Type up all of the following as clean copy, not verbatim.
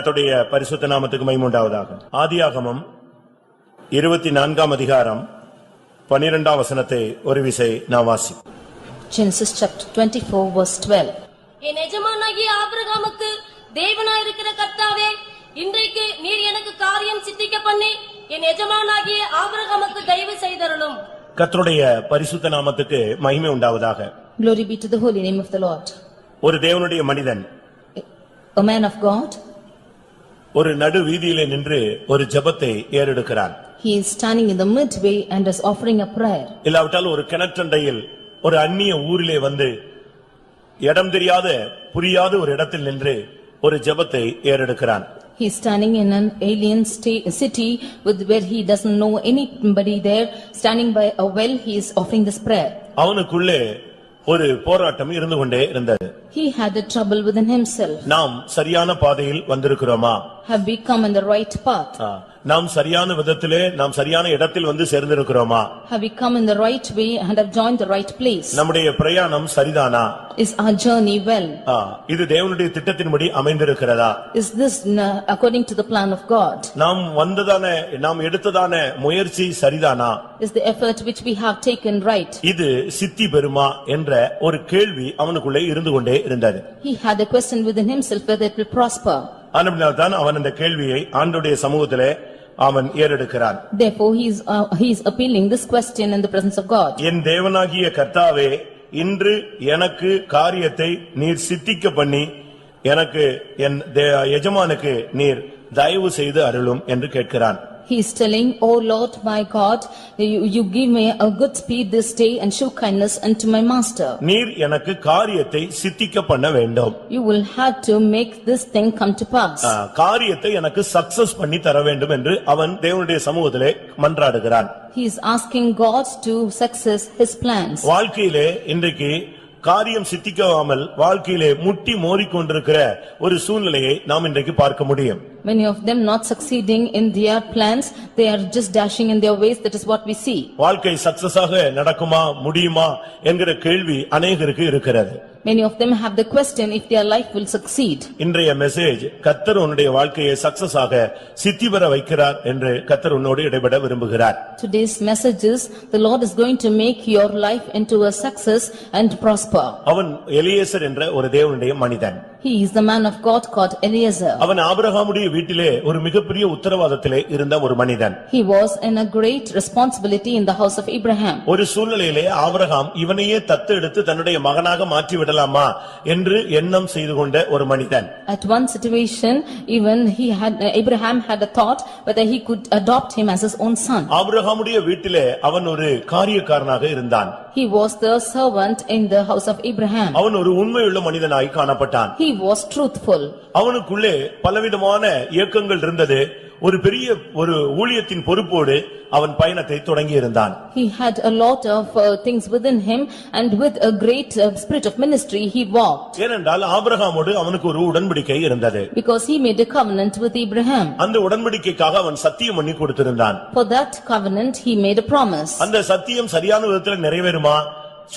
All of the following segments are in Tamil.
கர்த்தருடைய பரிசுத்த நாமத்துக்கு மகிமை உண்டாவதாக. ஆதியாகமம் 24 அதிகாரம் 12 வசனத்தை ஒரு விசை நாம் வாசிப்போம். Genesis chapter 24 verse 12. என் எஜமானாகிய ஆபிரகாமுக்கு தேவனாயிருக்கிற கர்த்தாவே, இன்றைக்கு நீர் எனக்கு காரியம் சித்திக்க பண்ணி என் எஜமானாகிய ஆபிரகாமுக்கு தயவு செய்தருளும். கர்த்தருடைய பரிசுத்த நாமத்துக்கு மகிமை உண்டாவதாக. Glory be to the holy name of the Lord. ஒரு தேவனுடைய மனிதன், A man of God, ஒரு நடு வீதியிலே நின்று ஒரு ஜெபத்தை ஏறெடுக்கிறான். he is standing in the midway and is offering a prayer. இல்லாவிட்டால் ஒரு கிணற்றண்டையில் ஒரு அந்நிய ஊரிலே வந்து இடம் தெரியாத புரியாத ஒரு இடத்தில் நின்று ஒரு ஜெபத்தை ஏறெடுக்கிறான். He is standing in an alien city with where he doesn't know anybody there. Standing by a well, he is offering this prayer. அவனுக்குள்ளே ஒரு போராட்டம் இருந்து கொண்டே இருந்தது. He had a trouble within himself. நாம் சரியான பாதையில் வந்திருக்கிறோமா? Have we come in the right path? நாம் சரியான விதத்திலே நாம் சரியான இடத்தில் வந்து சேர்ந்திருக்கிறோமா? Have we come in the right way and have joined the right place? நம்முடைய பிரயாணம் சரிதானா? Is our journey well? இது தேவனுடைய திட்டத்தின்படி அமைந்திருக்கிறதா? Is this according to the plan of God? நாம் எடுத்ததான முயற்சி சரிதானா? Is the effort which we have taken right? இது சித்தி பெறுமா என்ற ஒரு கேள்வி அவனுக்குள்ளே இருந்து கொண்டே இருந்தது. He had a question within himself whether it will prosper. ஆனபடியால்தான் அவன் அந்த கேள்வியை ஆண்டவருடைய சமூகத்திலே அவன் ஏறெடுக்கிறான். Therefore he is appealing this question in the presence of God. என் தேவனாகிய கர்த்தாவே, இன்று எனக்கு காரியத்தை நீர் சித்திக்க பண்ணி எனக்கு என் எஜமானுக்கு நீர் தயவு செய்து அருளும் என்று கேட்கிறான். He is telling, "O Lord my God, you give me a good speed this day and show kindness unto my master." நீர் எனக்கு காரியத்தை சித்திக்க பண்ண வேண்டும். You will have to make this thing come to pass. காரியத்தை எனக்கு சக்சஸ் பண்ணி தர வேண்டும் என்று அவன் தேவனுடைய சமூகத்திலே மன்றாடுகிறான். He is asking God to success his plans. வாழ்க்கையிலே இன்றைக்கு காரியம் சித்திக்காமல் வாழ்க்கையிலே முட்டி மோதிக்கொண்டிருக்கிற ஒரு சூழ்நிலையை நாம் இன்றைக்கு பார்க்க முடியும். Many of them not succeeding in their plans, they are just dashing in their ways. That is what we see. வாழ்க்கை சக்சஸ் ஆக நடக்குமா முடியுமா என்கிற கேள்வி அநேகருக்கு இருக்கிறது. Many of them have the question if their life will succeed. இன்றைய மெசேஜ், கர்த்தர் உன்னுடைய வாழ்க்கையை சக்சஸ் ஆக சித்தி பெற வைக்கிறார் என்று கர்த்தர் உன்னோடு இடைபட விரும்புகிறார். Today's message is, the Lord is going to make your life into a success and prosper. அவன் எலியேசர் என்ற ஒரு தேவனுடைய மனிதன். He is the man of God called Eliezer. அவன் ஆபிரகாமுடைய வீட்டிலே ஒரு மிகப்பெரிய உத்தரவாதத்திலே இருந்த ஒரு மனிதன். He was in a great responsibility in the house of Abraham. ஒரு சூழ்நிலையிலே ஆபிரகாம் இவனையே தத்தெடுத்து தன்னுடைய மகனாக மாற்றி விடலாமா என்று எண்ணம் செய்து கொண்ட ஒரு மனிதன். At one situation, even Abraham had a thought whether he could adopt him as his own son. ஆபிரகாமுடைய வீட்டிலே அவன் ஒரு காரியக்காரனாக இருந்தான். He was the servant in the house of Abraham. அவன் ஒரு உண்மையுள்ள மனிதனாய் காணப்பட்டான். He was truthful. அவனுக்குள்ளே பலவிதமான இயக்கங்கள் இருந்தது. ஒரு பெரிய ஒரு ஊழியத்தின் பொறுப்போடு அவன் பயணத்தை தொடங்கி இருந்தான். He had a lot of things within him, and with a great spirit of ministry he walked. ஏனென்றால் ஆபிரகாமோடு அவனுக்கு ஒரு உடன்படிக்கை இருந்தது. Because he made a covenant with Abraham. அந்த உடன்படிக்கைக்காக அவன் சத்தியம் பண்ணி கொடுத்திருந்தான். For that covenant he made a promise. அந்த சத்தியம் சரியான விதத்தில் நிறைவேறுமா,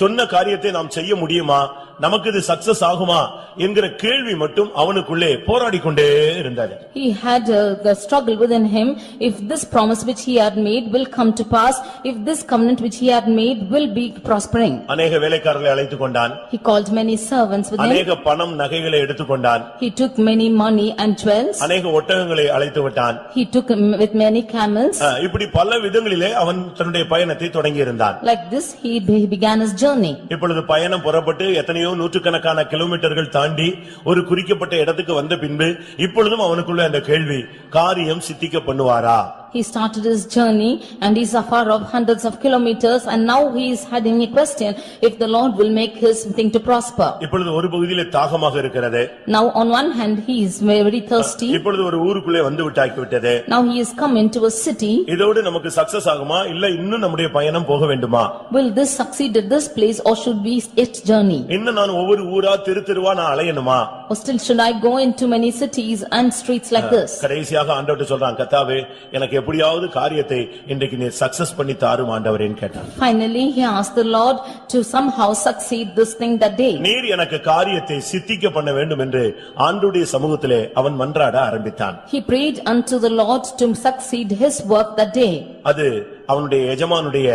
சொன்ன காரியத்தை நாம் செய்ய முடியுமா, நமக்கு இது சக்சஸ் ஆகுமா என்கிற கேள்வி மட்டும் அவனுக்குள்ளே போராடிக்கொண்டே இருந்தது. He had the struggle within him, if this promise which he had made will come to pass, if this covenant which he had made will be prospering. அநேக வேலைக்காரர்களை அழைத்துக் கொண்டான். He called many servants with him. அநேக பணம் நகைகளை எடுத்துக்கொண்டான். He took many money and jewels. அநேக ஒட்டகங்களை அழைத்து விட்டான். He took with many camels. இப்படி பல விதங்களிலே அவன் தன்னுடைய பயணத்தை தொடங்கி இருந்தான். Like this he began his journey. இப்பொழுது பயணம் புறப்பட்டு எத்தனையோ நூற்றுக்கணக்கான கிலோமீட்டர்கள் தாண்டி ஒரு குறிக்கப்பட்ட இடத்துக்கு வந்த பின்பு இப்பொழுதும் அவனுக்குள்ள அந்த கேள்வி, காரியம் சித்திக்க பண்ணுவாரா? He started his journey and he is afar of hundreds of kilometers, and now he is having a question if the Lord will make his thing to prosper. இப்பொழுது ஒரு பகுதியிலே தாகமாக இருக்கிறது. Now on one hand he is very thirsty. இப்பொழுது ஒரு ஊருக்குள்ளே வந்து விட்டாகிவிட்டது. Now he is come into a city. இதோடு நமக்கு சக்சஸ் ஆகுமா இல்ல இன்னும் நம்முடைய பயணம் போக வேண்டுமா? Will this succeed at this place or should we its journey? இன்னும் நான் ஒவ்வொரு ஊரா தெருவா நான் அலையணுமா? Or still should I go into many cities and streets like this? கடைசியாக ஆண்டவர்ட்ட சொல்றான், கர்த்தாவே எனக்கு எப்படியாவது காரியத்தை இன்றைக்கு நீர் சக்சஸ் பண்ணி தாரும் ஆண்டவரேன்னு கேட்டான். Finally, he asked the Lord to somehow succeed this thing that day. நீர் எனக்கு காரியத்தை சித்திக்க பண்ண வேண்டும் என்று ஆண்டவருடைய சமூகத்திலே அவன் மன்றாட ஆரம்பித்தான். He prayed unto the Lord to succeed his work that day. அது அவனுடைய எஜமானுடைய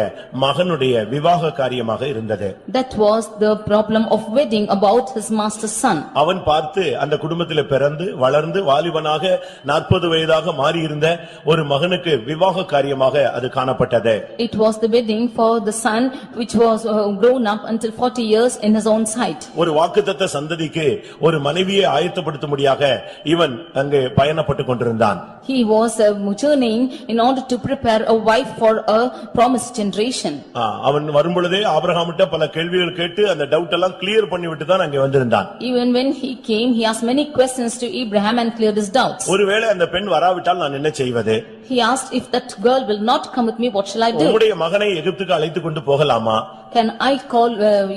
மகனுடைய விவாக காரியமாக இருந்தது. That was the problem of wedding about his master's son. அவன் பார்த்து அந்த குடும்பத்திலே பிறந்து வளர்ந்து வாலிபனாக 40 வயதாக மாறியிருந்த ஒரு மகனுக்கு விவாக காரியமாக அது காணப்பட்டது. It was the wedding for the son which was grown up until 40 years in his own sight. ஒரு வாக்குத்தத்த சந்ததிக்கு ஒரு மனைவியை ஆயத்தப்படுத்தும்படியாக இவன் அங்கே பயணப்பட்டு கொண்டிருந்தான். He was journeying in order to prepare a wife for a promised generation. அவன் வரும்பொழுதே ஆபிரகாமிட்ட பல கேள்விகள் கேட்டு அந்த டவுட் எல்லாம் கிளியர் பண்ணிவிட்டு தான் அங்கே வந்திருந்தான். Even when he came, he asked many questions to Abraham and cleared his doubts. ஒருவேளை அந்த பெண் வராவிட்டால் நான் என்ன செய்வது? He asked, if that girl will not come with me, what shall I do? உம்முடைய மகனை எகிப்துக்கு அழைத்து கொண்டு போகலாமா? Can I call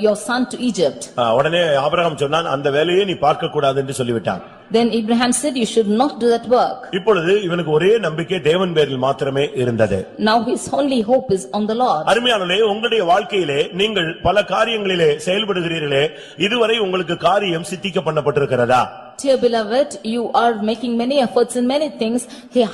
your son to Egypt? உடனே ஆபிரகாம் சொன்னான், அந்த வேலையை நீ பார்க்க கூடாது என்று சொல்லிவிட்டான். Then Abraham said, you should not do that work. இப்பொழுது இவனுக்கு ஒரே நம்பிக்கை தேவன் பேரில் மாத்திரமே இருந்தது. Now his only hope is on the Lord. அருமையானவர்களே, உங்களுடைய வாழ்க்கையிலே நீங்கள் பல காரியங்களிலே செயல்படுகிறீர்களே, இதுவரை உங்களுக்கு காரியம் சித்திக்க பண்ணப்பட்டிருக்கிறதா? Dear beloved, you are making many efforts in many things.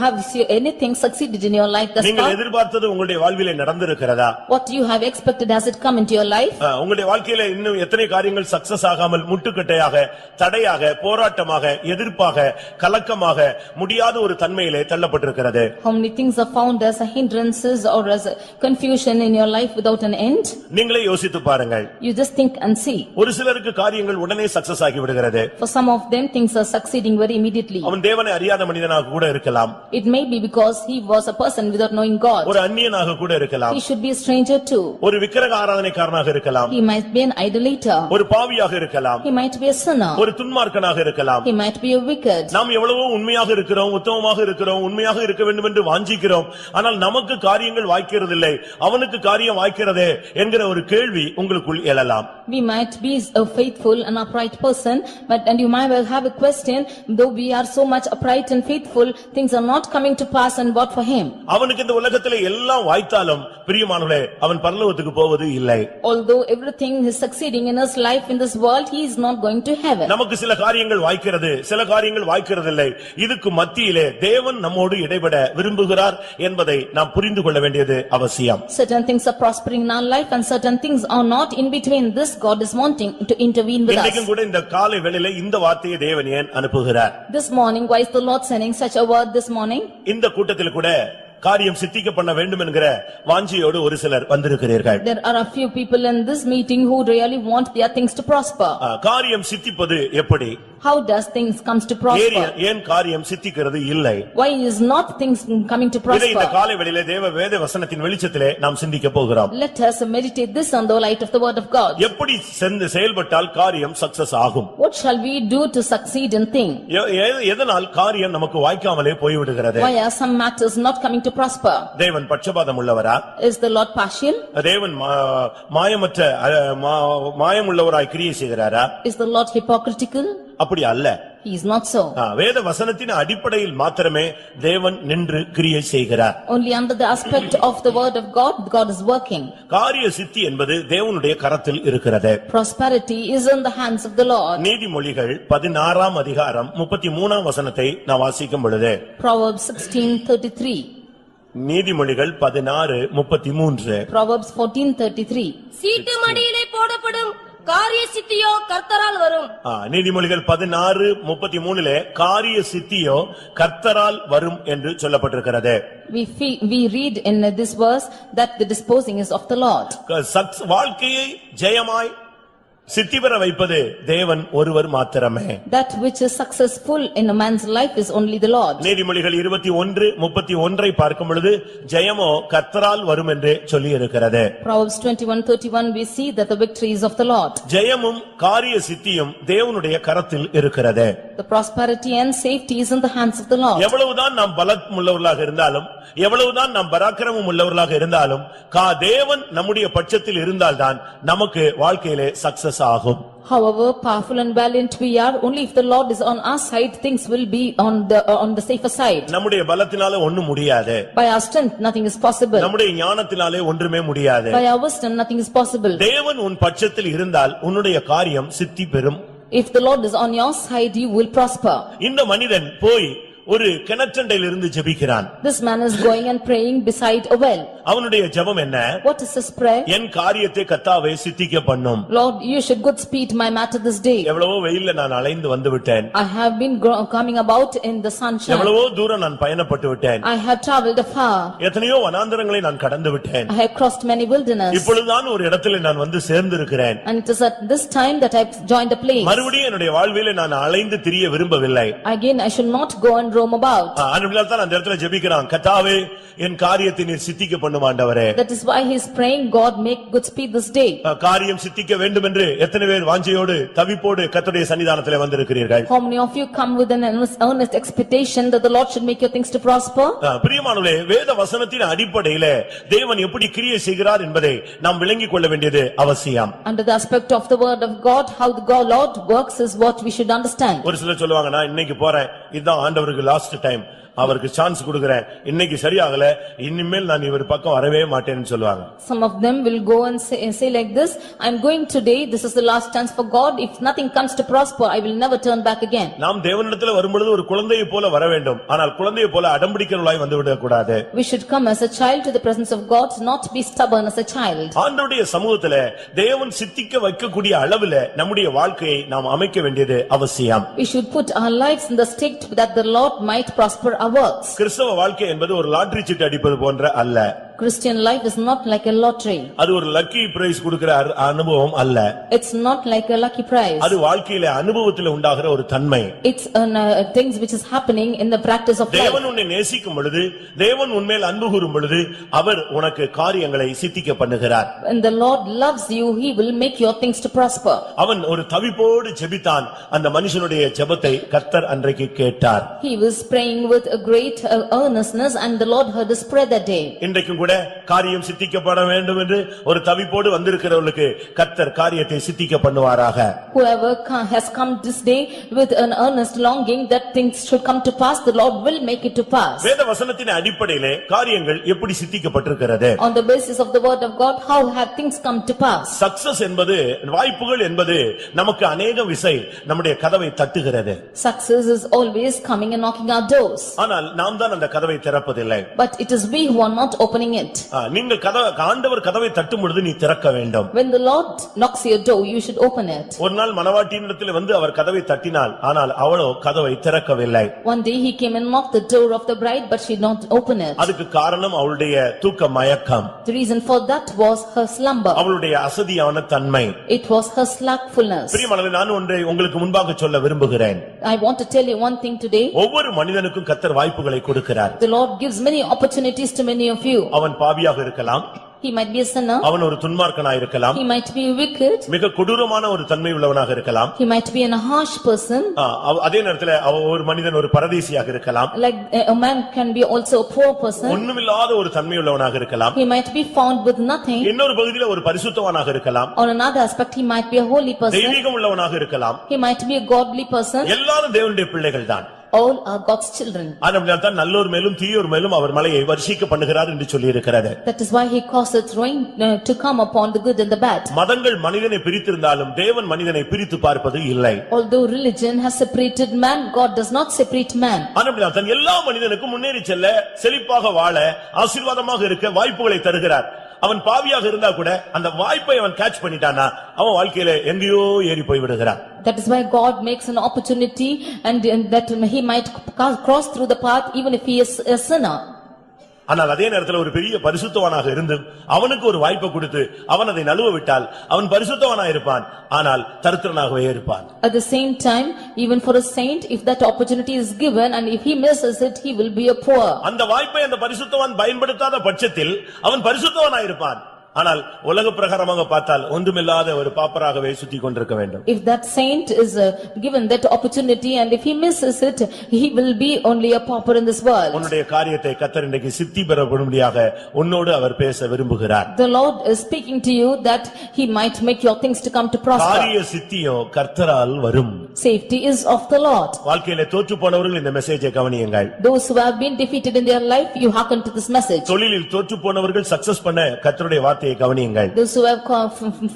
Have anything succeeded in your life thus நீங்கள் far? எதிர்பார்த்தது உங்களுடைய வாழ்விலே நடந்திருக்கிறதா? What you have expected, has it come into your life? உங்களுடைய வாழ்க்கையிலே இன்னும் எத்தனை காரியங்கள் சக்சஸ் ஆகாமல் முட்டுக்கட்டையாக, தடையாக, போராட்டமாக, எதிர்ப்பாக, கலக்கமாக, முடியாத ஒரு தன்மையிலே தள்ளப்பட்டிருக்கிறது? How many things are found as a hindrances or as a confusion in your life without an end? நீங்களே யோசித்து பாருங்கள். You just think and see. ஒரு சிலருக்கு காரியங்கள் உடனே சக்சஸ் ஆகி விடுகிறது. For some of them, things are succeeding very immediately. அவன் தேவனை அறியாத மனிதனாக கூட இருக்கலாம். It may be because he was a person without knowing God. ஒரு அந்நியனாக கூட இருக்கலாம். He should be a stranger too. ஒரு விக்கிரக ஆராதனைக்காரனாக இருக்கலாம். He might be an idolater. ஒரு பாவியாக இருக்கலாம். He might be a sinner. ஒரு துன்மார்க்கனாக இருக்கலாம். He might be a wicked. நாம் எவ்வளவோ உண்மையாக இருக்கிறோம், உத்தமமாக இருக்கிறோம், உண்மையாக இருக்க வேண்டும் என்று வாஞ்சிக்கிறோம். ஆனால் நமக்கு காரியங்கள் வாய்க்கிறதில்லை, அவனுக்கு காரியம் வாய்க்கிறதே என்கிற ஒரு கேள்வி உங்களுக்குள் எழலாம். We might be a faithful and upright person, and you might well have a question, though we are so much upright and faithful, things are not coming to pass and what for him? அவனுக்கு இந்த உலகத்திலே எல்லாம் வாய்த்தாலும் பிரியமானவர்களே, அவன் பரலோகத்துக்கு போவது இல்லை. Although everything is succeeding in his life in this world, he is not going to heaven. நமக்கு சில காரியங்கள் வாய்க்கிறது, சில காரியங்கள் வாய்க்கிறதில்லை. இதுக்கு மத்தியிலே தேவன் நம்மோடு இடைபட விரும்புகிறார் என்பதை நாம் புரிந்து கொள்ள வேண்டியது அவசியம். Certain things are prospering in our life and certain things are not. In between this, God is wanting to intervene with us. இன்றைக்கும் கூட இந்த காலை வேளையிலே இந்த வார்த்தையை தேவன் ஏன் அனுப்புகிறார்? This morning, why is the Lord sending such a word this morning? இந்த கூட்டத்தில் கூட காரியம் சித்திக்க பண்ண வேண்டும் என்கிற வாஞ்சியோடு ஒரு சிலர் வந்திருக்கிறீர்கள். There are a few people in this meeting who really want their things to prosper. காரியம் சித்திப்பது எப்படி? How does things comes to prosper? ஏன் காரியம் சித்திக்கிறது இல்லை? Why is not things coming to இதை இந்த prosper? காலை வேளையிலே தேவ வேத வசனத்தின் வெளிச்சத்திலே நாம் சிந்திக்க போகிறோம். Let us meditate this on the light of the word of God. எப்படி செயல்பட்டால் காரியம் சக்சஸ் ஆகும்? What shall we do to succeed in thing? எதனால் காரியம் நமக்கு வாய்க்காமலே போய்விடுகிறது? Why are some matters not coming to prosper? தேவன் பட்சபாதம் உள்ளவரா? Is the Lord partial? தேவன் மாயமற்ற மாயமுள்ளவராய் கிரியை செய்கிறாரா? Is the Lord hypocritical? அப்படி அல்ல. He is not so. வேத வசனத்தின் அடிப்படையில் மாத்திரமே தேவன் நின்று கிரியை செய்கிறார். Only under the aspect of the word of God, God is working. காரிய சித்தி என்பது தேவனுடைய கரத்தில் இருக்கிறது. Prosperity is in the hands of the Lord. நீதிமொழிகள் 16ஆம் அதிகாரம் 33ஆம் வசனத்தை நான் வாசிக்கும் பொழுது, Proverbs 16:33. நீதிமொழிகள் 16:33. Proverbs 14:33. சீட்டு மடியிலே போடப்படும் காரிய சித்தியோ கர்த்தரால் வரும். நீதிமொழிகள் 16:33 காரிய சித்தியோ கர்த்தரால் வரும் என்று சொல்லப்பட்டிருக்கிறது. We read in this verse that the disposing is of the Lord. வாழ்க்கையை ஜெயமாய் சித்தி பெற வைப்பது தேவன் ஒருவர் மாத்திரமே. That which is successful in a man's life is only the Lord. நீதிமொழிகள் 21:31 பார்க்கும் பொழுது ஜெயமோ கர்த்தரால் வரும் என்று சொல்லி இருக்கிறது. Proverbs 21:31 we see that the victory is of the Lord. ஜெயமும் காரிய சித்தியும் தேவனுடைய கரத்தில் இருக்கிறது. The prosperity and safety is in the hands of the Lord. எவ்வளவுதான் நாம் பலம் உள்ளவர்களாக இருந்தாலும், எவ்வளவுதான் நாம் பராக்கிரமம் உள்ளவர்களாக இருந்தாலும், தேவன் நம்முடைய பட்சத்தில் இருந்தால்தான் நமக்கு வாழ்க்கையிலே சக்சஸ் ஆகும். However powerful and valiant we are, only if the Lord is on our side, things will be on the safer side. நம்முடைய பலத்தினால ஒண்ணும் முடியாது. By our strength, nothing is possible. நம்முடைய ஞானத்தினாலே ஒன்றுமே முடியாது. By our wisdom, nothing is possible. தேவன் உன் பட்சத்தில் இருந்தால் உன்னுடைய காரியம் சித்தி பெறும். If the Lord is on your side, you will prosper. இந்த மனிதன் போய் ஒரு கிணற்றண்டையில் இருந்து ஜெபிக்கிறான். This man is going and praying beside a well. அவனுடைய ஜெபம் என்ன? What is his prayer? என் காரியத்தை கர்த்தாவே சித்திக்க பண்ணும். Lord, you should good speed my matter this day. எவ்வளவோ வெயில்ல நான் அலைந்து வந்து விட்டேன். I have been coming about in the sunshine. எவ்வளவோ தூரம் நான் பயணப்பட்டு விட்டேன். I have traveled afar. எத்தனையோ வனாந்தரங்களை நான் கடந்து விட்டேன். I have crossed many wilderness. இப்பொழுதுதான் ஒரு இடத்திலே நான் வந்து சேர்ந்திருக்கிறேன். And it is at this time that I have joined the place. மறுபடியும் என்னுடைய வாழ்விலே நான் அலைந்து திரிய விரும்பவில்லை. Again, I should not go and roam about. ஆண்டவரால் தான் அந்த இடத்துல ஜெபிக்கிறான். கர்த்தாவே என் காரியத்தை நீர் சித்திக்க பண்ணும் ஆண்டவரே. That is why he is praying, God make good speed this day. காரியம் சித்திக்க வேண்டும் என்று எத்தனை பேர் வாஞ்சையோடு தவிப்போடு கர்த்தருடைய சன்னிதானத்திலே வந்திருக்கிறீர்கள்? How many of you come with an earnest expectation that the Lord should make your things to prosper? பிரியமானவர்களே, வேத வசனத்தின் அடிப்படையிலே தேவன் எப்படி கிரியை செய்கிறார் என்பதை நாம் விளங்கிக் கொள்ள வேண்டியது அவசியம். Under the aspect of the word of God, how the Lord works is what we should understand. ஒரு சிலர் சொல்லுவாங்க, நான் இன்னைக்கு போறேன், இதுதான் ஆண்டவருக்கு லாஸ்ட் டைம், அவருக்கு சான்ஸ் கொடுக்கிறேன், இன்னைக்கு சரியாகல, இனிமேல் நான் இவர் பக்கம் வரவே மாட்டேன்னு சொல்லுவாங்க. Some of them will go and say like this, I am going today, this is the last chance for God, if nothing comes to prosper, I will never turn back again. நாம் தேவனிடத்தில் வரும்பொழுது ஒரு குழந்தையை போல வர வேண்டும், ஆனால் குழந்தையை போல அடம்பிடிக்கிறவளாய் வந்து விடக்கூடாது. We should come as a child to the presence of God, not be stubborn as a child. ஆண்டவருடைய சமூகத்திலே தேவன் சித்திக்க வைக்கக்கூடிய அளவிலே நம்முடைய வாழ்க்கையை நாம் அமைக்க வேண்டியது அவசியம். We should put our lives in the state that the Lord might prosper our works. கிறிஸ்தவ வாழ்க்கை என்பது ஒரு லாட்டரி சீட்டு அடிப்பது போன்ற அல்ல. Christian life is not like a lottery. அது ஒரு லக்கி பிரைஸ் கொடுக்கிற அனுபவம் அல்ல. It's not like a lucky prize. அது வாழ்க்கையிலே அனுபவத்திலே உண்டாகிற ஒரு தன்மை. It's things which is happening in the practice of life. தேவன் உன்னை நேசிக்கும் பொழுது, தேவன் உன்மேல் அன்பு கூரும் பொழுது, அவர் உனக்கு காரியங்களை சித்திக்க பண்ணுகிறார். When the Lord loves you, he will make your things to prosper. அவன் ஒரு தவிப்போடு ஜெபித்தான். அந்த மனுஷனுடைய ஜெபத்தை கர்த்தர் அன்றைக்கு கேட்டார். He was praying with a great earnestness and the Lord heard his prayer that day. இன்றைக்கும் கூட காரியம் சித்திக்கப்பட வேண்டும் என்று ஒரு தவிப்போடு வந்திருக்கிறவர்களுக்கு கர்த்தர் காரியத்தை சித்திக்க பண்ணுவாராக. Whoever has come this day with an earnest longing that things should come to pass, the Lord will make it to pass. வேத வசனத்தின் அடிப்படையிலே காரியங்கள் எப்படி சித்திக்கப்பட்டிருக்கிறது? On the basis of the word of God, how have things come to pass? Success என்பது, வாய்ப்புகள் என்பது நமக்கு அநேக விசை நம்முடைய கதவை தட்டுகிறது. Success is always coming and knocking our doors. ஆனால் நாம் தான் அந்த கதவை திறப்பதில்லை. But it is we who are not opening it. நீங்கள் ஆண்டவர் கதவை தட்டும் பொழுது நீ திறக்க வேண்டும். When the Lord knocks your door, you should open it. ஒரு நாள் மணவாட்டியினிடத்தில் வந்து அவர் கதவை தட்டினாள், ஆனால் அவளோ கதவை திறக்கவில்லை. One day he came and knocked the door of the bride, but she did not open it. அதுக்கு காரணம் அவளுடைய தூக்க மயக்கம். The reason for that was her slumber. அவளுடைய அசதியான தன்மை. It was her slackfulness. பிரியமானவர்களே, நான் ஒன்றை உங்களுக்கு முன்பாக சொல்ல விரும்புகிறேன். I want to tell you one thing today. ஒவ்வொரு மனிதனுக்கும் கர்த்தர் வாய்ப்புகளை கொடுக்கிறார். The Lord gives many opportunities to many of you. அவன் பாவியாக இருக்கலாம். He might be a sinner. அவன் ஒரு துன்மார்க்கனாய் இருக்கலாம். He might be wicked. மிக கொடூரமான ஒரு தன்மை உள்ளவனாக இருக்கலாம். He might be a harsh person. அதே நேரத்தில் ஒரு மனிதன் ஒரு பரதேசியாக இருக்கலாம். Like a man can be also a poor person. ஒண்ணுமில்லாத ஒரு தன்மை உள்ளவனாக இருக்கலாம். He might be found with nothing. இன்னொரு பகுதியில் ஒரு பரிசுத்தவானாக இருக்கலாம். On another aspect, he might be a holy person. தெய்வீகம் உள்ளவனாக இருக்கலாம். He might be a godly person. எல்லாரும் தேவனுடைய பிள்ளைகள் தான். All are God's children. ஆனபடியால் தான் நல்லோர் மேலும் தீயோர் மேலும் அவர் மலையை வர்ஷிக்க பண்ணுகிறார் என்று சொல்லி இருக்கிறது. That is why he causeth rain to come upon the good and the bad. மதங்கள் மனிதனை பிரித்திருந்தாலும் தேவன் மனிதனை பிரித்து பார்ப்பது இல்லை. Although religion has separated man, God does not separate man. ஆனபடியால் தான் எல்லா மனிதனுக்கும் முன்னேறி செல்ல, செழிப்பாக வாழ, ஆசீர்வாதமாக இருக்க வாய்ப்புகளை தருகிறார். அவன் பாவியாக இருந்தா கூட அந்த வாய்ப்பை அவன் கேட்ச் பண்ணிட்டானா அவன் வாழ்க்கையில எங்கேயோ ஏறி போய் விடுகிறான். That is why God makes an opportunity and that he might cross through the path even if he is a sinner. ஆனால் அதே நேரத்தில் ஒரு பெரிய பரிசுத்தவானாக இருந்து அவனுக்கு ஒரு வாய்ப்பை கொடுத்து அவன் அதை நழுவ விட்டால் அவன் பரிசுத்தவானாக இருப்பான், ஆனால் தரித்திரனாகவே இருப்பான். At the same time, even for a saint, if that opportunity is given and if he misses it, he will be a poor. அந்த வாய்ப்பை அந்த பரிசுத்தவான் பயன்படுத்தாத பட்சத்தில் அவன் பரிசுத்தவானாக இருப்பான். ஆனால் தரித்திரனாகவே இருப்பான். ஆனால் உலக பிரகாரமாக பார்த்தால் ஒன்றுமில்லாத ஒரு பாப்பராகவே சுத்தி கொண்டிருக்க வேண்டும். If that saint is given that opportunity and if he misses it, he will be only a pauper in this world. உன்னுடைய காரியத்தை கர்த்தர் இன்றைக்கு சித்தி பெறப்படும்படியாக உன்னோடு அவர் பேச விரும்புகிறார். The Lord is speaking to you that he might make your things to come to prosper. காரிய சித்தியோ கர்த்தரால் வரும். Safety is of the Lord. வாழ்க்கையிலே தோற்று போனவர்கள் இந்த மெசேஜை கவனியுங்கள். Those who have been defeated in their life, you hearken to this message. தொழிலில் தோற்று போனவர்கள் சக்சஸ் பண்ண கர்த்தருடைய வார்த்தையை கவனியுங்கள். Those who have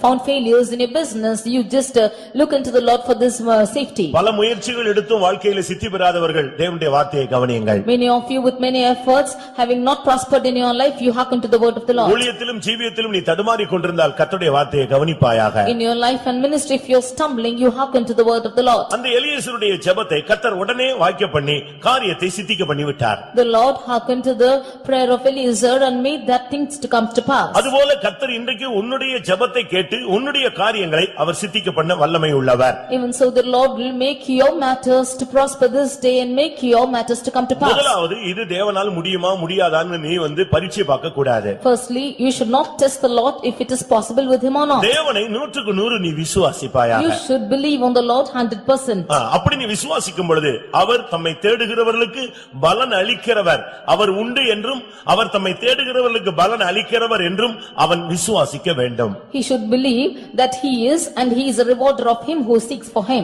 found failures in your business, you just look into the Lord for this safety. பல முயற்சிகள் எடுத்தும் வாழ்க்கையிலே சித்தி பெறாதவர்கள் தேவனுடைய வார்த்தையை கவனியுங்கள். Many of you with many efforts, having not prospered in your life, you hearken to the word of the Lord. ஊழியத்திலும் ஜீவியத்திலும் நீ தடுமாறிக் கொண்டிருந்தால் கர்த்தருடைய வார்த்தையை கவனிப்பாயாக. In your life and ministry, if you are stumbling, you hearken to the word of the Lord. அந்த எலியேசருடைய ஜெபத்தை கர்த்தர் உடனே வாய்க்க பண்ணி காரியத்தை சித்திக்க பண்ணி விட்டார். The Lord hearkened to the prayer of Eliezer and made that things to come to pass. அதுபோல கர்த்தர் இன்றைக்கு உன்னுடைய ஜெபத்தை கேட்டு உன்னுடைய காரியங்களை அவர் சித்திக்க பண்ண வல்லமை உள்ளவர். Even so, the Lord will make your matters to prosper this day and make your matters to come to pass. முதலாவது இது தேவனால் முடியுமா முடியாதான்னு நீ பரீட்சை பார்க்க கூடாது. Firstly, you should not test the Lord if it is possible with him or not. தேவனை 100% நீ விசுவாசிப்பாயாக. You should believe on the Lord 100%. அப்படி நீ விசுவாசிக்கும் பொழுது அவர் தம்மை தேடுகிறவர்களுக்கு பலன் அளிக்கிறவர், அவர் உண்டு என்றும் அவர் தம்மை தேடுகிறவர்களுக்கு பலன் அளிக்கிறவர் என்றும் அவன் விசுவாசிக்க வேண்டும். He should believe that he is and he is a rewarder of him who seeks for him.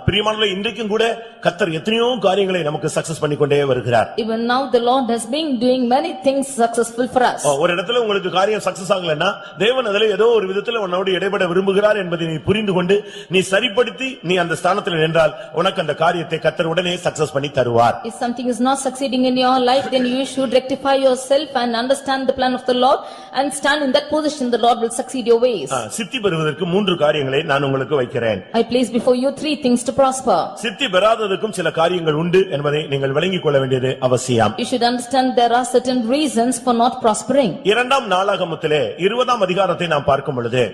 பிரியமானவர்களே, இன்றைக்கும் கூட கர்த்தர் எத்தனையோ காரியங்களை நமக்கு சக்சஸ் பண்ணிக்கொண்டே வருகிறார். Even now the Lord has been doing many things successful for us. ஒரு இடத்துல உங்களுக்கு காரியம் சக்சஸ் ஆகலன்னா தேவன் அதிலே ஏதோ ஒரு விதத்துல உன்னோடு இடைபட விரும்புகிறார் என்பதை நீ புரிந்து கொண்டு நீ சரிப்படுத்தி நீ அந்த ஸ்தானத்தில் நின்றால் உனக்கு அந்த காரியத்தை கர்த்தர் உடனே சக்சஸ் பண்ணி தருவார். If something is not succeeding in your life, then you should rectify yourself and understand the plan of the Lord and stand in that position. The Lord will succeed your ways. சித்தி பெறுவதற்கு 3 காரியங்களை நான் உங்களுக்கு வைக்கிறேன். I place before you 3 things to prosper. சித்தி பெறாததற்கும் சில காரியங்கள் உண்டு என்பதை நீங்கள் விளங்கிக் கொள்ள வேண்டியது அவசியம். You should understand there are certain reasons for not prospering. 2ஆம் நாளாகமத்திலே 20ஆம் அதிகாரத்தை நாம் பார்க்கும் பொழுது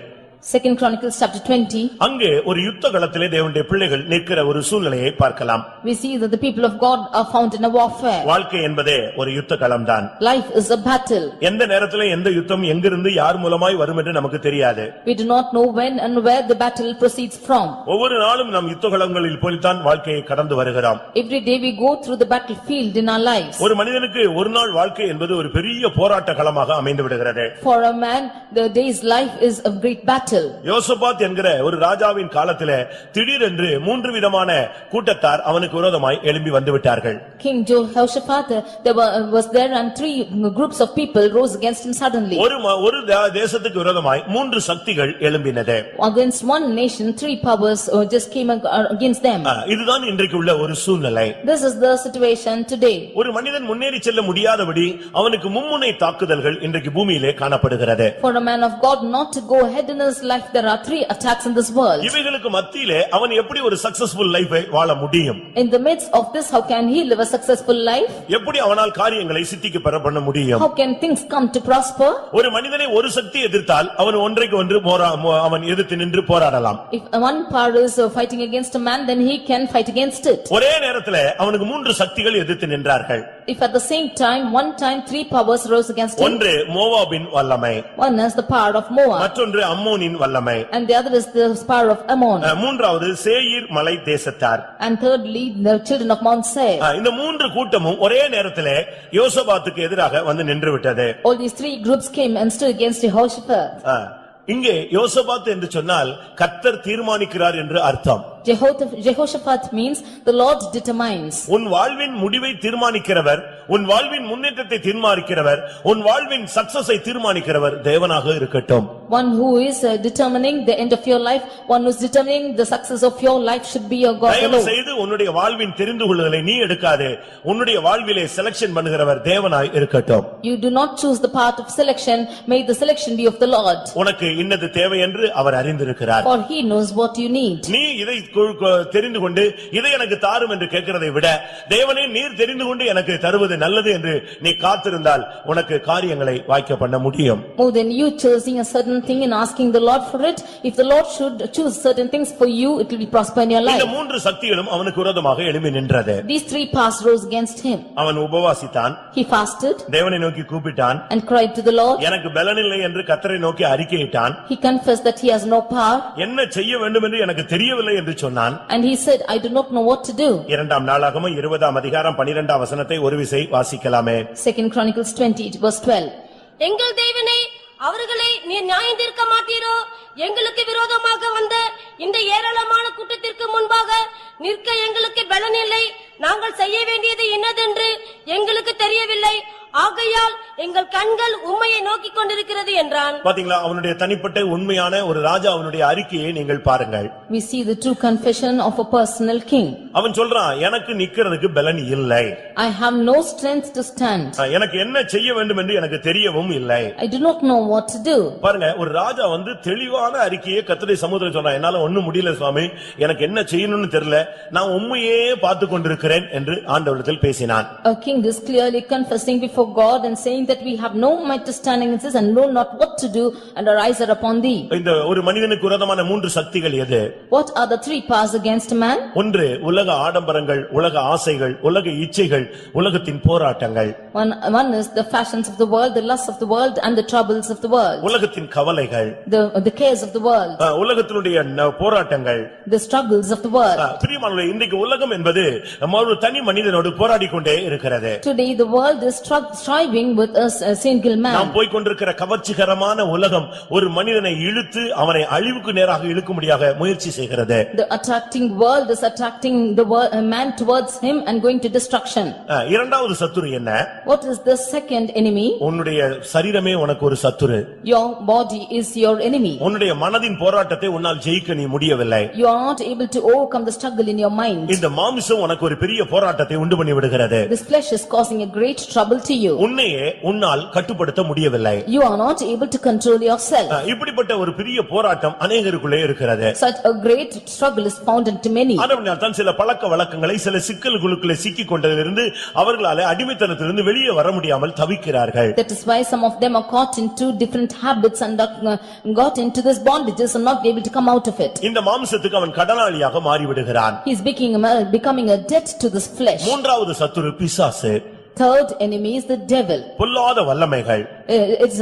2 Chronicles chapter 20. அங்கே ஒரு யுத்த களத்திலே தேவனுடைய பிள்ளைகள் நிற்கிற ஒரு சூழ்நிலையை பார்க்கலாம். We see that the people of God are found in a warfare. வாழ்க்கை என்பதே ஒரு யுத்த களம்தான். Life is a battle. எந்த நேரத்திலே எந்த யுத்தம் எங்கிருந்து யார் மூலமாய் வரும் என்று நமக்கு தெரியாது. We do not know when and where the battle proceeds from. ஒவ்வொரு நாளும் நாம் யுத்த களங்களில் போய்தான் வாழ்க்கையை கடந்து வருகிறோம். Every day we go through the battlefield in our lives. ஒரு மனிதனுக்கு ஒரு நாள் வாழ்க்கை என்பது ஒரு பெரிய போராட்ட களமாக அமைந்து விடுகிறது. For a man, the day's life is a great battle. யோசபாத் என்கிற ஒரு ராஜாவின் காலத்திலே திடீரென்று 3 விதமான கூட்டத்தார் அவனுக்கு விரோதமாய் எழும்பி வந்து விட்டார்கள். King Jehoshaphat was there and 3 groups of people rose against him suddenly. ஒரு தேசத்துக்கு விரோதமாய் 3 சக்திகள் எழும்பினது. Against one nation 3 powers just came against them. இதுதான் இன்றைக்கு உள்ள ஒரு சூழ்நிலை. This is the situation today. ஒரு மனிதன் முன்னேறி செல்ல முடியாதபடி அவனுக்கு மும்முனை தாக்குதல்கள் இன்றைக்கு பூமியிலே காணப்படுகிறது. For a man of God not to go ahead in his life, there are 3 attacks in this world. இவைகளுக்கு மத்தியிலே அவன் எப்படி ஒரு சக்சஸ்ஃபுல் லைஃபை வாழ முடியும்? In the midst of this, how can he live a successful life? எப்படி அவனால் காரியங்களை சித்திக்கு பெற பண்ண முடியும்? How can things come to prosper? ஒரு மனிதனை ஒரு சக்தி எதிர்த்தால் அவன் ஒன்றைக்கு ஒன்று அவன் எதிர்த்து நின்று போராடலாம். If one power is fighting against a man, then he can fight against it. ஒரே நேரத்திலே அவனுக்கு 3 சக்திகள் எதிர்த்து நின்றார்கள். If at the same time, one time 3 powers rose against him. ஒன்று மோவாபின் வல்லமை, One is the power of Moab, மற்றொன்று அம்மோனின் வல்லமை, and the other is the power of Ammon, மூன்றாவது சேயீர் மலை தேசத்தார். and thirdly the children of Mount Seir. இந்த 3 கூட்டமும் ஒரே நேரத்திலே யோசபாத்துக்கு எதிராக வந்து நின்று விட்டது. All these 3 groups came and stood against Jehoshaphat. இங்கே யோசபாத் என்று சொன்னால் கர்த்தர் தீர்மானிக்கிறார் என்று அர்த்தம். Jehoshaphat means the Lord determines. உன் வாழ்வின் முடிவை தீர்மானிக்கிறவர், உன் வாழ்வின் முன்னேற்றத்தை தீர்மானிக்கிறவர், உன் வாழ்வின் சக்சஸை தீர்மானிக்கிறவர் தேவனாக இருக்கட்டும். One who is determining the end of your life, one who is determining the success of your life should be your God தயவு alone. செய்து உன்னுடைய வாழ்வின் தெரிந்து கொள்ளுதலை நீ எடுக்காதே. உன்னுடைய வாழ்விலே செலக்ஷன் பண்ணுகிறவர் தேவனாய் இருக்கட்டும். You do not choose the path of selection, may the selection be of the Lord. உனக்கு இன்னது தேவை என்று அவர் அறிந்திருக்கிறார். For he knows what you need. நீ இதை தெரிந்து கொண்டு இதை எனக்கு தாரும் என்று கேட்கிறதை விட தேவனே நீர் தெரிந்து கொண்டு எனக்கு தருவது நல்லது என்று நீ காத்திருந்தால் உனக்கு காரியங்களை வாய்க்க பண்ண முடியும். More than you choosing a certain certain thing and asking the Lord for it. If the Lord should choose certain things for you, it will be prosper in your life. இந்த மூன்று சக்திகளும் அவனுக்கு விரோதமாக எழும்பி நின்றது. These three powers rose against him. அவன் உபவாசித்தான். He fasted தேவனை நோக்கி கூப்பிட்டான். and cried to the Lord. எனக்கு பலன் இல்லை என்று கர்த்தரை நோக்கி அறிக்கையிட்டான். He confessed that he has no power. என்ன செய்ய வேண்டும் என்று எனக்கு தெரியவில்லை என்று சொன்னான். And he said, I do not know what to do. இரண்டாம் நாளாகமம் 20ஆம் அதிகாரம் 12ஆம் வசனத்தை ஒரு விசை வாசிக்கலாமே. 2 Chronicles 20 verse 12. எங்கள் தேவனே, அவர்களை நீர் நியாயம் தீர்க்க மாட்டீரோ? எங்களுக்கு விரோதமாக வந்த இந்த ஏராளமான கூட்டத்திற்கு முன்பாக நிற்க எங்களுக்கு பலன் இல்லை. நாங்கள் செய்ய வேண்டியது என்னதென்று எங்களுக்கு தெரியவில்லை. ஆகையால் எங்கள் கண்கள் உம்மையை நோக்கிக் கொண்டிருக்கிறது என்றான். பாத்தீங்களா, அவனுடைய தனிப்பட்ட உண்மையான ஒரு ராஜா அவனுடைய அறிக்கையை நீங்கள் பாருங்கள். We see the true confession of a personal king. அவன் சொல்றான், எனக்கு நிக்கிறதுக்கு பலன் இல்லை. I have no strength to stand. எனக்கு என்ன செய்ய வேண்டும் என்று எனக்கு தெரியவும் இல்லை. I do not know what to do. பாருங்க, ஒரு ராஜா வந்து தெளிவான அறிக்கையை கர்த்தருடைய சமூகத்தில் சொல்றான். என்னால ஒண்ணும் முடியல சுவாமி, எனக்கு என்ன செய்யணும்னு தெரியல, நான் உம்மையே பார்த்து கொண்டிருக்கிறேன் என்று ஆண்டவரிடத்தில் பேசினான். A king is clearly confessing before God and saying that we have no might to stand against this and know not what to do, and our eyes are upon thee. இந்த ஒரு மனிதனுக்கு விரோதமான மூன்று சக்திகள் எது? What are the three powers against man? ஒன்று உலக ஆடம்பரங்கள், உலக ஆசைகள், உலக இச்சைகள், உலகத்தின் போராட்டங்கள். One is the fashions of the world, the lusts of the world and the troubles of the world. உலகத்தின் கவலைகள். The cares of the world. உலகத்தினுடைய போராட்டங்கள். The struggles of the world. பிரியமானவர்களே, இன்றைக்கு உலகம் என்பது ஒரு தனி மனிதனோடு போராடிக் கொண்டே இருக்கிறது. Today the world is striving with a single man. நாம் போய் கொண்டிருக்கிற கவர்ச்சிகரமான உலகம் ஒரு மனிதனை இழுத்து அவனை அழிவுக்கு நேராக இழுக்கும்படியாக முயற்சி செய்கிறது. The attracting world is attracting a man towards him and going to destruction. இரண்டாவது சத்துரு என்ன? What is the second enemy? உன்னுடைய சரீரமே உனக்கு ஒரு சத்துரு. Your body is your enemy. உன்னுடைய மனதின் போராட்டத்தை உன்னால் ஜெயிக்க நீ முடியவில்லை. You are not able to overcome the struggle in your mind. இந்த மாம்சம் உனக்கு ஒரு பெரிய போராட்டத்தை உண்டு பண்ணி விடுகிறது. This flesh is causing a great trouble to you. உன்னையே உன்னால் கட்டுப்படுத்த முடியவில்லை. You are not able to control yourself. இப்படிப்பட்ட ஒரு பெரிய போராட்டம் அநேகருக்குள்ளே இருக்கிறது. Such a great struggle is found into many. அதனால் தான் சில பழக்க வழக்கங்களை சில சிக்கல்களுக்குள்ளே சிக்கிக் கொண்டதிலிருந்து அவர்களால் அடிமைத்தனத்திலிருந்து வெளியே வர முடியாமல் தவிக்கிறார்கள். That is why some of them are caught into different habits and got into this bondages and not able to come out of it. இந்த மாம்சத்துக்கு அவன் கடனாளியாக மாறிவிடுகிறான். He is becoming a debt to this flesh. மூன்றாவது சத்துரு பிசாசு. Third enemy is the devil. பொல்லாத வல்லமைகள். It's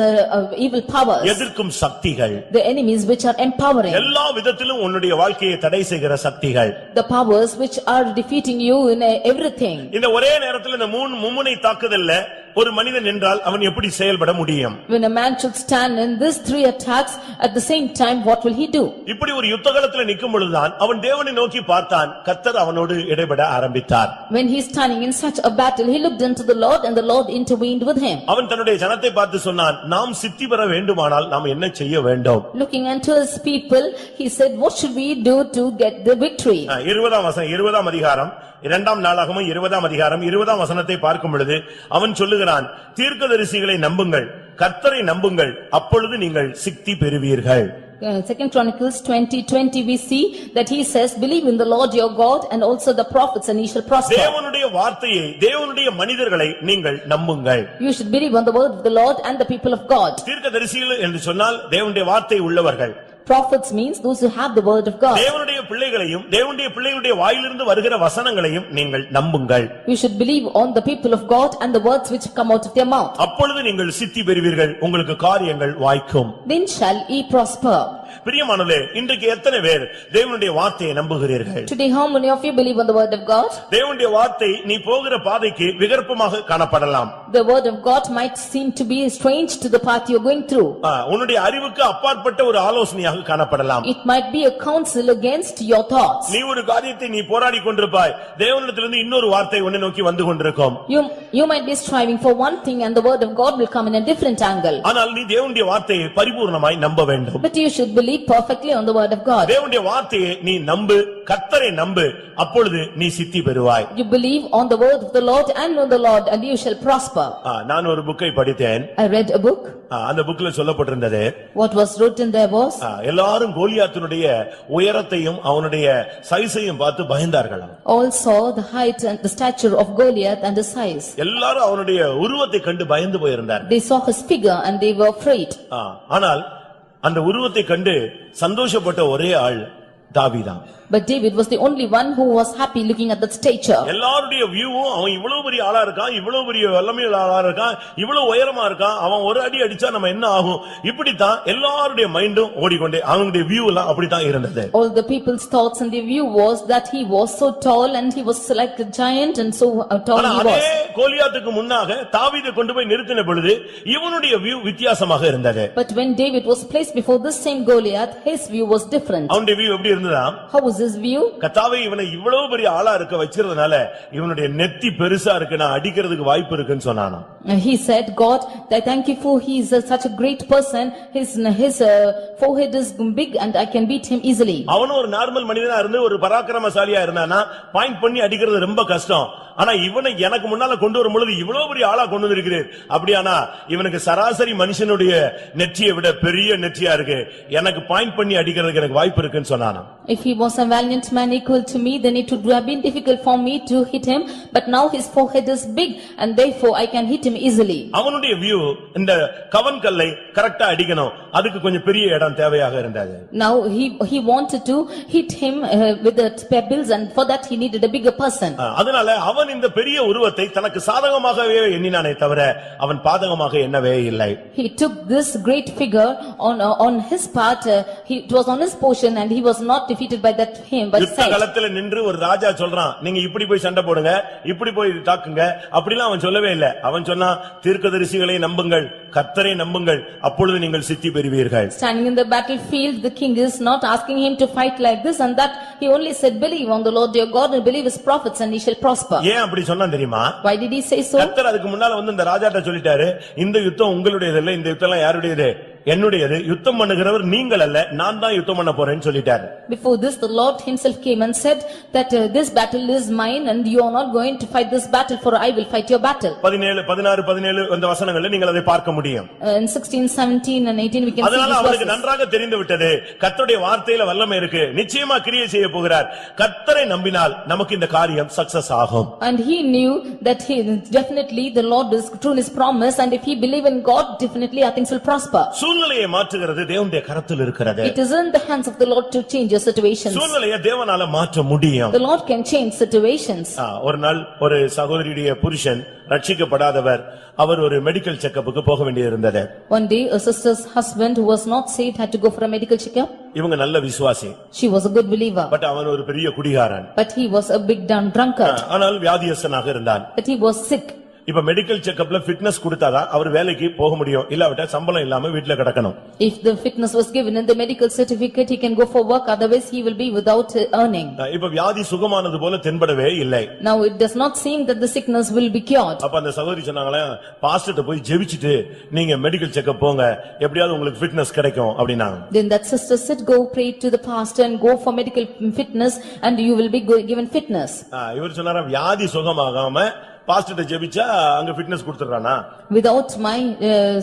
evil powers. எதிர்க்கும் சக்திகள். The enemies which are empowering. எல்லா விதத்திலும் உன்னுடைய வாழ்க்கையை தடை செய்கிற சக்திகள். The powers which are defeating you in everything. இந்த ஒரே நேரத்தில் இந்த மும்முனை தாக்குதல்ல ஒரு மனிதன் என்றால் அவன் எப்படி செயல்பட முடியும்? When a man should stand in these three attacks at the same time, what will he do? இப்படி ஒரு யுத்தகளத்தில் நிற்கும் பொழுதுதான் அவன் தேவனை நோக்கி பார்த்தான். கர்த்தர் அவனோடு இடைபட ஆரம்பித்தார். When he is standing in such a battle, he looked unto the Lord and the Lord intervened with him. அவன் தன்னுடைய ஜனத்தை பார்த்து சொன்னான், நாம் சித்தி பெற வேண்டுமானால் நாம் என்ன செய்ய வேண்டும்? Looking unto his people, he said, what should we do to get the victory? 20ஆம் அதிகாரம் 2ஆம் நாளாகமம் 20ஆம் அதிகாரம் 20ஆம் வசனத்தை பார்க்கும் பொழுது அவன் சொல்லுகிறான், தீர்க்கதரிசிகளை நம்புங்கள், கர்த்தரை நம்புங்கள், அப்பொழுது நீங்கள் சித்தி பெறுவீர்கள். 2 Chronicles 20:20 we see that he says, believe in the Lord your God and also the prophets and ye shall prosper. தேவனுடைய வார்த்தையை, தேவனுடைய மனிதர்களை நீங்கள் நம்புங்கள். You should believe on the word of the Lord and the people of God. தீர்க்கதரிசிகள் என்று சொன்னால் தேவனுடைய வார்த்தை உள்ளவர்கள். Prophets means those who have the word of God. தேவனுடைய பிள்ளைகளையும் தேவனுடைய பிள்ளைகளுடைய வாயிலிருந்து வருகிற வசனங்களையும் நீங்கள் நம்புங்கள். You should believe on the people of God and the words which come out of their mouth. அப்பொழுது நீங்கள் சித்தி பெறுவீர்கள், உங்களுக்கு காரியங்கள் வாய்க்கும். Then shall ye prosper. பிரியமானவர்களே, இன்றைக்கு எத்தனை பேர் தேவனுடைய வார்த்தையை நம்புகிறீர்கள்? Today how many of you believe on the word of God? தேவனுடைய வார்த்தை நீ போகிற பாதைக்கு விகற்பமாக காணப்படலாம். The word of God might seem to be strange to the path you are going through. உன்னுடைய அறிவுக்கு அப்பாற்பட்ட ஒரு ஆலோசனையாக காணப்படலாம். It might be a counsel against your thoughts. நீ ஒரு காரியத்தை நீ போராடி கொண்டிருப்பாய், தேவனிடத்திலிருந்து இன்னொரு வார்த்தை உன்னை நோக்கி வந்து கொண்டிருக்கும். You might be striving for one thing and the word of God will come in a different angle. ஆனால் நீ தேவனுடைய வார்த்தையை பரிபூர்ணமாய் நம்ப வேண்டும். But you should believe perfectly on the word of God. தேவனுடைய வார்த்தையை நீ நம்பு, கர்த்தரை நம்பு, அப்பொழுது நீ சித்தி பெறுவாய். You believe on the word of the Lord and on the Lord and you shall prosper. நான் ஒரு புக்கை படித்தேன். I read a book. அந்த புக்ல சொல்லப்பட்டிருந்தது, What was written there was, எல்லாரும் கோலியாத்தினுடைய உயரத்தையும் அவனுடைய சைஸையும் பார்த்து பயந்தார்களாம். all saw the height and the stature of Goliath and his size. எல்லாரும் அவனுடைய உருவத்தை கண்டு பயந்து போயிருந்தார்கள். They saw his figure and they were afraid. ஆனால் அந்த உருவத்தை கண்டு சந்தோஷப்பட்ட ஒரே ஆள் தாவீதான். But David was the only one who was happy looking at that stature. எல்லாருடைய வியூவும் அவன் இவ்வளவு பெரிய ஆளா இருக்கான், இவ்வளவு பெரிய வல்லமையுள்ள ஆளா இருக்கான், இவ்வளவு உயரமா இருக்கான், அவன் ஒரு அடி அடிச்சா நம்ம என்ன ஆகும், இப்படித்தான் எல்லாருடைய மைண்டும் ஓடிக்கொண்டே அவனுடைய வியூ எல்லாம் அப்படித்தான் இருந்தது. All the people's thoughts and their view was that he was so tall and he was like a giant and so tall he அதே was. கோலியாத்துக்கு முன்னாக தாவீதை கொண்டு போய் நிறுத்தின பொழுது இவனுடைய வியூ வித்தியாசமாக இருந்தது. But when David was placed before this same Goliath, his view was different. அவனுடைய வியூ எப்படி இருந்ததா? How was his view? கர்த்தாவே இவனை இவ்வளவு பெரிய ஆளா இருக்க வச்சிருந்தனால இவனுடைய நெத்தி பெருசா இருக்கு, நான் அடிக்கிறதுக்கு வாய்ப்பு இருக்குன்னு சொன்னானா. He said, God, I thank you for he is such a great person, his forehead is big and I can beat him easily. அவனும் ஒரு நார்மல் மனிதனா இருந்து ஒரு பராக்கிரமசாலியா இருந்தானா பாயிண்ட் பண்ணி அடிக்கிறது ரொம்ப கஷ்டம். ஆனா இவனை எனக்கு முன்னால கொண்டு வரும் பொழுது இவ்வளவு பெரிய ஆளா கொண்டு வந்திருக்கிறீர், அப்படியானா இவனுக்கு சராசரி மனுஷனுடைய நெற்றியை விட பெரிய நெற்றியா இருக்கு, எனக்கு பாயிண்ட் பண்ணி அடிக்கிறதுக்கு எனக்கு வாய்ப்பு இருக்குன்னு சொன்னானா. If he was a valiant man equal to me, then it would have been difficult for me to hit him, but now his forehead is big and therefore I can hit him easily. அவனுடைய வியூ இந்த கவன் கல்லை கரெக்டா அடிக்கணும், அதுக்கு கொஞ்சம் பெரிய இடம் தேவையாக இருந்தது. Now he wanted to hit him with the pebbles and for that he needed a bigger person. அதனால அவன் இந்த பெரிய உருவத்தை தனக்கு சாதகமாகவே எண்ணினானே தவிர அவன் பாதகமாக எண்ணவே இல்லை. He took this great figure on his part, it was on his portion and he was not defeated by that him but யுத்த களத்துல நின்று ஒரு ராஜா சொல்றான், நீங்க இப்படி போய் சண்டை போடுங்க, இப்படி போய் தாக்குங்க, அப்படிலாம் அவன் சொல்லவே இல்லை. அவன் சொன்னா தீர்க்கதரிசிகளை நம்புங்கள், கர்த்தரை நம்புங்கள், அப்பொழுது நீங்கள் சித்தி பெறுவீர்கள். Standing in the battlefield, the king is not asking him to fight like this and that, he only said believe on the Lord your God and believe his prophets and he shall prosper. ஏன் அப்படி சொன்னா தெரியுமா? Why did he say so? கர்த்தர் அதுக்கு முன்னால வந்து இந்த ராஜாட்ட சொல்லிட்டாரு, இந்த யுத்தம் உங்களுடையது இல்ல, இந்த யுத்தம் எல்லாம் யாருடையது, என்னுடையது, யுத்தம் பண்ணுகிறவர் நீங்கள் அல்ல, நான் தான் யுத்தம் பண்ண போறேன்னு சொல்லிட்டாரு. Before this the Lord himself came and said that this battle is mine and you are not going to fight this battle for I will fight your battle. 17 அந்த வசனங்களை நீங்கள் அதை பார்க்க முடியும். In 16, 17 and 18 we can see அதனால these அவருக்கு verses. நன்றாக தெரிந்து விட்டது, கர்த்தருடைய வார்த்தையில வல்லமை இருக்கு, நிச்சயமா கிரியை செய்ய போகிறார், கர்த்தரை நம்பினால் நமக்கு இந்த காரியம் சக்சஸ் ஆகும். And he knew that he definitely the Lord is true in his promise and if he believe in God definitely our things will prosper. சூழ்நிலையை மாற்றுகிறது தேவனுடைய கரத்தில் இருக்கிறது. It is in the hands of the Lord to change your situations. சூழ்நிலையை தேவனால மாற்ற முடியும். The Lord can change situations. ஒரு நாள் ஒரு சகோதரியுடைய புருஷன் ரட்சிக்கப்படாதவர், அவர் ஒரு மெடிக்கல் செக்கப்புக்கு போக வேண்டியிருந்தது. One day a sister's husband who was not saved had to go for a medical checkup. இவங்க நல்ல விசுவாசி. She was a good believer. But அவன் ஒரு பெரிய குடிகாரன். But he was a big drunkard. ஆனால் வியாதியஸ்தனாக இருந்தான். But he was sick. இப்ப மெடிக்கல் செக்கப்ல ஃபிட்னஸ் கொடுத்தாதான் அவர் வேலைக்கு போக முடியும், இல்லாவிட்டா சம்பளம் இல்லாம வீட்ல கிடக்கணும். If the fitness was given in the medical certificate he can go for work, otherwise he will be without earning. இப்ப வியாதி சுகமானது போல தென்படவே இல்லை. Now it does not seem that the sickness will be cured. அப்ப அந்த சகோதரி சொன்னாங்களே, பாஸ்டர்ட்ட போய் ஜெபிச்சிட்டு நீங்க மெடிக்கல் செக்கப் போங்க, எப்படியாவது உங்களுக்கு ஃபிட்னஸ் கிடைக்கும் அப்படினாங்க. Then that sister said go pray to the pastor and go for medical fitness and you will be given fitness. இவர் சொன்னாரா, வியாதி சுகமாகாம பாஸ்டர்ட்ட ஜெபிச்சா அங்க fitness கொடுத்துறானா? Without my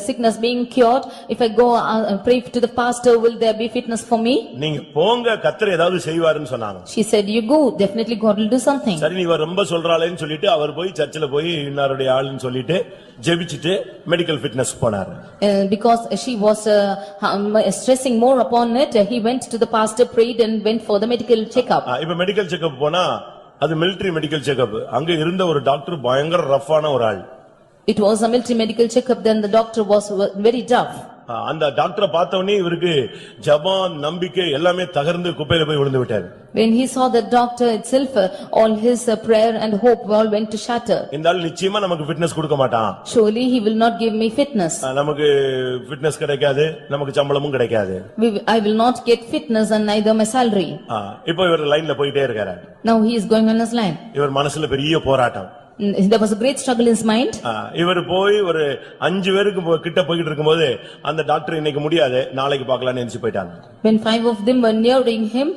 sickness being cured, if I go pray to the pastor, will there be fitness for me? நீங்க போங்க, கர்த்தர் ஏதாவது செய்வாருன்னு சொன்னாங்க. She said you go, definitely God will do something. சரி நீ ரொம்ப சொல்றாளேன்னு சொல்லிட்டு அவர் போய் சர்ச்சில் போய் இன்னாருடைய ஆளுன்னு சொல்லிட்டு ஜெபிச்சிட்டு மெடிக்கல் ஃபிட்னஸ் போனாரு. Because she was stressing more upon it, he went to the pastor, prayed and went for the medical checkup. இப்ப மெடிக்கல் செக்கப் போனா அது மிலிட்டரி மெடிக்கல் செக்கப். அங்க இருந்த ஒரு டாக்டர் பயங்கர ரஃப்பான ஒரு ஆள். It was a military medical checkup, then the doctor was very tough. அந்த டாக்டரை பார்த்த உடனே இவருக்கு ஜெபம், நம்பிக்கை எல்லாமே தகர்ந்து குப்பையில போய் விழுந்து விட்டாரு. When he saw the doctor itself, all his prayer and hope all went to shatter. இந்த ஆள் நிச்சயமா நமக்கு ஃபிட்னஸ் கொடுக்க மாட்டான். Surely he will not give me fitness. நமக்கு ஃபிட்னஸ் கிடைக்காது, நமக்கு சம்பளமும் கிடைக்காது. I will not get fitness and neither my salary. இப்போ இவர் லைன்ல போயிட்டே இருக்காரு. Now he is going on his line. இவர் மனசுல பெரிய போராட்டம். There was a great struggle in his mind. இவர் போய் ஒரு 5 பேருக்கு கிட்ட போயிட்டு இருக்கும்போது அந்த டாக்டர் இன்னைக்கு முடியாது, நாளைக்கு பார்க்கலாம்னு நினைச்சு போயிட்டாங்க. When 5 of them were nearing him,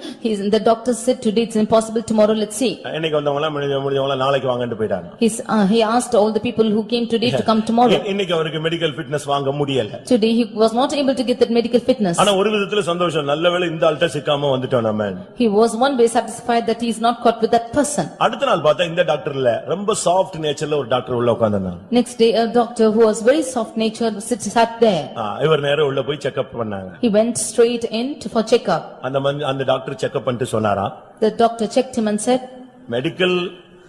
the doctor said, "Today it's impossible, tomorrow let's see." இன்னைக்கு வந்தவங்க எல்லாம் முடிஞ்சவங்க நாளைக்கு வாங்கன்னு போயிட்டாங்க. He asked all the people who came today to come tomorrow. இன்னைக்கு அவருக்கு மெடிக்கல் ஃபிட்னஸ் வாங்க முடியல. Today he was not able to get that medical fitness. ஆனா ஒரு விதத்துல சந்தோஷம், நல்லவேளை இந்த ஆள்கிட்ட சிக்காம வந்துட்டோம் நம்ம. He was one way satisfied that he is not caught with that person. அடுத்த நாள் பார்த்தா இந்த டாக்டர்ல ரொம்ப சாஃப்ட் நேச்சர்ல ஒரு டாக்டர் உள்ள உட்கார்ந்தாங்க. Next day a doctor who was very soft natured sat there. இவர் நேரா உள்ள போய் செக்அப் பண்ணாங்க. He went straight in for checkup. அந்த டாக்டர் செக்அப் பண்ணிட்டு சொன்னாரா, The doctor checked him and said, medical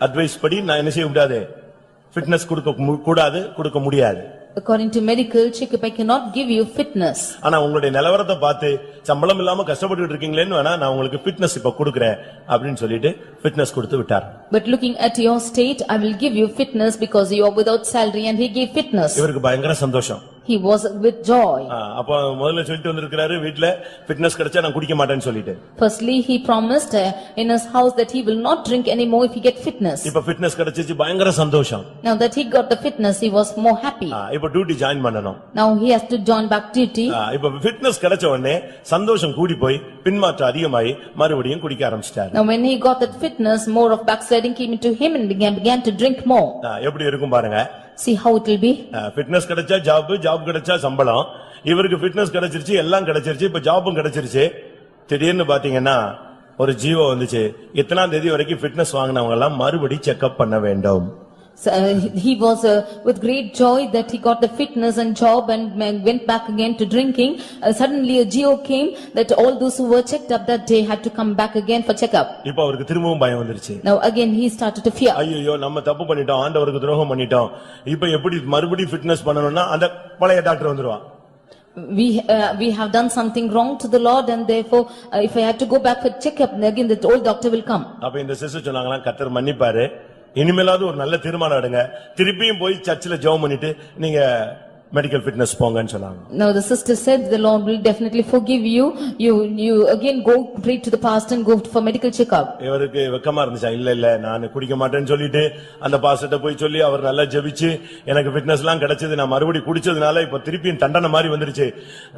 advice படி நான் என்ன செய்ய முடியாது, ஃபிட்னஸ் கொடுக்க முடியாது. According to medical checkup, I cannot give you fitness. ஆனா உங்களுடைய நிலவரத்தை பார்த்து சம்பளம் இல்லாம கஷ்டப்பட்டு இருக்கீங்களேன்னு வேணா நான் உங்களுக்கு ஃபிட்னஸ் இப்ப கொடுக்கறேன் அப்படின்னு சொல்லிட்டு ஃபிட்னஸ் கொடுத்து விட்டார். But looking at your state, I will give you fitness because you are without salary, and he gave fitness. இவருக்கு பயங்கர சந்தோஷம். He was with joy. அப்ப முதல்ல சொல்லிட்டு வந்திருக்காரு, வீட்ல ஃபிட்னஸ் கிடைச்சா நான் குடிக்க மாட்டேன்னு சொல்லிட்டு. Firstly, he promised in his house that he will not drink anymore if he get fitness. இப்ப ஃபிட்னஸ் கிடைச்சிச்சு, பயங்கர சந்தோஷம். Now that he got the fitness, he was more happy. இப்ப டியூட்டி ஜாயின் பண்ணனும். Now he has to join back duty. இப்ப ஃபிட்னஸ் கிடைச்ச உடனே சந்தோஷம் கூடி போய் பின்மாற்றம் அதிகமாயி மறுபடியும் குடிக்க ஆரம்பிச்சிட்டாரு. Now when he got that fitness, more of backsliding came into him and began to drink more. எப்படி இருக்கும் பாருங்க. See how it will be. Fitness கிடைச்சா ஜாப் கிடைச்சா சம்பளம். இவருக்கு ஃபிட்னess கிடைச்சிருச்சு, எல்லாம் கிடைச்சிருச்சு, இப்ப ஜாபும் கிடைச்சிருச்சு. திடீர்னு பாத்தீங்கன்னா ஒரு ஜீவோ வந்துச்சு. எத்தனாம் தேதி வரைக்கும் ஃபிட்னஸ் வாங்கினவங்க எல்லாம் மறுபடி செக்அப் பண்ண வேண்டும். So, he was with great joy that he got the fitness and job and went back again to drinking. Suddenly a geo came that all those who were checked up that day had to come back again for checkup. இப்ப அவருக்கு திரும்பவும் பயம் வந்துருச்சு. Now again he started to fear. ஐயோ நம்ம தப்பு பண்ணிட்டோம், ஆண்டவருக்கு துரோகம் பண்ணிட்டோம். இப்ப எப்படி மறுபடியும் ஃபிட்னஸ் பண்ணனும்னா அந்த பழைய டாக்டர் வந்துருவான். We have done something wrong to the Lord, and therefore if I had to go back for checkup, again that old doctor will come. அப்ப இந்த சிஸ்டர் சொன்னாங்களா, கர்த்தர் மன்னிப்பாரு, இனிமேலாவது ஒரு நல்ல தீர்மானம் எடுங்க, திருப்பியும் போய் சர்ச்சில் ஜெபம் பண்ணிட்டு நீங்க மெடிக்கல் ஃபிட்னஸ் போங்கன்னு சொன்னாங்க. Now the sister said the Lord will definitely forgive you. You again go pray to the pastor and go for medical checkup. இவருக்கு வெக்கமா இருந்துச்சா, இல்ல நான் குடிக்க மாட்டேன்னு சொல்லிட்டு அந்த பாஸ்டர்ட்ட போய் சொல்லி அவர் நல்லா ஜெபிச்சு எனக்கு ஃபிட்னஸ் எல்லாம் கிடைச்சது, நான் மறுபடியும் குடிச்சதுனால இப்ப திருப்பியும் தண்டனை மாதிரி வந்துருச்சு,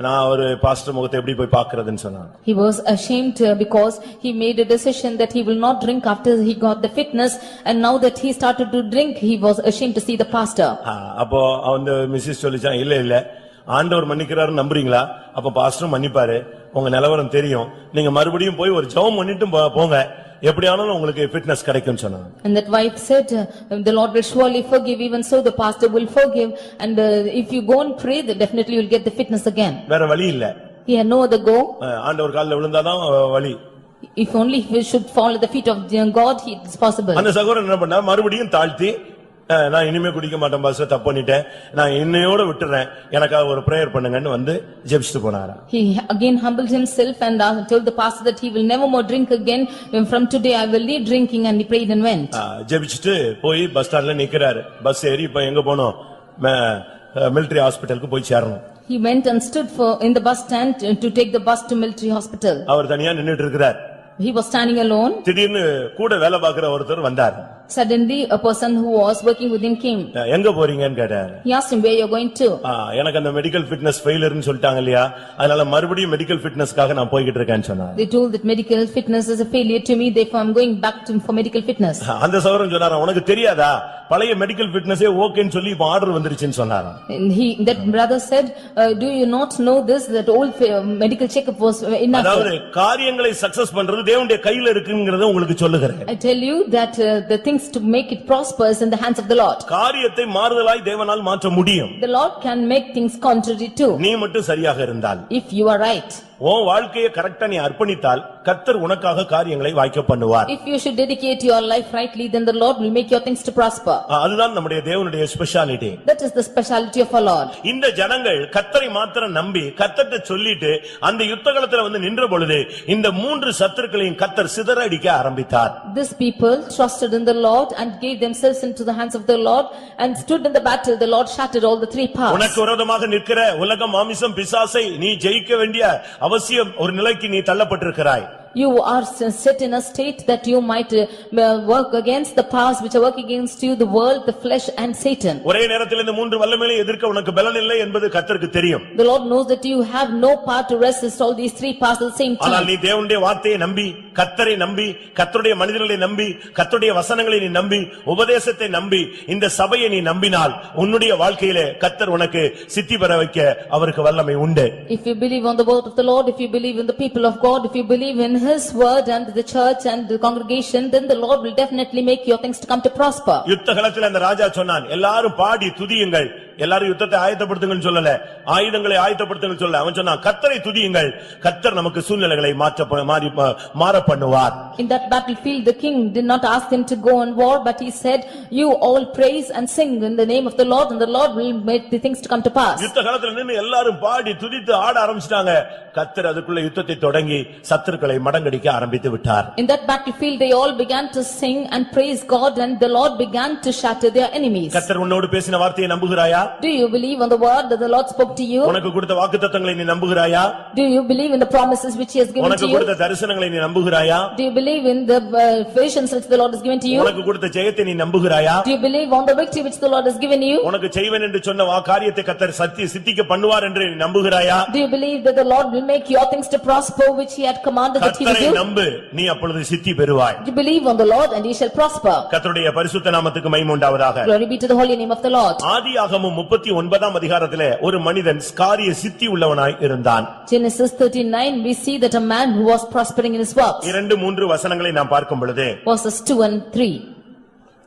நான் ஒரு பாஸ்டர் முகத்தை எப்படி போய் பாக்குறதுன்னு சொன்னாங்க. He was ashamed because he made a decision that he will not drink after he got the fitness, and now that he started to drink, he was ashamed to see the pastor. அப்போ அந்த மிஸ்ஸஸ் சொல்லிச்சான், இல்ல ஆண்டவர் மன்னிக்கிறாரு நம்புறீங்களா, அப்ப பாஸ்டரும் மன்னிப்பாரு, உங்க நிலவரம் தெரியும், நீங்க மறுபடியும் போய் ஒரு ஜெபம் பண்ணிட்டு போங்க, எப்படியானாலும் உங்களுக்கு ஃபிட்னஸ் கிடைக்கும்னு சொன்னாங்க. And that wife said, the Lord will surely forgive, even so the pastor will forgive, and if you go and pray, then definitely you will get the fitness again. வேற வழி இல்ல. He had no other go. ஆண்டவர் கால்ல விழுந்தாதான் வழி. If only he should fall at the feet of God, it's possible. அந்த சகோதரன் என்ன பண்ணா, மறுபடியும் தாழ்த்தி, நான் இனிமே குடிக்க மாட்டேன் பாஸ்டர், தப்பு பண்ணிட்டேன், நான் இன்னையோட விட்டுறேன், எனக்காக ஒரு பிரேயர் பண்ணுங்கன்னு வந்து ஜெபிச்சிட்டு போனாரா. He again humbled himself and told the pastor that he will never more drink again. From today I will leave drinking, and he prayed and went. ஜெபிச்சிட்டு போய் பஸ் ஸ்டாண்ட்ல நிக்கிறாரு. பஸ் ஏறி இப்ப எங்க போனோம், மிலிட்டரி ஹாஸ்பிடலுக்கு போய் சேரணும். He went and stood in the bus stand to take the bus to military hospital. அவர் தனியா நின்னுட்டு இருக்கிறார். He was standing alone. திடீர்னு கூட வேலை பார்க்கிற ஒருத்தர் வந்தார். Suddenly a person who was working with him came. எங்க போறீங்கன்னு கேட்டார். He asked him, where you are going to? எனக்கு அந்த மெடிக்கல் ஃபிட்னஸ் ஃபெயிலியர்னு சொல்லிட்டாங்க இல்லையா, அதனால மறுபடியும் மெடிக்கல் ஃபிட்னஸ்க்காக நான் போயிட்டு இருக்கேன்னு சொன்னார். They told that medical fitness is a failure to me, therefore I am going back for medical fitness. அந்த சகோதரன் சொன்னாரா, உனக்கு தெரியாதா பழைய மெடிக்கல் ஃபிட்னஸே ஓகேன்னு சொல்லி இப்ப ஆர்டர் வந்துருச்சுன்னு சொன்னாரா. That brother said, do you not know this, that old medical checkup was enough? அதாவது காரியங்களை சக்சஸ் பண்றது தேவனுடைய கையில இருக்குங்கிறத உங்களுக்கு சொல்லுகிறேன். I tell you that the things to make it prosperous in the hands of the Lord. காரியத்தை மாறுதலாய் தேவனால் மாற்ற முடியும். The Lord can make things contrary too. நீ மட்டும் சரியாக இருந்தால். If you are right. உன் வாழ்க்கையை கரெக்ட்டா நீ அர்ப்பணித்தால் கர்த்தர் உனக்காக காரியங்களை வாய்க்க பண்ணுவார். If you should dedicate your life rightly, then the Lord will make your things to prosper. அதுதான் நம்முடைய தேவனுடைய speciality. That is the speciality of our Lord. இந்த ஜனங்கள் கர்த்தரை மாத்திரம் நம்பி கர்த்தர்ட்ட சொல்லிட்டு அந்த யுத்தகளத்துல வந்து நின்ற பொழுது இந்த மூன்று சத்துருக்களையும் கர்த்தர் சிதறடிக்க ஆரம்பித்தார். These people trusted in the Lord and gave themselves into the hands of the Lord and stood in the battle. The Lord shattered all the three parts. உனக்கு விரோதமாக நிற்கிற உலகம் மாமிசம் பிசாசை நீ ஜெயிக்க வேண்டிய அவசியம் ஒரு நிலைக்கு நீ தள்ளப்பட்டிருக்கிறாய். You are set in a state that you might work against the powers which are working against you, the world, the flesh and Satan. ஒரே நேரத்தில் இந்த மூன்று வல்லமைகளை எதிர்க்க உனக்கு பலன் இல்லை என்பது கர்த்தருக்கு தெரியும். The Lord knows that you have no power to resist all these three powers at the same ஆனால் time. நீ தேவனுடைய வார்த்தையை நம்பி, கர்த்தரை நம்பி, கர்த்தருடைய மனிதர்களை நம்பி, கர்த்தருடைய வசனங்களை நீ நம்பி, உபதேசத்தை நம்பி, இந்த சபையை நீ நம்பினால் உன்னுடைய வாழ்க்கையிலே கர்த்தர் உனக்கு சித்தி பெற வைக்க அவருக்கு வல்லமை உண்டு. If you believe on the word of the Lord, if you believe in the people of God, if you believe in His word and the church and the congregation, then the Lord will definitely make your things to come to prosper. யுத்த களத்தில் அந்த ராஜா சொன்னான், எல்லாரும் பாடி துதியுங்கள், எல்லாரும் யுத்தத்தை ஆயத்தப்படுத்துங்கன்னு சொல்லல, ஆயுதங்களை ஆயத்தப்படுத்துங்கன்னு சொல்லல. அவன் சொன்னான், கர்த்தரை துதியுங்கள், கர்த்தர் நமக்கு சூழ்நிலைகளை மாற பண்ணுவார். In that battlefield, the king did not ask them to go on war, but he said, you all praise and sing in the name of the Lord, and the Lord will make the things to come to pass. யுத்த களத்தில் நின்னு எல்லாரும் பாடி துதித்து ஆட ஆரம்பிச்சிட்டாங்க. கர்த்தர் அதுக்குள்ள யுத்தத்தை தொடங்கி சத்துருக்களை மடங்கடிக்க ஆரம்பித்து விட்டார். In that battlefield, they all began to sing and praise God, and the Lord began to shatter their enemies. கர்த்தர் உன்னோடு பேசின வார்த்தையை நம்புகிறாயா? Do you believe on the word that the Lord spoke to you? உனக்கு கொடுத்த வாக்குத்தத்தங்களை நீ நம்புகிறாயா? Do you believe in the promises which He has given to உனக்கு you? கொடுத்த தரிசனங்களை நீ நம்புகிறாயா? Do you believe in the visions which the Lord has given to you? உனக்கு கொடுத்த ஜெயத்தை நீ நம்புகிறாயா? Do you believe on the victory which the Lord has given you? உனக்கு செய்வேன் என்று சொன்ன காரியத்தை கர்த்தர் சித்திக்க பண்ணுவார் என்று நீ நம்புகிறாயா? Do you believe that the Lord will make your things to prosper which He had commanded that He will கர்த்தரை do? நம்பு, நீ அப்பொழுது சித்தி பெறுவாய். You believe on the Lord and ye shall prosper. கர்த்தருடைய பரிசுத்த நாமத்துக்கு மகிமை உண்டாவதாக. Glory be to the holy name of the Lord. ஆதியாகமம் 39ஆம் அதிகாரத்திலே ஒரு மனிதன் காரிய சித்தி உள்ளவனாய் இருந்தான். Genesis 39, we see that a man who was prospering in his works. 2-3 வசனங்களை நாம் பார்க்கும் பொழுது Verses 2 and 3.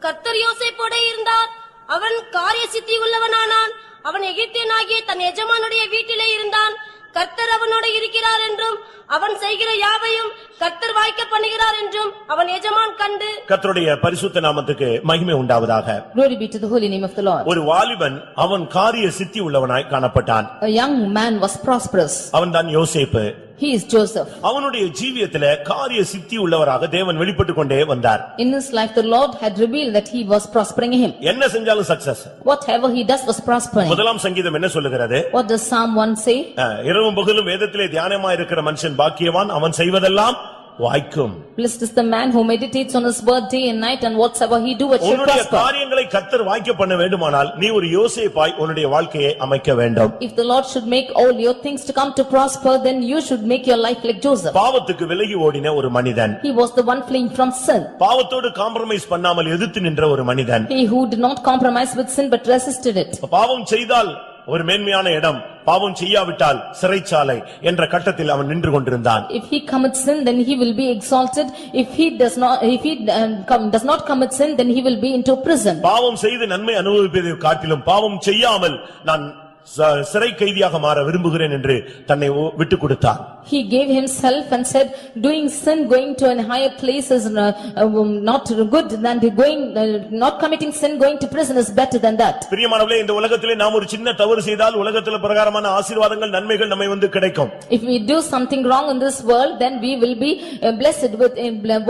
கர்த்தர் யோசேப்போடே இருந்தார். அவன் காரிய சித்தி உள்ளவனானான். அவன் எகிப்தியனாகிய தன் எஜமானுடைய வீட்டிலே இருந்தான். கர்த்தர் அவனோடு இருக்கிறார் என்றும் அவன் செய்கிற யாவையும் கர்த்தர் வாய்க்க பண்ணுகிறார் என்றும் அவன் எஜமான் கண்டு. கர்த்தருடைய பரிசுத்த நாமத்துக்கு மகிமை உண்டாவதாக. Glory be to the holy name of the Lord. ஒரு வாலிபன் அவன் காரிய சித்தி உள்ளவனாய் காணப்பட்டான். A young man was prosperous. அவன் தான் யோசேப்பு. He is Joseph. அவனுடைய ஜீவியத்திலே காரிய சித்தி உள்ளவராக தேவன் வெளிப்பட்டு கொண்டே வந்தார். In his life the Lord had revealed that he was prospering him. என்ன செஞ்சாலும் success. Whatever he does was prospering. முதலாம் சங்கீதம் என்ன சொல்லுகிறது? What does Psalm 1 say? இரவும் பகலும் வேதத்திலே தியானமாய் இருக்கிற மனுஷன் பாக்கியவான், அவன் செய்வதெல்லாம் வாய்க்கும். Blessed is the man who meditates on his word day and night, and whatsoever he do it shall உன்னுடைய prosper. காரியங்களை கர்த்தர் வாய்க்க பண்ண வேண்டுமானால் நீ ஒரு யோசேப்பாய் உன்னுடைய வாழ்க்கையை அமைக்க வேண்டும். If the Lord should make all your things to come to prosper, then you should make your life like Joseph. பாவத்துக்கு விலகி ஓடின ஒரு மனிதன். He was the one fleeing from sin. பாவத்தோடு காம்ப்ரமைஸ் பண்ணாமல் எதிர்த்து நின்ற ஒரு மனிதன். He who did not compromise with sin but resisted it. பாவம் செய்தால் ஒரு மேன்மையான இடம், பாவம் செய்யாவிட்டால் சிறைச்சாலை என்ற கட்டத்தில் அவன் நின்று கொண்டிருந்தான். If he commits sin, then he will be exalted. If he does not commit sin, then he will be into prison. பாவம் செய்து நன்மை அனுபவிப்பதை காட்டிலும் பாவம் செய்யாமல் நான் சிறை கைதியாக மாற விரும்புகிறேன் என்று தன்னை விட்டுக் கொடுத்தான். He gave himself and said, doing sin, going to a higher place is not good than not committing sin, going to prison is better than that. பிரியமானவர்களே, இந்த உலகத்திலே நாம் ஒரு சின்ன தவறு செய்தால் உலகத்திலே பிரகாரமான ஆசீர்வாதங்கள் நன்மைகள் நம்மை வந்து கிடைக்கும். If we do something wrong in this world, then we will be blessed with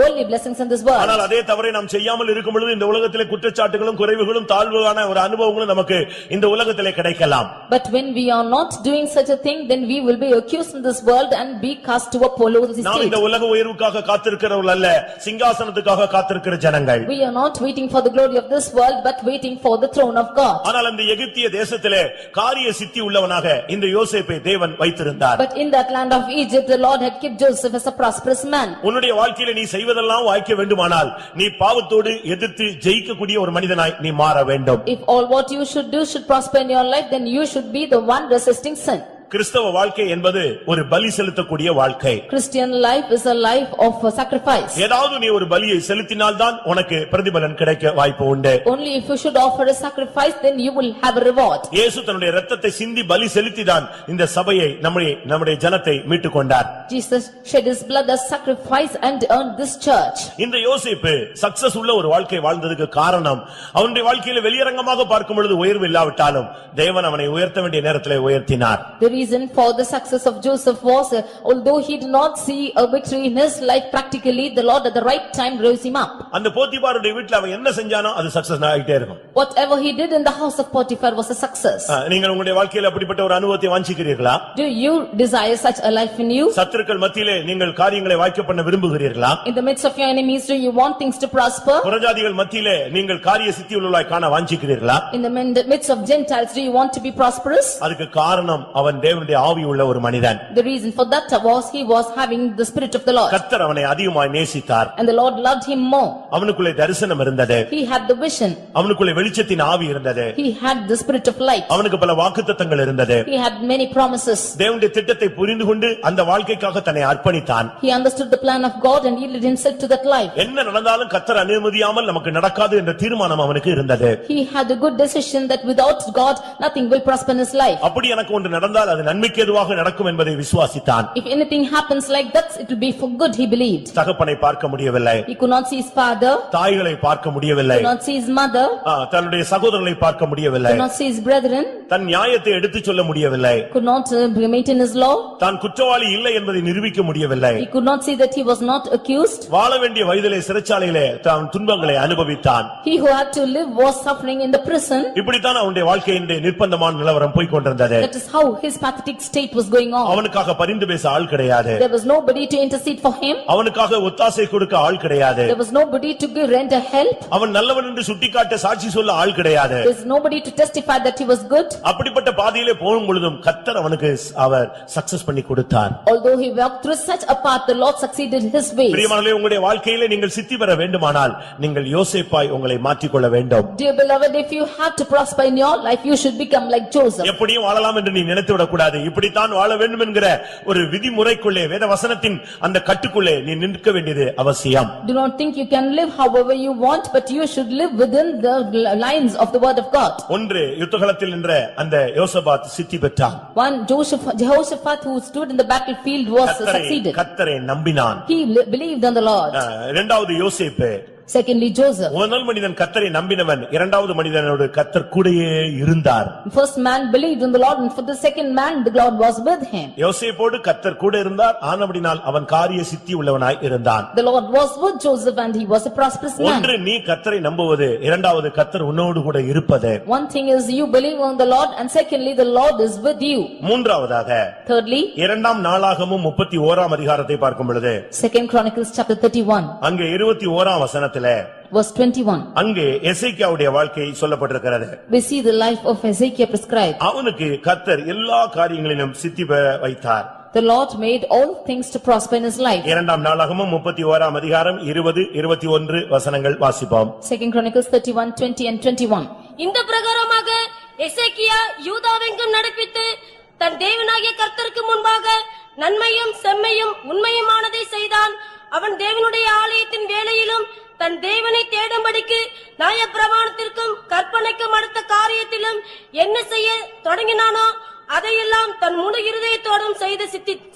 worldly blessings in this world. ஆனால் அதே தவறை நாம் செய்யாமல் இருக்கும் பொழுது இந்த உலகத்திலே குற்றச்சாட்டுகளும் குறைவுகளும் தாழ்வான ஒரு அனுபவங்களும் நமக்கு இந்த உலகத்திலே கிடைக்கலாம். But when we are not doing such a thing, then we will be accused in this world and be cast to a below the நாம் state. இந்த உலக உயர்வுக்காக காத்திருக்கிறவர்கள் அல்ல, சிங்காசனத்துக்காக காத்திருக்கிற ஜனங்கள். We are not waiting for the glory of this world, but waiting for the throne of God. ஆனால் அந்த எகிப்திய தேசத்திலே காரிய சித்தி உள்ளவனாக இந்த யோசேப்பை தேவன் வைத்திருந்தார். But in that land of Egypt, the Lord had kept Joseph as a prosperous man. உன்னுடைய வாழ்க்கையில நீ செய்வதெல்லாம் வாய்க்க வேண்டுமானால் நீ பாவத்தோடு எதிர்த்து ஜெயிக்கக்கூடிய ஒரு மனிதனாய் நீ மாற வேண்டும். If all what you should do should prosper in your life, then you should be the one resisting sin. கிறிஸ்தவ வாழ்க்கை என்பது ஒரு பலி செலுத்தக்கூடிய வாழ்க்கை. Christian life is a life of sacrifice. ஏதாவது நீ ஒரு பலியை செலுத்தினால் தான் உனக்கு பிரதிபலன் கிடைக்க வாய்ப்பு உண்டு. Only if you should offer a sacrifice, then you will have a reward. இயேசு தன்னுடைய இரத்தத்தை சிந்தி பலி செலுத்திதான் இந்த சபையை நம்முடைய ஜனத்தை மீட்டுக் கொண்டார். Jesus shed his blood as sacrifice and earned this church. இந்த யோசேப்பு சக்சஸ் உள்ள ஒரு வாழ்க்கை வாழ்ந்ததுக்கு காரணம் அவனுடைய வாழ்க்கையில வெளியரங்கமாக பார்க்கும் பொழுது உயர்வு இல்லாவிட்டாலும் தேவன் அவனை உயர்த்த வேண்டிய நேரத்திலே உயர்த்தினார். The reason for the success of Joseph was, although he did not see a victory in his life practically, the Lord at the right time rose him up. அந்த போத்திபாருடைய வீட்ல அவன் என்ன செஞ்சானோ அது சக்சஸ் ஆயிட்டே இருக்கும். Whatever he did in the house of Potiphar was a success. நீங்கள் உங்களுடைய வாழ்க்கையில அப்படிப்பட்ட ஒரு அனுபவத்தை வாஞ்சிக்கிறீர்களா? Do you desire such a life in you? சத்துரு சத்துருக்கள் மத்தியிலே நீங்கள் காரியங்களை வாய்க்க பண்ண விரும்புகிறீர்களா? In the midst of your enemies, do you want things to prosper? புறஜாதிகள் மத்தியிலே நீங்கள் காரிய சித்தி உள்ளவர்களாய் காண வாஞ்சிக்கிறீர்களா? In the midst of Gentiles, do you want to be prosperous? அதுக்கு காரணம் அவன் தேவனுடைய ஆவி உள்ள ஒரு மனிதன். The reason for that was he was having the spirit of the Lord. கர்த்தர் அவனை அதிகமாய் நேசித்தார். And the Lord loved him more. அவனுக்குள்ளே தரிசனம் இருந்தது. He had the vision. அவனுக்குள்ளே வெளிச்சத்தின் ஆவி இருந்தது. He had the spirit of light. அவனுக்கு பல வாக்குத்தத்தங்கள் இருந்தது. He had many promises. தேவனுடைய திட்டத்தை புரிந்து கொண்டு அந்த வாழ்க்கைக்காக தன்னை அர்ப்பணித்தான். He understood the plan of God and yielded himself to that life. என்ன நடந்தாலும் கர்த்தர் அனுமதியாமல் நமக்கு நடக்காது என்ற தீர்மானம் அவனுக்கு இருந்தது. He had a good decision that without God nothing will prosper in his life. அப்படி எனக்கு ஒன்று நடந்தால் அது நன்மைக்கு எதுவாக நடக்கும் என்பதை விசுவாசித்தான். If anything happens like that, it will be for good, he believed. தகப்பனை பார்க்க முடியவில்லை. He could not see his father. தாய்களை பார்க்க முடியவில்லை. Could not see his mother. தன்னுடைய சகோதரர்களை பார்க்க முடியவில்லை. Could not see his brethren. தன் நியாயத்தை எடுத்துச் சொல்ல முடியவில்லை. Could not maintain his law. தான் குற்றவாளி இல்லை என்பதை நிரூபிக்க முடியவில்லை. He could not see that he was not accused. வாழ வேண்டிய வயதிலே சிறைச்சாலையிலே தான் துன்பங்களை அனுபவித்தான். He who had to live was suffering in the prison. இப்படித்தான் அவனுடைய வாழ்க்கையின் நிர்பந்தமான நிலவரம் போய் கொண்டிருந்தது. That is how his pathetic state was going on. அவனுக்காக பரிந்து பேச ஆள் கிடையாது. There was nobody to intercede for him. அவனுக்காக ஒத்தாசை கொடுக்க ஆள் கிடையாது. There was nobody to render help. அவன் நல்லவன் என்று சுட்டிக்காட்ட சாட்சி சொல்ல ஆள் கிடையாது. There is nobody to testify that he was good. அப்படிப்பட்ட பாதையிலே போகும் பொழுதும் கர்த்தர் அவனுக்கு அவர் சக்சஸ் பண்ணி கொடுத்தார். Although he walked through such a path, the Lord succeeded his ways. பிரியமானவர்களே, உங்களுடைய வாழ்க்கையிலே நீங்கள் சித்தி பெற வேண்டுமானால் நீங்கள் யோசேப்பாய் உங்களை மாற்றிக்கொள்ள வேண்டும். Dear beloved, if you have to prosper in your life, you should become like Joseph. எப்படியும் வாழலாம் என்று நீ நினைத்து விடக் கூடாது. இப்படித்தான் வாழ வேண்டும் என்கிற ஒரு விதிமுறைக்குள்ளே வேத வசனத்தின் அந்த கட்டுக்குள்ளே நீ நிற்க வேண்டியது அவசியம். Do not think you can live however you want, but you should live within the lines of the word of God. ஒன்று யுத்தகளத்தில் நின்ற அந்த யோசபாத் சித்தி பெற்றான். One Jehoshaphat who stood in the battlefield was succeeded. கர்த்தரை நம்பினான். He believed on the Lord. இரண்டாவது யோசேப்பு. Secondly, Joseph. முதல் மனிதன் கர்த்தரை நம்பினவன், இரண்டாவது மனிதனோடு கர்த்தர் கூடயே இருந்தார். First man believed in the Lord, and for the second man the Lord was with him. யோசேப்போடு கர்த்தர் கூட இருந்தார். ஆனபடியால் அவன் காரிய சித்தி உள்ளவனாய் இருந்தான். The Lord was with Joseph and he was a prosperous man. ஒன்று நீ கர்த்தரை நம்புவது, இரண்டாவது கர்த்தர் உன்னோடு கூட இருப்பது. One thing is you believe on the Lord, and secondly the Lord is with you. மூன்றாவதாக Thirdly, இரண்டாம் நாளாகமும் 31ஆம் அதிகாரத்தை பார்க்கும் பொழுது Second Chronicles chapter 31 அங்கே 21ஆம் வசனத்திலே verse 21. அங்கே எசேக்கியாவுடைய வாழ்க்கை சொல்லப்பட்டிருக்கிறது. We see the life of Hezekiah prescribed. அவனுக்கு கர்த்தர் எல்லா காரியங்களிலும் சித்தி பெற வைத்தார். The Lord made all things to prosper in his life. இரண்டாம் நாளாகமும் 31ஆம் அதிகாரம் 20, 21 வசனங்கள் வாசிப்போம். Second Chronicles 31, 20 and 21. இந்த பிரகாரமாக எசேக்கியா யூதாவெங்கும் நடப்பித்து தன் தேவனாகிய கர்த்தருக்கு முன்பாக நன்மையும் செம்மையும் உண்மையுமானதை செய்தான். அவன் தேவனுடைய ஆலயத்தின் வேலையிலும் தன் தேவனை தேடும்படிக்கு நியாயப்பிரமாணத்திற்கும் கற்பனைக்கும் அடுத்த காரியத்திலும் என்ன செய்ய தொடங்கினானோ அதையெல்லாம் தன் முழு இருதயத்தோடும் செய்து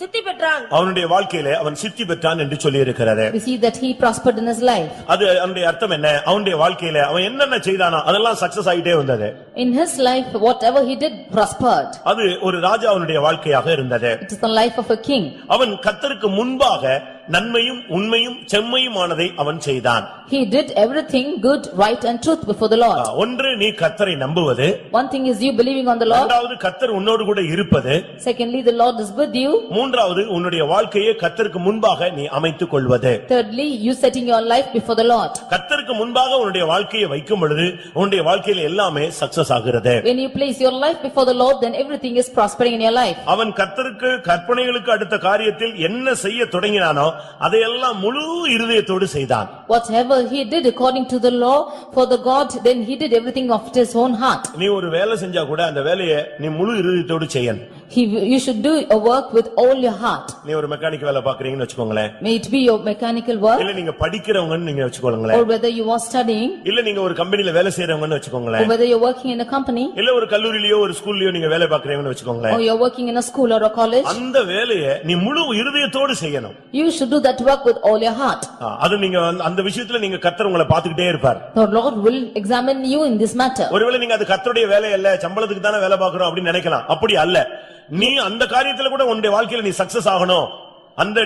சித்தி பெற்றான். அவனுடைய வாழ்க்கையிலே அவன் சித்தி பெற்றான் என்று சொல்லி இருக்கிறாரு. We see that he prospered in his life. அது அவனுடைய அர்த்தம் என்ன? அவனுடைய வாழ்க்கையிலே அவன் என்னென்ன செய்தானோ அதெல்லாம் சக்சஸ் ஆயிட்டே வந்தது. In his life whatever he did prospered. அது ஒரு ராஜாவுடைய வாழ்க்கையாக இருந்தது. It is the life of a king. அவன் கர்த்தருக்கு முன்பாக நன்மையும் உண்மையும் செம்மையுமானதை அவன் செய்தான். He did everything good, right and truth before the Lord. ஒன்று நீ கர்த்தரை நம்புவது. One thing is you believing on the Lord. இரண்டாவது கர்த்தர் உன்னோடு கூட இருப்பது. Secondly, the Lord is with you. மூன்றாவது உன்னுடைய வாழ்க்கையை கர்த்தருக்கு முன்பாக நீ அமைத்துக் கொள்வது. Thirdly, you setting your life before the Lord. கர்த்தருக்கு முன்பாக உன்னுடைய வாழ்க்கையை வைக்கும் பொழுது உன்னுடைய வாழ்க்கையில எல்லாமே சக்சஸ் ஆகிறது. When you place your life before the Lord, then everything is prospering in your life. அவன் கர்த்தருக்கு கற்பனைகளுக்கு அடுத்த காரியத்தில் என்ன செய்ய தொடங்கினானோ அதையெல்லாம் முழு இருதயத்தோடு செய்தான். Whatever he did according to the law for the God, then he did everything of his own heart. நீ ஒரு வேலை செஞ்சா கூட அந்த வேலையை நீ முழு இருதயத்தோடு செய்யணும். You should do a work with all your heart. நீ ஒரு மெக்கானிக் வேலை பாக்குறீங்கன்னு வெச்சுக்கோங்களேன். May it be your mechanical work. இல்ல நீங்க படிக்கிறவங்கன்னு நீங்க வெச்சுக்கோங்களேன். Or whether you are studying. இல்ல நீங்க ஒரு கம்பெனில வேலை செய்றவங்கன்னு வெச்சுக்கோங்களேன். Or whether you are working in a company. இல்ல ஒரு கல்லூரியிலயோ ஒரு ஸ்கூல்லயோ நீங்க வேலை பாக்குறீங்கன்னு வெச்சுக்கோங்களேன். Or you are working in a school or a college. அந்த வேலையை நீ முழு இருதயத்தோடு செய்யணும். You should do that work with all your heart. அது நீங்க அந்த விஷயத்துல நீங்க கர்த்தர் உங்களை பாத்துக்கிட்டே இருப்பார். The Lord will examine you in this matter. ஒருவேளை நீங்க அது கர்த்தருடைய வேலை இல்ல, சம்பளத்துக்கு தானே வேலை பாக்குறோம் அப்படி நினைக்கலாம். அப்படி அல்ல. நீ அந்த காரியத்துல கூட உன்னுடைய வாழ்க்கையில நீ சக்சஸ் ஆகணும், அந்த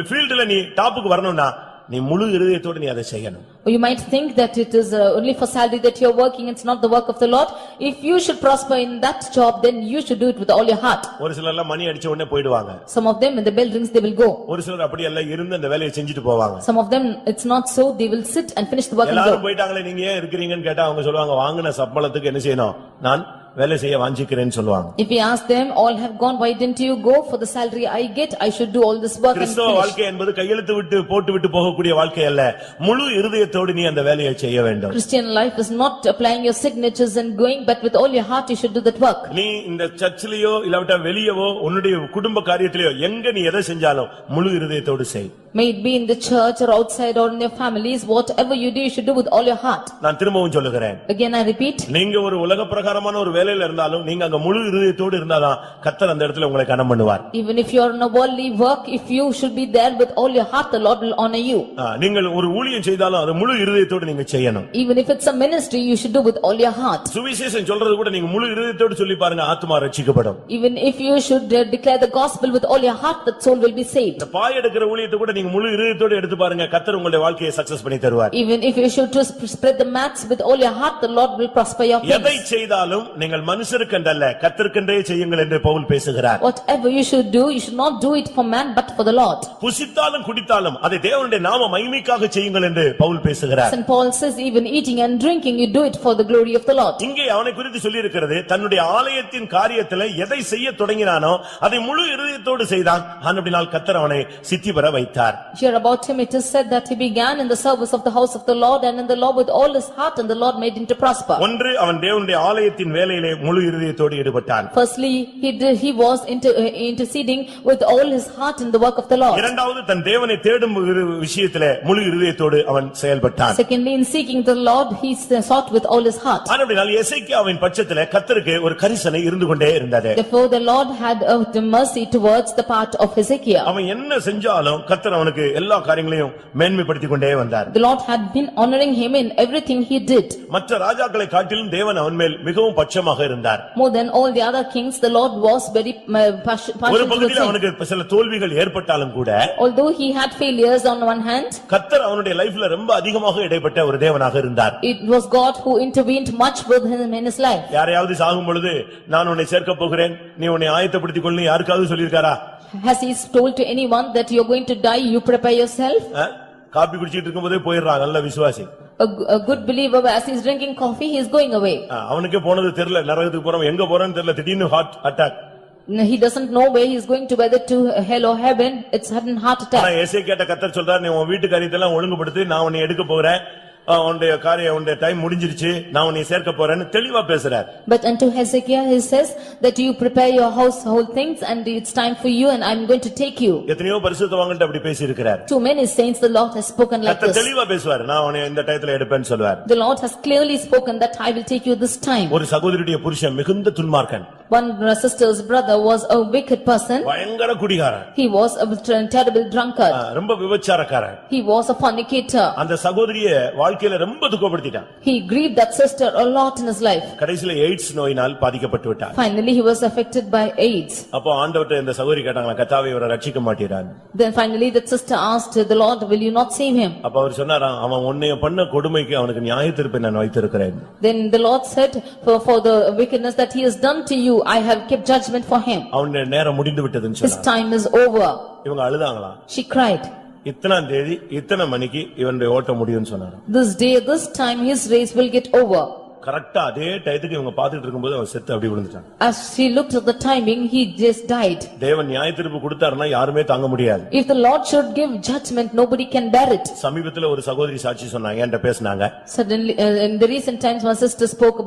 ஃபீல்டுல நீ டாப்புக்கு வரணும்னா நீ முழு இருதயத்தோடு நீ அதை செய்யணும். Or you might think that it is only for salary that you are working, it's not the work of the Lord. If you should prosper in that job, then you should do it with all your heart. ஒரு சிலர் எல்லாம் மணி அடிச்ச உடனே போயிடுவாங்க. Some of them, when the bell rings, they will go. ஒரு சிலர் அப்படி எல்லாம் இருந்து அந்த வேலையை செஞ்சுட்டு போவாங்க. Some of them, it's not so, they will sit and finish the work and எல்லாரும் go. போயிட்டாங்களே நீங்க ஏன் இருக்கீங்கன்னு கேட்டா அவங்க சொல்லுவாங்க வாங்குன சம்பளத்துக்கு என்ன செய்யணும், நான் வேலை செய்ய வாஞ்சிக்கிறேன்னு சொல்லுவாங்க. If we ask them, all have gone, why didn't you go? For the salary I get, I should do all this work and கிறிஸ்தவ finish. வாழ்க்கை என்பது கையெழுத்து விட்டு போட்டு விட்டு போகக்கூடிய வாழ்க்கை அல்ல. முழு இருதயத்தோடு நீ அந்த வேலையை செய்ய வேண்டும். Christian life is not applying your signatures and going, but with all your heart you should do that work. நீ இந்த சர்ச்சிலேயோ இல்லாவிட்டா வெளியவோ உன்னுடைய குடும்ப காரியத்திலேயோ எங்க நீ எதை செஞ்சாலும் முழு இருதயத்தோடு செய். May it be in the church or outside or in your families, whatever you do, you should do with all your heart. நான் திரும்பவும் சொல்லுகிறேன். Again I repeat. நீங்க ஒரு உலக பிரகாரமான ஒரு வேலையில இருந்தாலும் நீங்க அங்க முழு இருதயத்தோடு இருந்தாதான் கர்த்தர் அந்த இடத்துல உங்களை கனம் பண்ணுவார். Even if you are in a worldly work, if you should be there with all your heart, the Lord will honor you. நீங்கள் ஒரு ஊழியம் செய்தாலும் அது முழு இருதயத்தோடு நீங்க செய்யணும். Even if it's a ministry, you should do with all your heart. சுவிசேஷம் சொல்றது கூட நீங்க முழு இருதயத்தோடு சொல்லி பாருங்க, ஆத்துமா ரட்சிக்கப்படும். Even if you should declare the gospel with all your heart, that soul will be saved. இந்த பாய் எடுக்கிற ஊழியத்தை கூட நீங்க முழு இருதயத்தோடு எடுத்து பாருங்க, கர்த்தர் உங்களுடைய வாழ்க்கையை சக்சஸ் பண்ணி தருவார். Even if you should just spread the mats with all your heart, the Lord will prosper your plans. எதை செய்தாலும் நீங்கள் மனுஷருக்கென்றல்ல கர்த்தருக்கென்றே செய்யுங்கள் என்று பவுல் பேசுகிறார். Whatever you should do, you should not do it for man but for the Lord. புசித்தாலும் குடித்தாலும் அதை தேவனுடைய நாம மகிமைக்காக செய்யுங்கள் என்று பவுல் பேசுகிறார். St. Paul says, even eating and drinking, you do it for the glory of the Lord. இங்கே அவனை குறித்து சொல்லி இருக்கிறது, தன்னுடைய ஆலயத்தின் காரியத்திலே எதை செய்ய தொடங்கினானோ அதை முழு இருதயத்தோடு செய்தான். ஆனபடியால் கர்த்தர் அவனை சித்தி பெற வைத்தார். Here about him it is said that he began in the service of the house of the Lord and in the Lord with all his heart, and the Lord made him to prosper. ஒன்று, அவன் தேவனுடைய ஆலயத்தின் வேலையிலே முழு இருதயத்தோடு ஈடுபட்டான். Firstly, he was interceding with all his heart in the work of the Lord. இரண்டாவது, தன் தேவனை தேடும் விஷயத்திலே முழு இருதயத்தோடு அவன் செயல்பட்டான். Secondly, in seeking the Lord, he sought with all his heart. ஆனபடியால் எசேக்கியாவின் பட்சத்திலே கர்த்தருக்கு ஒரு கரிசனை இருந்து கொண்டே இருந்தது. Therefore the Lord had the mercy towards the part of Hezekiah. அவன் என்ன செஞ்சாலும் கர்த்தர் அவனுக்கு எல்லா காரியங்களையும் மேன்மைப்படுத்திக் கொண்டே வந்தார். The Lord had been honoring him in everything he did. மற்ற ராஜாக்களை காட்டிலும் தேவன் அவன் மேல் மிகவும் பட்சமாக இருந்தார். More than all the other kings, the Lord was very partial ஒரு towards பகுதியில் him. அவனுக்கு சில தோல்விகள் ஏற்பட்டாலும் கூட Although he had failures on one hand, கர்த்தர் அவனுடைய லைஃப்ல ரொம்ப அதிகமாக இடைப்பட்ட ஒரு தேவனாக இருந்தார். it was God who intervened much with him in his life. யாரையாவது சாகும் பொழுது நான் உன்னை சேர்க்க போகிறேன், நீ உன்னை ஆயத்தப்படுத்திக் கொள்ளு யாருக்காவது சொல்லியிருக்காரா? Has he told to anyone that you are going to die, you prepare yourself? Coffee குடிச்சிட்டு இருக்கும்போதே போயிடுறான் நல்ல விசுவாசி. A good believer, as he is drinking coffee, he is going away. அவனுக்கே போனது தெரியல, நரகத்துக்கு போறோம் எங்க போறேன்னு தெரியல, திடீர்னு heart attack. He doesn't know where he is going to, whether to hell or heaven. It's sudden heart ஆனா attack. எசேக்கியாட்ட கர்த்தர் சொல்றார், நீ உன் வீட்டு காரியத்தெல்லாம் ஒழுங்குபடுத்தி நான் உன்னை எடுக்க போகிறேன், உன்னுடைய காரியம் உன்னுடைய டைம் முடிஞ்சிருச்சு, நான் உன்னை சேர்க்க போறேன்னு தெளிவா பேசுறார். But unto Hezekiah he says that you prepare your household things and it's time for you and I'm going to take you. எத்தனையோ பரிசுத்தவான்கள்ட்ட அப்படி பேசி இருக்கிறார். To many saints the Lord has spoken like கர்த்தர் this. தெளிவா பேசுவார், நான் உன்னை இந்த டயத்துல எடுப்பேன்னு சொல்வார். The Lord has clearly spoken that I will take you this time. ஒரு சகோதரியுடைய புருஷன் மிகுந்த துன்மார்க்கன். One sister's brother was a wicked person. பயங்கர குடிகாரன். He was a terrible drunkard. ரொம்ப விபச்சாரக்காரன். He was a fornicator. அந்த சகோதரிய வாழ்க்கையில ரொம்ப துக்கப்படுத்திட்டான். He grieved that sister a lot in his life. கடைசில எய்ட்ஸ் நோயினால் பாதிக்கப்பட்டு விட்டார். Finally he was affected by AIDS. அப்போ ஆண்டவர்ட்ட இந்த சகோதரி கேட்டாங்க, கர்த்தாவே இவரை ரட்சிக்க மாட்டீரான்னு. Then finally that sister asked the Lord, will you not save him? அப்ப அவர் சொன்னாராம், அவன் உன்னைய பண்ண கொடுமைக்கு அவனுக்கு நியாயத்தீர்ப்பை நான் வைத்திருக்கிறேன். Then the Lord said, for the wickedness that he has done to you, I have kept judgment for him. அவனுடைய நேரம் முடிந்து விட்டதுன்னு His சொன்னார். time is over. இவங்க அழுதாங்களா? She cried. இத்தனாம் தேதி இத்தனை மணிக்கு இவனுடைய ஓட்ட முடியும்னு சொன்னார். This day, this time, his race will get over. கரெக்டா அதே டயத்துக்கு இவங்க பாத்துட்டு இருக்கும்போது அவன் செத்து அப்படி விழுந்துட்டான். As she looked at the timing, he just died. தேவன் நியாயத்தீர்ப்பு கொடுத்தாருன்னா யாருமே தாங்க முடியாது. If the Lord should give judgment, nobody can bear it. சமீபத்துல ஒரு சகோதரி சாட்சி சொன்னாங்க, என்கிட்ட பேசினாங்க. Suddenly, in the recent times, my sister spoke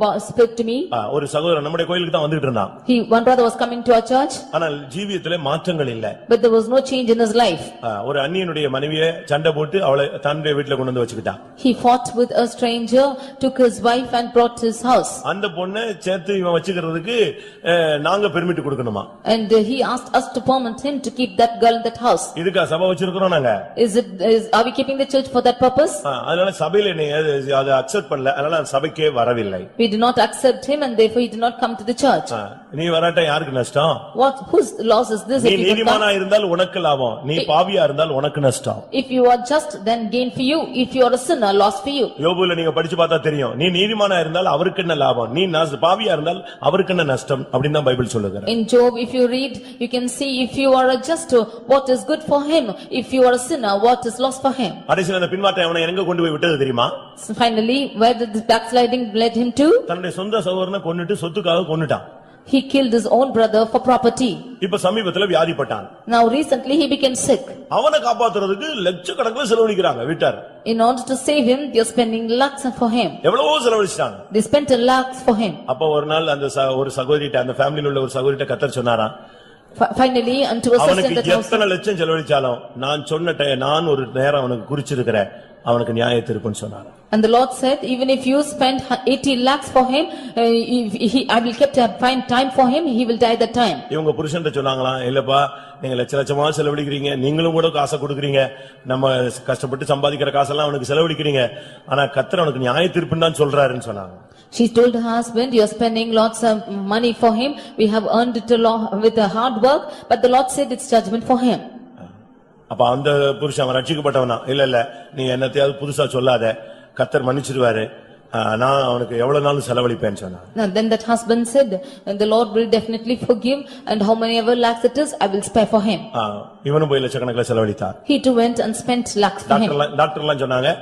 to me. ஒரு சகோதரன் நம்முடைய கோயிலுக்கு தான் வந்துட்டு இருந்தான். One brother was coming to our church. ஆனால் ஜீவியத்திலே மாற்றங்கள் இல்ல. But there was no change in his life. ஒரு அந்நியனுடைய மனைவியை சண்டை போட்டு அவளை தன்னுடைய வீட்டுல கொண்டு வந்து வச்சுக்கிட்டான். He fought with a stranger, took his wife and brought brought his house. அந்த பொண்ணை சேர்த்து இவன் வச்சுக்கிறதுக்கு நாங்க பெர்மிட் கொடுக்கணுமா? And he asked us to permit him to keep that girl in that house. இதுக்கா சபை வச்சிருக்கிறோம் நாங்க? Are we keeping the church for that purpose? அதனால சபையில நீ அதை அக்செப்ட் பண்ணல, அதனால சபைக்கே வரவில்லை. We did not accept him and therefore he did not come to the church. நீ வராட்டா யாருக்கு நஷ்டம்? Whose loss is this? நீ நீதிமானா இருந்தால் உனக்கு லாபம், நீ பாவியா இருந்தால் உனக்கு நஷ்டம். If you are just, then gain for you. If you are a sinner, loss for you. யோபுல நீங்க படிச்சு பார்த்தா தெரியும், நீ நீதிமானா இருந்தால் அவருக்கு என்ன லாபம், நீ பாவியா இருந்தால் அவருக்கு என்ன நஷ்டம் அப்படின்னு தான் பைபிள் சொல்லுது. In Job, if you read, you can see if you are a just, what is good for him. If you are a sinner, what is loss for him. கடைசில அந்த பின்வாட்டை அவனை எங்க கொண்டு போய் விட்டது தெரியுமா? So finally, where did this backsliding led him to? தன்னுடைய சொந்த சகோதரனை கொன்னுட்டு சொத்துக்காக கொன்னுட்டான். He killed his own brother for property. இப்ப சமீபத்துல வியாதிப்பட்டான். Now recently he became sick. அவனை காப்பாத்துறதுக்கு லட்சக்கணக்கில் செலவழிக்கிறாங்க வீட்டார். In order to save him, they are spending lakhs for him. எவ்வளவோ செலவழிச்சாங்க. They spent lakhs for him. அப்ப ஒரு நாள் அந்த ஒரு சகோதரிட்ட, அந்த ஃபேமிலில உள்ள ஒரு சகோதரிட்ட கர்த்தர் சொன்னாராம், Finally, unto a sister in that house. எத்தனை லட்சம் செலவழிச்சாலும் நான் ஒரு நேரம் அவனுக்கு குறிச்சிருக்கிறேன், அவனுக்கு நியாய தீர்ப்புன்னு சொன்னார். And the Lord said, even if you spend 80 lakhs for him, I will keep find time for him, he will die that time. இவங்க புருஷன்ட்ட சொன்னாங்களாம், இல்லப்பா நீங்க லட்சமா செலவழிக்கிறீங்க, நீங்களும் கூட காசை கொடுக்கறீங்க, நம்ம கஷ்டப்பட்டு சம்பாதிக்கிற காசெல்லாம் அவனுக்கு செலவழிக்கிறீங்க, ஆனா கர்த்தர் அவனுக்கு நியாய தீர்ப்புன்னு தான் சொல்றாருன்னு சொன்னாங்க. She told her husband, you are spending lots of money for him, we have earned it with a hard work, but the Lord said it's judgment for him. அப்ப அந்த புருஷன் அவன் ரட்சிக்கப்பட்டவனா, இல்ல நீ என்னத்தையாவது புதுசா சொல்லாத, கர்த்தர் மன்னிச்சிடுவாரு, நான் அவனுக்கு எவ்வளவு நாள் செலவழிப்பேன்னு சொன்னான். Then that husband said, the Lord will definitely forgive, and how many ever lakhs it is, I will spare for him. இவனும் போய் லட்சக்கணக்கில் செலவழித்தான். He too went and spent lakhs for him. டாக்டர்லாம் சொன்னாங்க,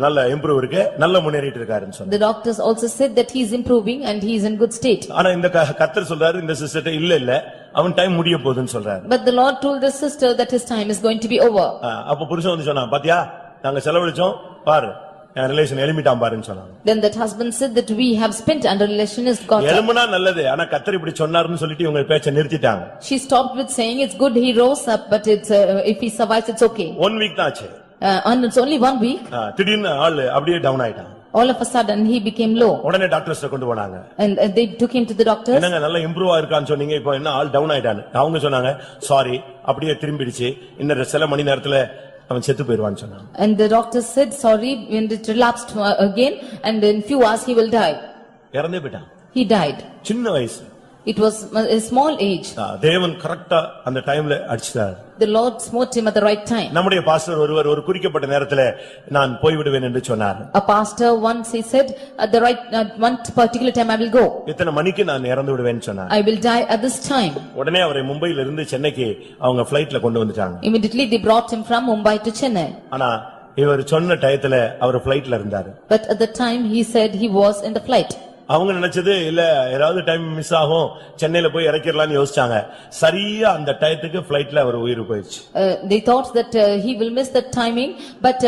நல்ல இம்ப்ரூவ் இருக்கு, நல்ல முன்னேறிட்டு இருக்காருன்னு சொன்னாங்க. The doctors also said that he is improving and he is in good state. ஆனா இந்த கர்த்தர் சொல்றாரு, இந்த சிஸ்டர் இல்ல அவன் டைம் முடிய போகுதுன்னு சொல்றாரு. But the Lord told the sister that his time is going to be over. அப்ப புருஷன் வந்து சொன்னான், பாத்தியா நாங்க செலவழிச்சோம் பாரு, என் ரிலேஷன் எலிமிட்டான் பாருன்னு சொன்னாங்க. Then that husband said that we have spent and our relation is got. எலும்புனா நல்லது, ஆனா கர்த்தர் இப்படி சொன்னாருன்னு சொல்லிட்டு இவங்க பேச்சை நிறுத்திட்டாங்க. She stopped with saying it's good he rose up, but it's if he survives it's okay. 1 week தான் ஆச்சு. And it's only 1 week. திடீர்னு ஆளு அப்படியே டவுன் ஆயிட்டான். All of a sudden he became low. உடனே டாக்டர்ஸ்ட கொண்டு போனாங்க. And they took him to the doctors. என்னங்க நல்லா இம்ப்ரூவ் ஆயிருக்கான்னு சொன்னீங்க, இப்போ என்ன ஆள் டவுன் ஆயிட்டான்னு. அவங்க சொன்னாங்க, சாரி அப்படியே திரும்பிடுச்சு, இன்னும் சில மணி நேரத்துல அவன் செத்து போயிடுவான்னு சொன்னாங்க. And the doctor said sorry, when it relapsed again and in few hours he will die. இறந்தே போயிட்டான். He died. சின்ன வயசு. It was a small age. தேவன் கரெக்ட்டா அந்த டைம்ல அடிச்சார். The Lord smote him at the right time. நம்முடைய பாஸ்டர் ஒருவர் ஒரு குறிக்கப்பட்ட நேரத்துல நான் போய் விடுவேன் என்று சொன்னார். A pastor once he said at the right one particular time I will go. இத்தனை மணிக்கு நான் இறந்து விடுவேன்னு சொன்னார். I will die at this time. உடனே அவரை மும்பையில இருந்து சென்னைக்கு அவங்க ஃளைட்ல கொண்டு வந்துட்டாங்க. Immediately they brought him from Mumbai to Chennai. ஆனா இவர் சொன்ன டயத்துல அவர் ஃளைட்ல இருந்தார். But at the time he said he was in the flight. அவங்க நினைச்சது இல்ல ஏதாவது டைம் மிஸ் ஆகும், சென்னையில போய் இறக்கிடலாம்னு யோசிச்சாங்க. சரியா அந்த டயத்துக்கு ஃளைட்ல அவர் உயிர் போயிடுச்சு. They thought that he will miss that timing, but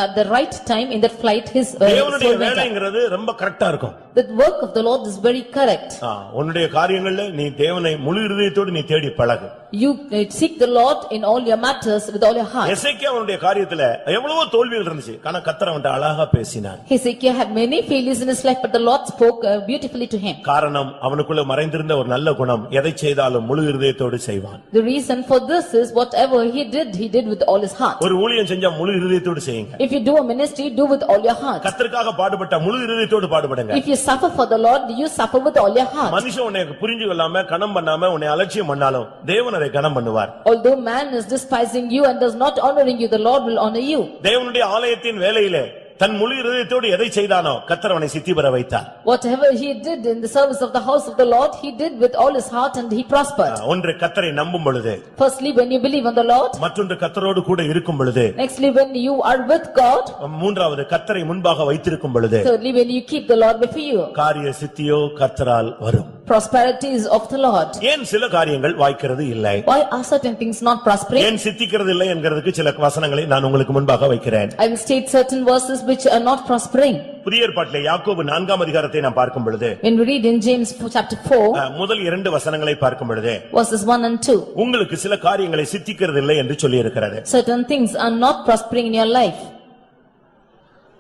at the right time in that flight his தேவனுடைய வேலைங்கிறது ரொம்ப கரெக்ட்டா இருக்கும். The work of the Lord is very correct. உன்னுடைய காரியங்கள்ல நீ தேவனை முழு இதயத்தோடு நீ தேடி பழகு. You seek the Lord in all your matters with all your heart. எசேக்கியா அவனுடைய காரியத்துல எவ்வளவோ தோல்விகள் இருந்துச்சு, ஆனா கர்த்தர் அவன்கிட்ட அழகா பேசினார். Hezekiah had many failures in his life, but the Lord spoke beautifully to him. காரணம் அவனுக்குள்ள மறைந்திருந்த ஒரு நல்ல குணம், எதை செய்தாலும் முழு இதயத்தோடு செய்வான். The reason for this is whatever he did with all his heart. ஒரு ஊழியம் செஞ்சா முழு இதயத்தோடு செய்யுங்க. If you do a ministry, do with all your heart. கர்த்தருக்காக பாடுபட்ட முழு இதயத்தோடு பாடுபடுங்க. If you suffer for the Lord, you suffer with all your heart. மனுஷன் உன்னை புரிஞ்சு கொள்ளாம கனம் பண்ணாம உன்னை அலட்சியம் பண்ணாலும் தேவன் அதை கனம் பண்ணுவார். Although man is despising you and does not honoring you, the Lord will honor you. தேவனுடைய ஆலயத்தின் வேலையிலே தன் முழு இதயத்தோடு எதை செய்தானோ கர்த்தர் அவனை சித்தி பெற வைத்தார். Whatever he did in the service of the house of the Lord, he did with all his heart and he prospered. ஒன்று கர்த்தரை நம்பும் பொழுது, Firstly, when you believe on the Lord. மற்றொன்று கர்த்தரோடு கூட இருக்கும் பொழுது, Nextly, when you are with God. மூன்றாவது கர்த்தரை முன்பாக வைத்திருக்கும் பொழுது, Thirdly, when you keep the Lord before you. காரிய சித்தியோ கர்த்தரால் வரும். Prosperity is of the Lord. ஏன் சில காரியங்கள் வாய்க்கிறது இல்லை? Why are certain things not prospering? ஏன் சித்திக்கிறது இல்லை என்கிறதுக்கு சில வசனங்களை நான் உங்களுக்கு முன்பாக வைக்கிறேன். I will state certain verses which are not prospering. புதிய ஏற்பாட்டிலே யாக்கோபு 4ஆம் அதிகாரத்தை நாம் பார்க்கும் பொழுது, When we read in James chapter 4, முதல் 2 வசனங்களை பார்க்கும் பொழுது, verses 1 and 2, உங்களுக்கு சில காரியங்களை சித்திக்கிறது இல்லை என்று சொல்லி இருக்கிறது. certain things are not prospering in your life.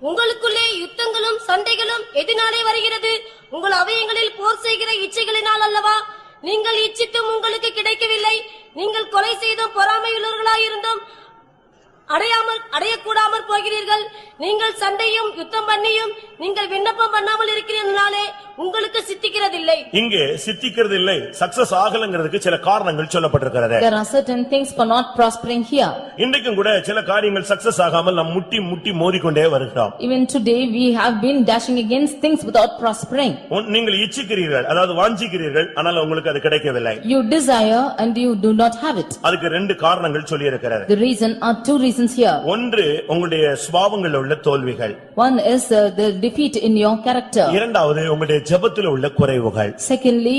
உங்களுக்குள்ளே யுத்தங்களும் சண்டைகளும் எதினாலே வருகிறது? உங்கள் அவயங்களில் போர் செய்கிற இச்சைகளினால் அல்லவா? நீங்கள் இச்சித்தும் உங்களுக்கு கிடைக்கவில்லை. நீங்கள் கொலை செய்தும் பொறாமையுள்ளவர்களாயிருந்தும் அடையக்கூடாமற் போகிறீர்கள். நீங்கள் சண்டையும் யுத்தம் பண்ணியும் நீங்கள் விண்ணப்பம் பண்ணாமல் இருக்கிறதுனாலே உங்களுக்கு சித்திக்கிறதில்லை. இங்கே சித்திக்கிறது இல்லை, சக்சஸ் ஆகலங்கிறதுக்கு சில காரணங்கள் சொல்லப்பட்டிருக்கிறது. There are certain things for not prospering here. இன்றைக்கும் கூட சில காரியங்கள் சக்சஸ் ஆகாமல் நாம் முட்டி முட்டி மோதிக்கொண்டே வருகிறோம். Even today we have been dashing against things without prospering. நீங்கள் இச்சிக்கிறீர்கள், அதாவது வாஞ்சிக்கிறீர்கள், ஆனால் உங்களுக்கு அது கிடைக்கவில்லை. You desire and you do not have it. அதுக்கு ரெண்டு காரணங்கள் சொல்லி இருக்கிறது. The reason are two reasons here. ஒன்று உங்களுடைய சுபாவங்களில் உள்ள தோல்விகள். One is the defeat in your character. இரண்டாவது உங்களுடைய ஜெபத்தில் உள்ள குறைவுகள். Secondly,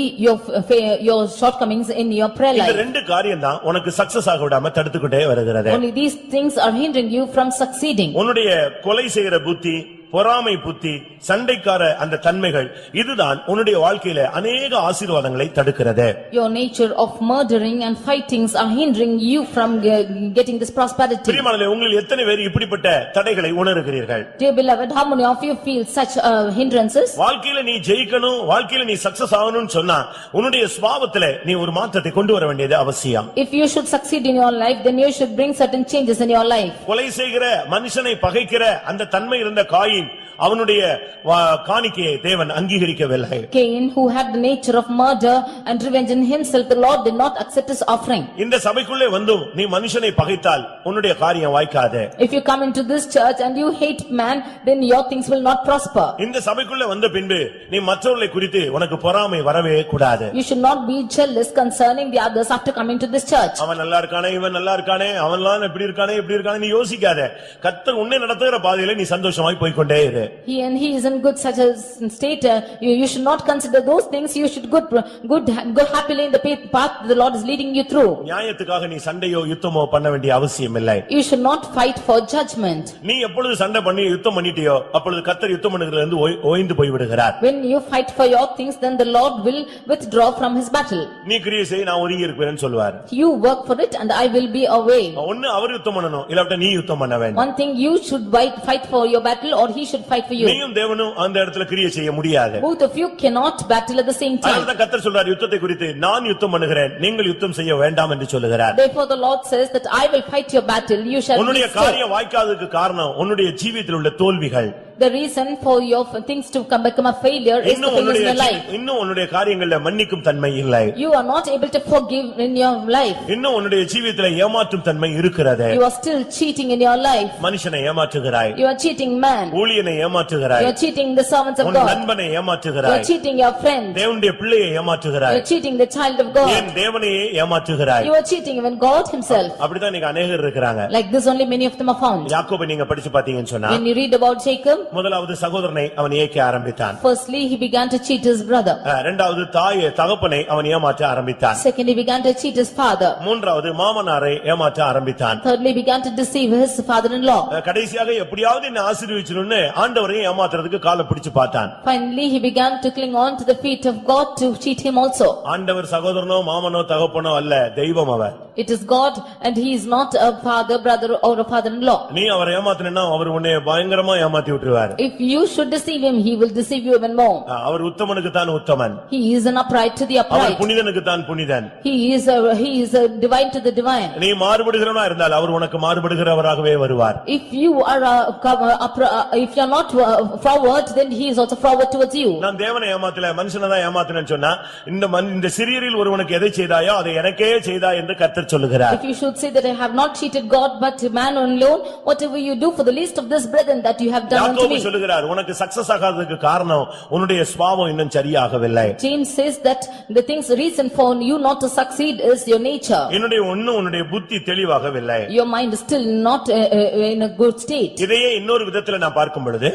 your shortcomings in your prayer இந்த life. ரெண்டு காரியம் தான் உனக்கு சக்சஸ் ஆக விடாம தடுத்துக்கிட்டே வருகிறது. Only these things are hindering you from succeeding. உன்னுடைய கொலை செய்கிற புத்தி, பொறாமை புத்தி, சண்டைக்கார அந்த தன்மைகள், இதுதான் உன்னுடைய வாழ்க்கையில அநேக ஆசீர்வாதங்களை தடுக்கிறது. Your nature of murdering and fightings are hindering you from getting this prosperity. பிரியமானவர்களே, உங்களில் எத்தனை பேர் இப்படிப்பட்ட தடைகளை உணர்கிறீர்கள்? Dear beloved, how many of you feel such hindrances? வாழ்க்கையில நீ ஜெயிக்கணும், வாழ்க்கையில நீ சக்சஸ் ஆகணும்னு சொன்னா உன்னுடைய சுபாவத்திலே நீ ஒரு மாற்றத்தை கொண்டு வர வேண்டியது அவசியம். If you should succeed in your life, then you should bring certain changes in your life. கொலை செய்கிற மனுஷனை பகைக்கிற அந்த தன்மை இருந்த காயின், அவனுடைய காணிக்கையை தேவன் அங்கீகரிக்கவில்லை. Cain, who had the nature of murder and revenge in himself, the Lord did not accept his offering. இந்த சபைக்குள்ளே வந்தும் நீ மனுஷனை பகைத்தால் உன்னுடைய காரியம் வாய்க்காது. If you come into this church and you hate man, then your things will not prosper. இந்த சபைக்குள்ளே வந்த பின்பு நீ மற்றவர்களை குறித்து உனக்கு பொறாமை வரவே கூடாது. You should not be jealous concerning the others after coming to this church. அவன் நல்லா இருக்கானே, இவன் நல்லா இருக்கானே, அவன்லாம் எப்படி இருக்கானே இப்படி இருக்கானே நீ யோசிக்காத. கர்த்தர் உன்னை நடத்துகிற பாதையில நீ சந்தோஷமாய் போய்க்கொண்டே இரு. He is in good such a state, you should not consider those things. You should go happily in the path the Lord is leading you through. நியாயத்துக்காக நீ சண்டையோ யுத்தமோ பண்ண வேண்டிய அவசியம் இல்லை. You should not fight for judgment. நீ எப்பொழுது சண்டை பண்ணி யுத்தம் பண்ணிட்டியோ அப்பொழுது கர்த்தர் யுத்தம் பண்ணுகிறதிலிருந்து ஓய்ந்து போய் விடுகிறார். When you fight for your things, then the Lord will withdraw from his battle. நீ கிரியை செய், நான் ஒதுங்கி இருப்பேன்னு சொல்வார். You work for it and I will be away. ஒன்னு அவர் யுத்தம் பண்ணணும், இல்லாட்ட நீ யுத்தம் பண்ண வேண்டும். One thing, you should fight for your battle or he should fight for you. நீயும் தேவனும் அந்த இடத்துல கிரியை செய்ய முடியாது. Both of you cannot battle at the same time. அதனால கர்த்தர் சொல்றார், யுத்தத்தை குறித்து நான் யுத்தம் பண்ணுகிறேன், நீங்கள் யுத்தம் செய்ய வேண்டாம் என்று சொல்லுகிறார். Therefore the Lord says that I will fight your battle, you shall be உன்னுடைய still. காரியம் வாய்க்காததுக்கு காரணம் உன்னுடைய ஜீவியத்தில் உள்ள தோல்விகள். The reason for your things to become a failure is the failures in your life. இன்னும் உன்னுடைய காரியங்கள்ல மன்னிக்கும் தன்மை இல்லை. You are not able to forgive in your life. இன்னும் உன்னுடைய ஜீவியத்துல ஏமாற்றும் தன்மை இருக்கிறது. You are still cheating in your life. மனுஷனை ஏமாற்றுகிறாய். You are cheating man. ஊழியனை ஏமாற்றுகிறாய். You are cheating the servants of உன் God. நண்பனை You ஏமாற்றுகிறாய். are cheating your friend. தேவனுடைய பிள்ளையை You ஏமாற்றுகிறாய். are cheating the child of God. ஏன் தேவனையே ஏமாற்றுகிறாய். You are cheating even God himself. அப்படிதான் இன்னைக்கு அநேகர் இருக்கிறாங்க. Like this only many of them are found. யாக்கோபை நீங்க படிச்சு பாத்தீங்கன்னு சொன்னா, When you read about Jacob, முதலாவது சகோதரனை அவன் ஏய்க்க ஆரம்பித்தான். firstly he began to cheat his brother. இரண்டாவது தகப்பனை அவன் ஏமாற்ற ஆரம்பித்தான். Second he began to cheat his father. மூன்றாவது மாமனாரை ஏமாற்ற ஆரம்பித்தான். Thirdly he began to deceive his father-in-law. கடைசியாக எப்படியாவது என்ன ஆசீர்வதிச்சிருன்னு ஆண்டவரையும் ஏமாத்துறதுக்கு காலை பிடிச்சு பார்த்தான். Finally he began to cling on to the feet of God to cheat him also. ஆண்டவர் சகோதரனோ மாமனோ தகப்பனோ அல்ல, தெய்வம் அவர். It is God and he is not a father, brother or a father-in-law. நீ அவரை ஏமாத்தினா அவர் உன்னை பயங்கரமா ஏமாத்தி விட்டுருவார். If you should deceive him, he will deceive you even more. அவர் உத்தமனுக்கு தான் உத்தமன். He is an upright to the our upright. புனிதனுக்கு தான் புனிதன். He is a divine to the divine. நீ மாறுபடுகிறவனா இருந்தால் அவர் உனக்கு மாறுபடுகிறவராகவே வருவார். If you are if you are not forward, then he is also forward towards you. நான் தேவனை ஏமாத்தல, மனுஷனை தான் ஏமாத்தினேன்னு சொன்னா, இந்த சிறியரில் ஒருவனுக்கு எதை செய்தாயோ அதை எனக்கே செய்தாய் என்று கர்த்தர் சொல்லுகிறார். If you should say that I have not cheated God but man alone, whatever you do for the least of this brethren that you have done unto யாக்கோபு me. சொல்லுகிறார், உனக்கு சக்சஸ் ஆகாததுக்கு காரணம் உன்னுடைய சுபாவம் இன்னும் சரியாகவில்லை. James says that the things reason for you not to succeed is your nature. உன்னுடைய புத்தி தெளிவாகவில்லை. Your mind is still not in a good state. இதையே இன்னொரு விதத்துல நான் பார்க்கும் பொழுது,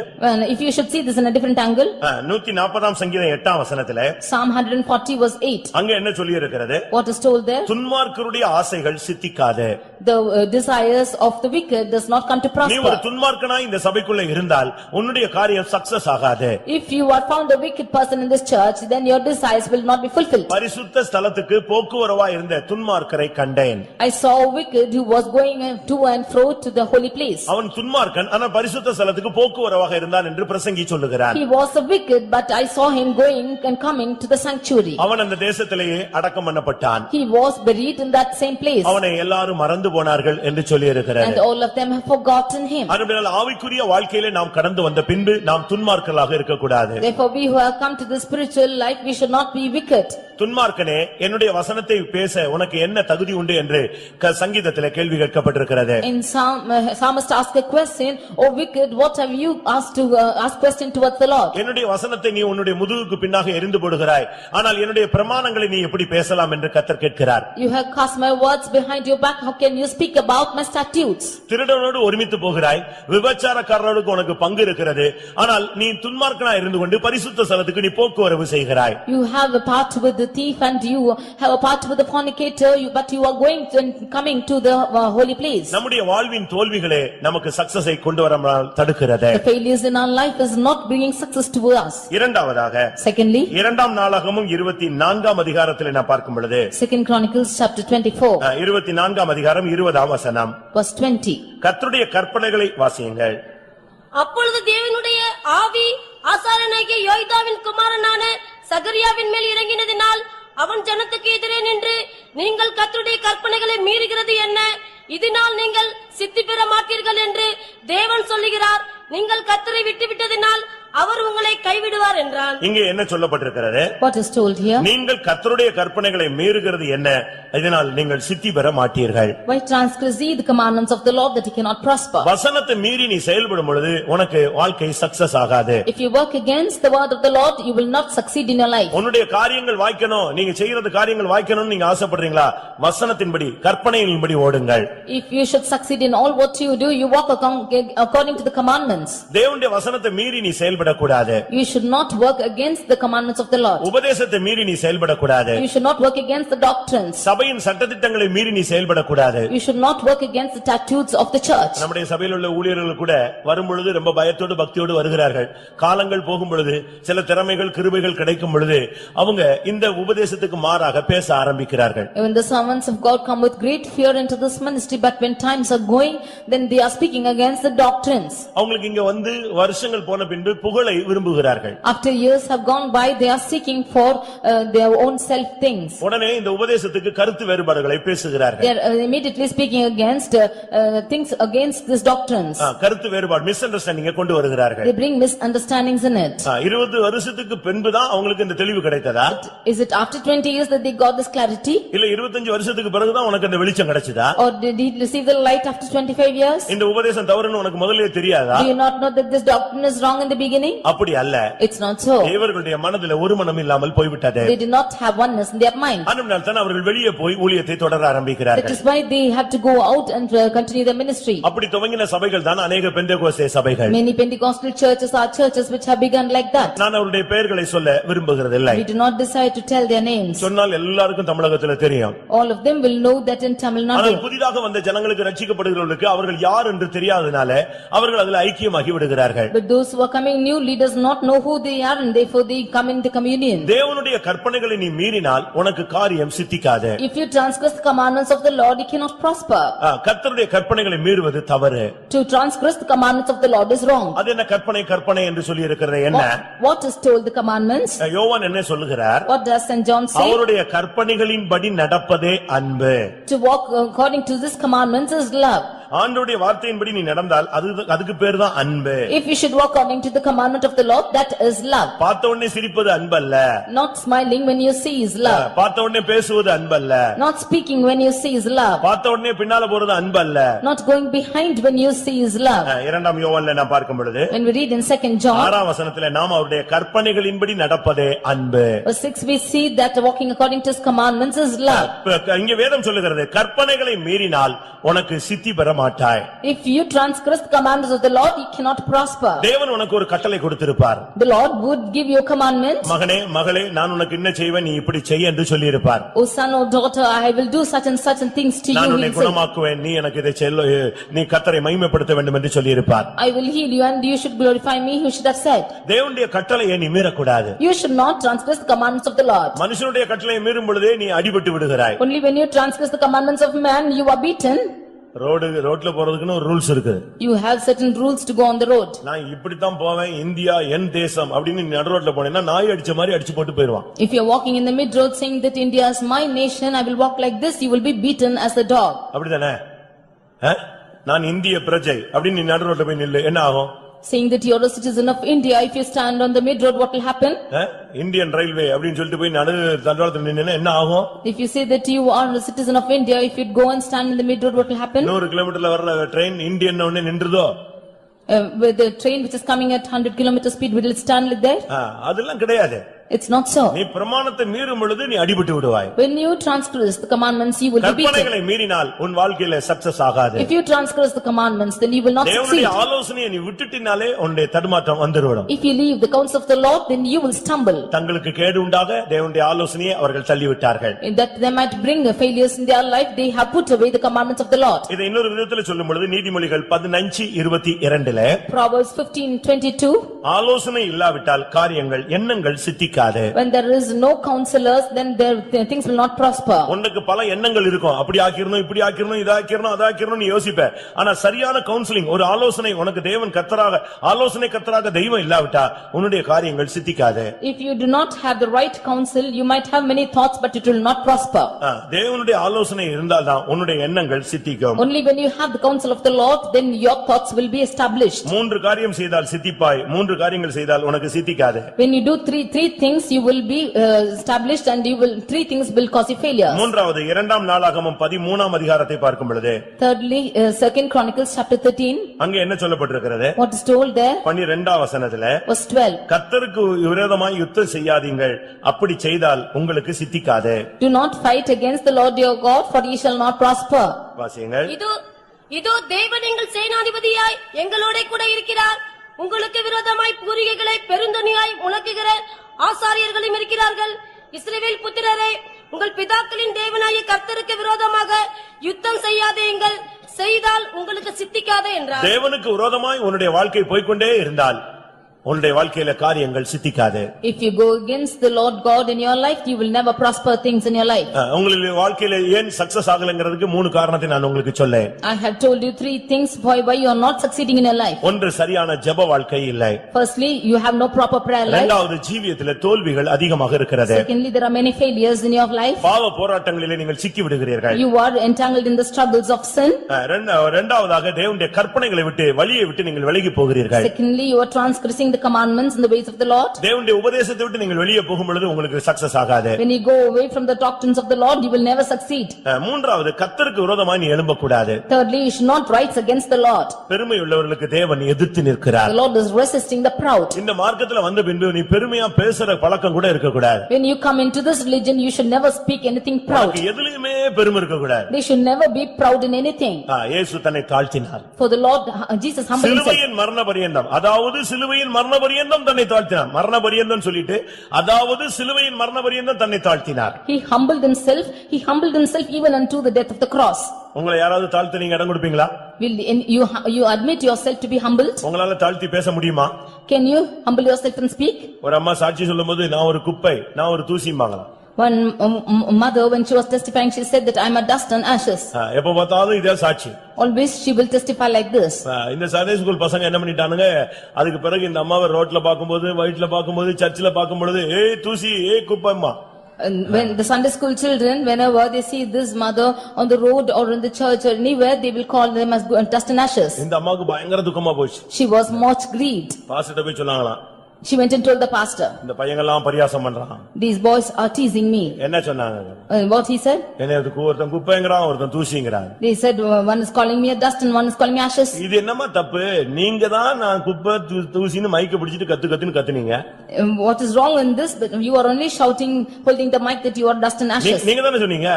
If you should see this in a different angle, 140 சங்கீதம் 8 வசனத்திலே Psalm 140 verse 8. அங்க என்ன சொல்லி இருக்கிறது? What is told there? துன்மார்க்கருடைய ஆசைகள் சித்திக்காது. The desires of the wicked does not come to நீ ஒரு prosper. துன்மார்க்கனாய் இந்த சபைக்குள்ள இருந்தால் உன்னுடைய காரியம் சக்சஸ் ஆகாது. If you are found a wicked person in this church, then your desires will not be fulfilled. பரிசுத்த ஸ்தலத்துக்கு போக்குவரவா இருந்த துன்மார்க்கரை கண்டேன். I saw a wicked who was going to and fro to the holy place. அவன் துன்மார்க்கன் ஆனா பரிசுத்த ஸ்தலத்துக்கு போக்குவரவாக இருந்தான் என்று பிரசங்கி சொல்லுகிறான். He was a wicked, but I saw him going and coming to the sanctuary. அவன் அந்த தேசத்திலேயே அடக்கம் பண்ணப்பட்டான். He was buried in that same place. அவனை எல்லாரும் மறந்து போனார்கள் என்று சொல்லி இருக்கிறார். And all of them have forgotten him. அதனால் ஆவிக்குரிய வாழ்க்கையிலே நாம் கடந்து வந்த பின்பு நாம் துன்மார்க்கர்களாக இருக்கக்கூடாது. Therefore we who have come to the spiritual life, we should not be wicked. துன்மார்க்கனே என்னுடைய வசனத்தை பேச உனக்கு என்ன தகுதி உண்டு என்று சங்கீதத்திலே கேள்வி கேட்கப்பட்டிருக்கிறது. In psalmist ask a question, O wicked, what have you asked to ask question towards the Lord? என்னுடைய வசனத்தை நீ உன்னுடைய முதுகுக்கு பின்னாக எறிந்து போடுகிறாய், ஆனால் என்னுடைய பிரமாணங்களை நீ எப்படி பேசலாம் என்று கர்த்தர் கேட்கிறார். You have cast my words behind your back, how can you speak about my statutes? திருடனோடு ஒருமித்து போகிறாய், விபச்சாரக்காரரோடு உனக்கு பங்கு இருக்கிறது, ஆனால் நீ துன்மார்க்கனா இருந்து கொண்டு பரிசுத்த ஸ்தலத்துக்கு நீ போக்குவரவு செய்கிறாய். You have a part with the thief and you have a part with the fornicator, but you are going to and coming to the holy place. நம்முடைய வாழ்வின் தோல்விகளே நமக்கு சக்சஸை கொண்டு வராமல் தடுக்கிறது. The failures in our life is not bringing success to us. இரண்டாவதாக, Secondly, இரண்டாம் நாளாகமும் 24ஆம் அதிகாரத்திலே நான் பார்க்கும் பொழுது, Second Chronicles chapter 24, 24ஆம் அதிகாரம் 20ஆம் வசனம், verse 20. கர்த்தருடைய கற்பனைகளை வாசியுங்கள். அப்பொழுது தேவனுடைய ஆவி ஆசாரியனாகிய யோய்தாவின் குமாரனான சகரியாவின் மேல் இறங்கினதினால் அவன் ஜனத்துக்கு எதிரே நின்று, நீங்கள் கர்த்தருடைய கற்பனைகளை மீறுகிறது என்ன? இதனால் நீங்கள் சித்தி பெற மாட்டீர்கள் என்று தேவன் சொல்லுகிறார். நீங்கள் கர்த்தரை விட்டுவிட்டதினால் அவர் உங்களை கைவிடுவார் என்றான். இங்கே என்ன சொல்லப்பட்டிருக்கிறது? What is told here? நீங்கள் கர்த்தருடைய கற்பனைகளை மீறுகிறது என்ன? இதனால் நீங்கள் சித்தி பெற மாட்டீர்கள். Why transgress ye the commandments of the Lord that he cannot prosper? வசனத்தை மீறி நீ செயல்படும் பொழுது உனக்கு வாழ்க்கை சக்சஸ் ஆகாது. If you work against the word of the Lord, you will not succeed in your life. உன்னுடைய காரியங்கள் வாய்க்கணும், நீங்க செய்யறது காரியங்கள் வாய்க்கணும்னு நீங்க ஆசைப்படுறீங்களா? வசனத்தின்படி கற்பனையின்படி ஓடுங்கள். If you should succeed in all what you do, you walk according to the commandments. தேவனுடைய வசனத்தை மீறி நீ செயல்படக்கூடாது. You should not work against the commandments of the Lord. உபதேசத்தை மீறி நீ செயல்படக்கூடாது. You should not work against the doctrines. சபையின் சட்டதிட்டங்களை மீறி நீ செயல்படக்கூடாது. You should not work against the statutes of the church. நம்முடைய சபையில் உள்ள ஊழியர்கள் கூட வரும்பொழுது ரொம்ப பயத்தோடு பக்தியோடு வருகிறார்கள். காலங்கள் போகும் பொழுது சில திறமைகள் கிருபைகள் கிடைக்கும் பொழுது அவங்க இந்த உபதேசத்துக்கு மாறாக பேச ஆரம்பிக்கிறார்கள். Even the servants of God come with great fear into this ministry, but when times are going, then they are speaking against the doctrines. அவங்களுக்கு இங்க வந்து வருஷங்கள் போன பின்பு புகழை விரும்புகிறார்கள். After years have gone by, they are seeking for their own self things. உடனே இந்த உபதேசத்துக்கு கருத்து வேறுபாடுகளை பேசுகிறார்கள். They are immediately speaking against things against these doctrines. கருத்து வேறுபாடு மிஸ் அண்டர்ஸ்டாண்டிங்கை கொண்டு வருகிறார்கள். They bring misunderstandings in it. 20 வருஷத்துக்கு பின்பு தான் அவங்களுக்கு இந்த தெளிவு கிடைத்ததா? Is it after 20 years that they got this clarity? இல்ல 25 வருஷத்துக்கு பிறகு தான் உனக்கு அந்த வெளிச்சம் கிடைச்சதா? Or did he receive the light after 25 years? இந்த உபதேசம் தவறுன்னு உனக்கு முதல்லயே தெரியாதா? Do you not know that this doctrine is wrong in the beginning? அப்படி அல்ல. It's not so. இவர்களுடைய மனதிலே ஒரு மனம் இல்லாமல் போய்விட்டது. They did not have oneness in their mind. அதனால் தான் அவர்கள் வெளியே போய் ஊழியத்தை தொடர That ஆரம்பிக்கிறார்கள். is why they have to go out and continue their ministry. அப்படி துவங்கின சபைகள் தான் अनेक பெந்தேகோஸ்தே சபைகள். Many Pentecostal churches are churches which have begun like that. நான் அவருடைய பெயர்களை சொல்ல விரும்புகிறதில்லை. We do not decide to tell their names. சொன்னால் எல்லாருக்கும் தமிழகத்துல தெரியும். All of them will know that in Tamil Nadu. ஆனால் புதிதாக வந்த ஜனங்களுக்கு ரட்சிக்கப்படுகிறவர்களுக்கு அவர்கள் யார் என்று தெரியாதனால அவர்கள் அதில் ஐக்கியமாகி விடுகிறார்கள். But those who are coming new leaders not know who they are and therefore they come in the communion. தேவனுடைய கற்பனைகளை நீ மீறினால் உனக்கு காரியம் சித்திக்காது. If you transgress the commandments of the Lord, you cannot prosper. கர்த்தருடைய கற்பனைகளை மீறுவது தவறு. To transgress the commandments of the Lord is wrong. அது என்ன கற்பனை கற்பனை என்று சொல்லி இருக்கிறது என்ன? What is told the commandments? யோவான் என்ன சொல்லுகிறார்? What does St. John say? அவருடைய கற்பனைகளின்படி நடப்பதே அன்பு. To walk according to this commandments is love. ஆண்டவருடைய வார்த்தையின்படி நீ நடந்தால் அதுக்கு பேர் தான் அன்பு. If you should walk according to the commandment of the Lord, that is love. பார்த்த உடனே சிரிப்பது அன்பல்ல. Not smiling when you see is love. பார்த்த உடனே பேசுவது அன்பல்ல. Not speaking when you see is love. பார்த்த உடனே பின்னால போறது அன்பல்ல. Not going behind when you see is love. இரண்டாம் யோவான்ல நான் பார்க்கும் பொழுது When we read in 2nd John 6ஆம் வசனத்திலே நாம் அவருடைய கற்பனைகளின்படி நடப்பதே அன்பு. verse 6, we see that walking according to his commandments is love. இங்க வேதம் சொல்லுகிறது கற்பனைகளை மீறினால் உனக்கு சித்தி பெற மாட்டாய். If you transgress the commandments of the Lord, you cannot prosper. தேவன் உனக்கு ஒரு கட்டளை கொடுத்திருப்பார். The Lord would give you a commandment. மகனே மகளே நான் உனக்கு என்ன செய்வேன் நீ இப்படி செய் என்று சொல்லியிருப்பார். O son or daughter, I will do such and such and things to you. நான் உன்னை குணமாக்குவேன் நீ எனக்கு இதை செய் நீ கர்த்தரை மகிமைப்படுத்த வேண்டும் என்று சொல்லியிருப்பார். I will heal you and you should glorify me, you should have said. தேவனுடைய கட்டளையை நீ மீறக்கூடாது. You should not transgress the commandments of the Lord. மனுஷனுடைய கட்டளையை மீறும் பொழுதே நீ அடிபட்டு விடுகிறாய். Only when you transgress the commandments of man, you are beaten. ரோட்ல போறதுக்குன்னு ஒரு ரூல்ஸ் இருக்கு. You have certain rules to go on the road. நான் இப்படி தான் போவேன் இந்தியா என் தேசம் அப்படினு நீ நடு ரோட்ல போனேன்னா நாய் அடிச்ச மாதிரி அடிச்சு போட்டு போயிடுவான். If you are walking in the mid road saying that India is my nation, I will walk like this, you will be beaten as a dog. அப்படிதானே? நான் இந்திய பிரஜை அப்படி நீ நடு ரோட்ல போய் நில்லு என்ன ஆகும்? Saying that you are a citizen of India, if you stand on the mid road, what will happen? Indian railway அப்படினு சொல்லிட்டு போய் நடு தண்டவாளத்துல நின்னா என்ன ஆகும்? If you say that you are a citizen of India, if you go and stand in the mid road, what will happen? 100 கிலோமீட்டர்ல வர்ற ட்ரெயின் இந்தியன் ஒண்ணே நின்றுதோ? With the train which is coming at 100 kilometer speed, will it stand like that? அதெல்லாம் கிடையாது. It's not so. நீ பிரமாணத்தை மீறும் பொழுது நீ அடிபட்டு விடுவாய். When you transgress the commandments, you will be beaten. கற்பனைகளை மீறினால் உன் வாழ்க்கையில சக்சஸ் ஆகாது. If you transgress the commandments, then you will not succeed. தேவனுடைய ஆலோசனையை நீ விட்டுட்டினாலே உன்னுடைய தடுமாற்றம் வந்துரும். If you leave the counsel of the Lord, then you will stumble. தங்களுக்கு கேடு உண்டாக தேவனுடைய ஆலோசனையை அவர்கள் தள்ளிவிட்டார்கள். In that they might bring failures in their life, they have put away the commandments of the Lord. இதை இன்னொரு விதத்துல சொல்லும் பொழுது நீதிமொழிகள் 15:22 Proverbs 15:22. ஆலோசனை இல்லாவிட்டால் காரியங்கள் எண்ணங்கள் சித்திக்காது. When there is no counselors, then their things will not prosper. உனக்கு பல எண்ணங்கள் இருக்கும். அப்படி ஆக்கிரணும் இப்படி ஆக்கிரணும் இத ஆக்கிரணும் அத ஆக்கிரணும் நீ யோசிப்ப. ஆனா சரியான கவுன்சிலிங் ஒரு ஆலோசனை உனக்கு தேவன் கர்த்தராக ஆலோசனை கர்த்தராக தெய்வம் இல்லாவிட்டா உன்னுடைய காரியங்கள் சித்திக்காது. If you do not have the right counsel, you might have many thoughts but it will not prosper. தேவனுடைய ஆலோசனை இருந்தால்தான் உன்னுடைய எண்ணங்கள் சித்திக்கும். Only when you have the counsel of the Lord, then your thoughts will be established. 3 காரியம் செய்தால் சித்திப்பாய் 3 காரியங்கள் செய்தால் உனக்கு சித்திக்காது. When you do three things, you will be established and you will three things will cause you failure. மூன்றாவது 2 நாளாகமம் 13 அதிகாரத்தை பார்க்கும் பொழுது Thirdly, 2 Chronicles chapter 13. அங்க என்ன சொல்லப்பட்டிருக்கிறது? What is told there? 12ஆம் வசனத்திலே Verse 12. கர்த்தருக்கு விரோதமாய் யுத்தம் செய்யாதீங்கள் அப்படி செய்தால் உங்களுக்கு சித்திக்காது. Do not fight against the Lord your God, for ye shall not prosper. வாசியுங்கள். இதோ தேவன் எங்கள் சேனாதிபதியாய் எங்களோட கூட இருக்கிறார். உங்களுக்கு விரோதமாய் பூரிகைகளை பெருந்தொனியாய் முழக்குகிற ஆசாரியர்களும் இருக்கிறார்கள். இஸ்ரவேல் புத்திரரே, உங்கள் பிதாக்களின் தேவனாகிய கர்த்தருக்கு விரோதமாக யுத்தம் செய்யாதேங்கள், செய்தால் உங்களுக்கு சித்திக்காதே என்றார். தேவனுக்கு விரோதமாய் உன்னுடைய வாழ்க்கை போய்க்கொண்டே இருந்தால் உன்னுடைய வாழ்க்கையில காரியங்கள் சித்திக்காது. If you go against the Lord God in your life, you will never prosper things in your life. உங்களுடைய வாழ்க்கையில ஏன் சக்சஸ் ஆகலங்கிறதுக்கு 3 காரணத்தை நான் உங்களுக்கு சொல்லேன். I have told you 3 things why you are not succeeding in your life. ஒன்று சரியான ஜெப வாழ்க்கை இல்லை. Firstly, you have no proper prayer life. இரண்டாவது ஜீவியத்திலே தோல்விகள் அதிகமாக இருக்கிறது. Secondly, there are many failures in your life. பாவ போராட்டங்களிலே நீங்கள் சிக்கி விடுகிறீர்கள். You are entangled in the struggles of sin. இரண்டாவதாக தேவனுடைய கற்பனைகளை விட்டு வழியை விட்டு நீங்கள் விலகி போகிறீர்கள். Secondly, you are transgressing the commandments in the ways of the Lord. தேவனுடைய உபதேசத்தை விட்டு நீங்கள் வெளியே போகும் பொழுது உங்களுக்கு சக்சஸ் ஆகாது. When you go away from the doctrines of the Lord, you will never succeed. மூன்றாவது கர்த்தருக்கு விரோதமாய் நீ எழும்ப கூடாது. Thirdly, you should not rise against the Lord. பெருமை உள்ளவர்களுக்கு தேவன் எதிர்த்து நிற்கிறார். The Lord is resisting the proud. இந்த மார்க்கத்துல வந்த பின்பு நீ பெருமையா பேசுற பழக்கம் கூட இருக்க கூடாது. When you come into this religion, you should never speak anything proud. எதிலுமே பெருமை இருக்க கூடாது. They should never be proud in anything. இயேசு தன்னை தாழ்த்தினார். For the Lord, Jesus humbled himself. சிலுவையின் மரண பரியந்தம் அதாவது சிலுவையின் மரண பரியந்தம் தன்னை தாழ்த்தினார். மரண பரியந்தம் சொல்லிட்டு அதாவது சிலுவையின் மரண பரியந்தம் தன்னை தாழ்த்தினார். He humbled himself even unto the death of the cross. உங்களை யாராவது தாழ்த்த நீங்க இடம் கொடுப்பீங்களா? Will you admit yourself to be humbled? உங்களால தாழ்த்தி பேச முடியுமா? Can you humble yourself and speak? ஒரு அம்மா சாட்சி சொல்லும்போது நான் ஒரு குப்பை நான் ஒரு தூசிம்பாங்களா? One mother, when she was testifying, she said that I am a dust and ashes. எப்ப பார்த்தாலும் இதே சாட்சி. Always she will testify like this. இந்த சண்டே ஸ்கூல் பசங்க என்ன பண்ணிட்டானுங்க, அதுக்கு பிறகு இந்த அம்மாவை ரோட்ல பாக்கும்போது வயிற்றுல பாக்கும்போது சர்ச்சில் பாக்கும்போது ஏய் தூசி ஏய் குப்பைம்மா. When the Sunday school children, whenever they see this mother on the road or in the church or anywhere, they will call them as dust and ashes. இந்த அம்மாவுக்கு பயங்கர துக்கமா போச்சு. She was much grieved. பாஸ்டர்ட்ட போய் சொன்னாங்களாம். She went and told the pastor. இந்த பையங்கெல்லாம் பரியாசம் பண்றான். These boys are teasing me. என்ன சொன்னாங்க? What he said? என்னது ஒருத்தன் குப்பைங்கறான் ஒருத்தன் தூசிங்கறான். They said one is calling me a dust and one is calling me ashes. இது என்னமா தப்பு? நீங்க தான் நான் குப்பை தூசின்னு மைக்க பிடிச்சிட்டு கத்துன்னு கத்துனீங்க. What is wrong in this? But you are only shouting, holding the mic that you are dust and ashes. நீங்க தானே சொன்னீங்க.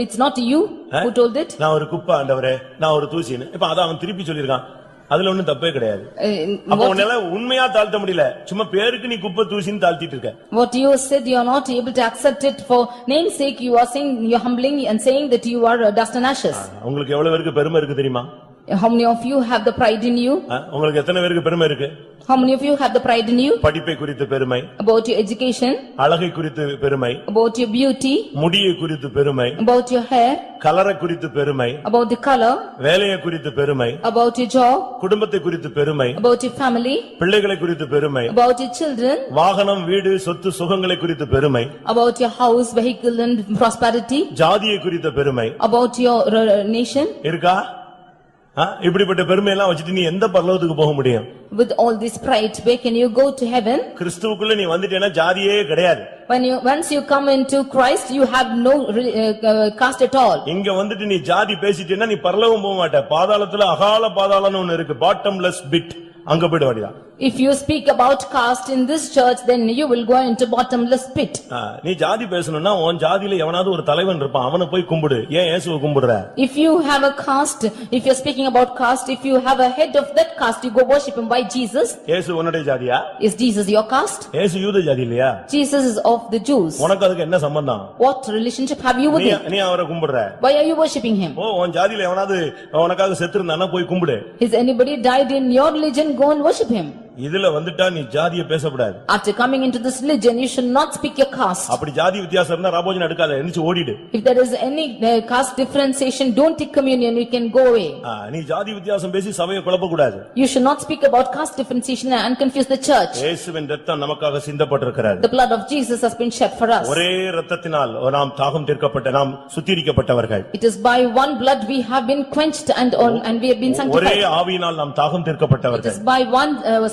It's not you who told it. நான் ஒரு குப்பை ஆண்டவரே, நான் ஒரு தூசின்னு. இப்ப அத அவன் திருப்பி சொல்லிருக்கான். அதுல ஒண்ணும் தப்பே கிடையாது. அப்ப உன்னால உண்மையா தாழ்த்த முடியல, சும்மா பேருக்கு நீ குப்பை தூசின்னு தாழ்த்திட்டு இருக்க. What you said, you are not able to accept it for name's sake. You are saying, you are humbling and saying that you are dust and ashes. உங்களுக்கு எவ்வளவு பேருக்கு பெருமை இருக்கு தெரியுமா? How many of you have the pride in you? உங்களுக்கு எத்தனை பேருக்கு பெருமை இருக்கு? How many of you have the pride in you? படிப்பை குறித்து பெருமை, About your education, அழகை குறித்து பெருமை, about your beauty, முடியை குறித்து பெருமை, about your hair, கலரை குறித்து பெருமை, about the color, வேலையை குறித்து பெருமை, about your job, குடும்பத்தை குறித்து பெருமை, about your family, பிள்ளைகளை குறித்து பெருமை, about your children, வாகனம், வீடு, சொத்து, சுகங்களை குறித்து பெருமை, about your house, vehicle and prosperity, ஜாதியை குறித்த பெருமை about your nation. இருக்கா? இப்படிப்பட்ட பெருமை எல்லாம் வச்சுட்டு நீ எந்த பரலோகத்துக்கு போக முடியும்? With all this pride, where can you go to heaven? கிறிஸ்துவுக்குள்ள நீ வந்துட்டேன்னா ஜாதியே கிடையாது. Once you come into Christ, you have no caste at all. இங்க வந்துட்டு நீ ஜாதி பேசிட்டேன்னா நீ பரலோகம் போக மாட்ட. பாதாளத்துல அகால பாதாளம்னு ஒன்னு இருக்கு, பாட்டம்லெஸ் பிட், அங்க போயிட வேண்டியதான். If you speak about caste in this church, then you will go into bottomless pit. நீ ஜாதி பேசணும்னா உன் ஜாதியில எவனாவது ஒரு தலைவன் இருப்பான், அவனை போய் கும்பிடு. ஏன் இயேசுவை கும்பிடுற? If you have a caste, if you're speaking about caste, if you have a head of that caste, you go worship him. Why Jesus? இயேசு உன்னுடைய ஜாதியா? Is Jesus your caste? இயேசு யூத ஜாதி இல்லையா? Jesus is of the Jews. உனக்கு அதுக்கு என்ன சம்பந்தம்? What relationship have you with him? நீ அவரை கும்பிடுற. Why are you worshiping him? உன் ஜாதியில எவனாவது உனக்காக செத்துருந்தானா போய் கும்பிடு. Is anybody died in your religion? Go and worship him. இதுல வந்துட்டா நீ ஜாதியை பேசக்கூடாது. After coming into this religion, you should not speak your caste. அப்படி ஜாதி வித்தியாசம் இருந்தா ராபோஜன் எடுக்காத, எந்திச்சு ஓடிடு. If there is any caste differentiation, don't take communion, you can go away. நீ ஜாதி வித்தியாசம் பேசி சபையை குழப்ப கூடாது. You should not speak about caste differentiation and confuse the church. இயேசுவின் இரத்தம் நமக்காக சிந்தப்பட்டிருக்கிறது. The blood of Jesus has been shed for us. ஒரே இரத்தத்தினால் நாம் தாகம் தீர்க்கப்பட்ட, நாம் சுத்திகரிக்கப்பட்டவர்கள். It is by one blood we have been quenched and we have been sanctified. ஒரே ஆவியினால் நாம் தாகம் It தீர்க்கப்பட்டவர்கள். is by one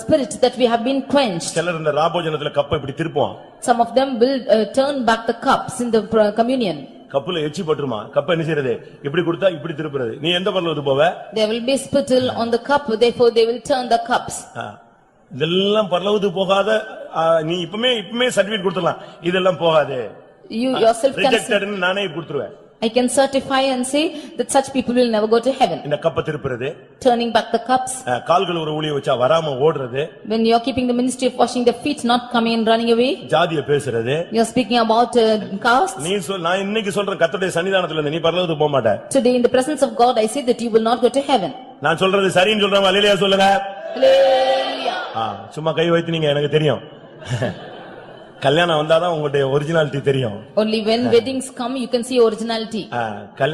spirit that we have been quenched. சிலர் இந்த ராபோஜனத்துல கப்பை இப்படி திருப்புவான். Some of them will turn back the cups in the communion. கப்புல எச்சி பட்டுருமா, கப்பை என்ன செய்யறது? இப்படி கொடுத்தா இப்படி திருப்புறது. நீ எந்த பரலோகத்துக்கு போவ? There will be spittle on the cup, therefore they will turn the cups. இதெல்லாம் பரலோகத்துக்கு போகாத. நீ இப்பமே சர்டிபிகேட் கொடுத்துடலாம், இதெல்லாம் போகாது. You yourself can ரிஜெக்டட்னு நானே கொடுத்துருவேன். I can certify and say that such people will never go to heaven. இந்த கப்பை திருப்புறது, Turning back the cups. கால்கள் ஒரு ஊழிய வச்சா வராம ஓடுறது, When you are keeping the ministry of washing the feet, not coming and running away. ஜாதியை பேசுறது. You are speaking about caste. நான் இன்னைக்கு சொல்றேன், கர்த்தருடைய சன்னிதானத்துல இருந்து நீ பரலோகத்துக்கு போக மாட்ட. Today in the presence of God, I say that you will not go to heaven. நான் சொல்றது சரின்னு சொல்றேன், அல்லேலூயா சொல்லுங்க. Hallelujah. சும்மா கை வைத்து நீங்க, எனக்கு தெரியும். கல்யாணம் வந்தாதான் உங்களுடைய ஒரிஜினாலிட்டி தெரியும். Only when weddings come, you can see originality.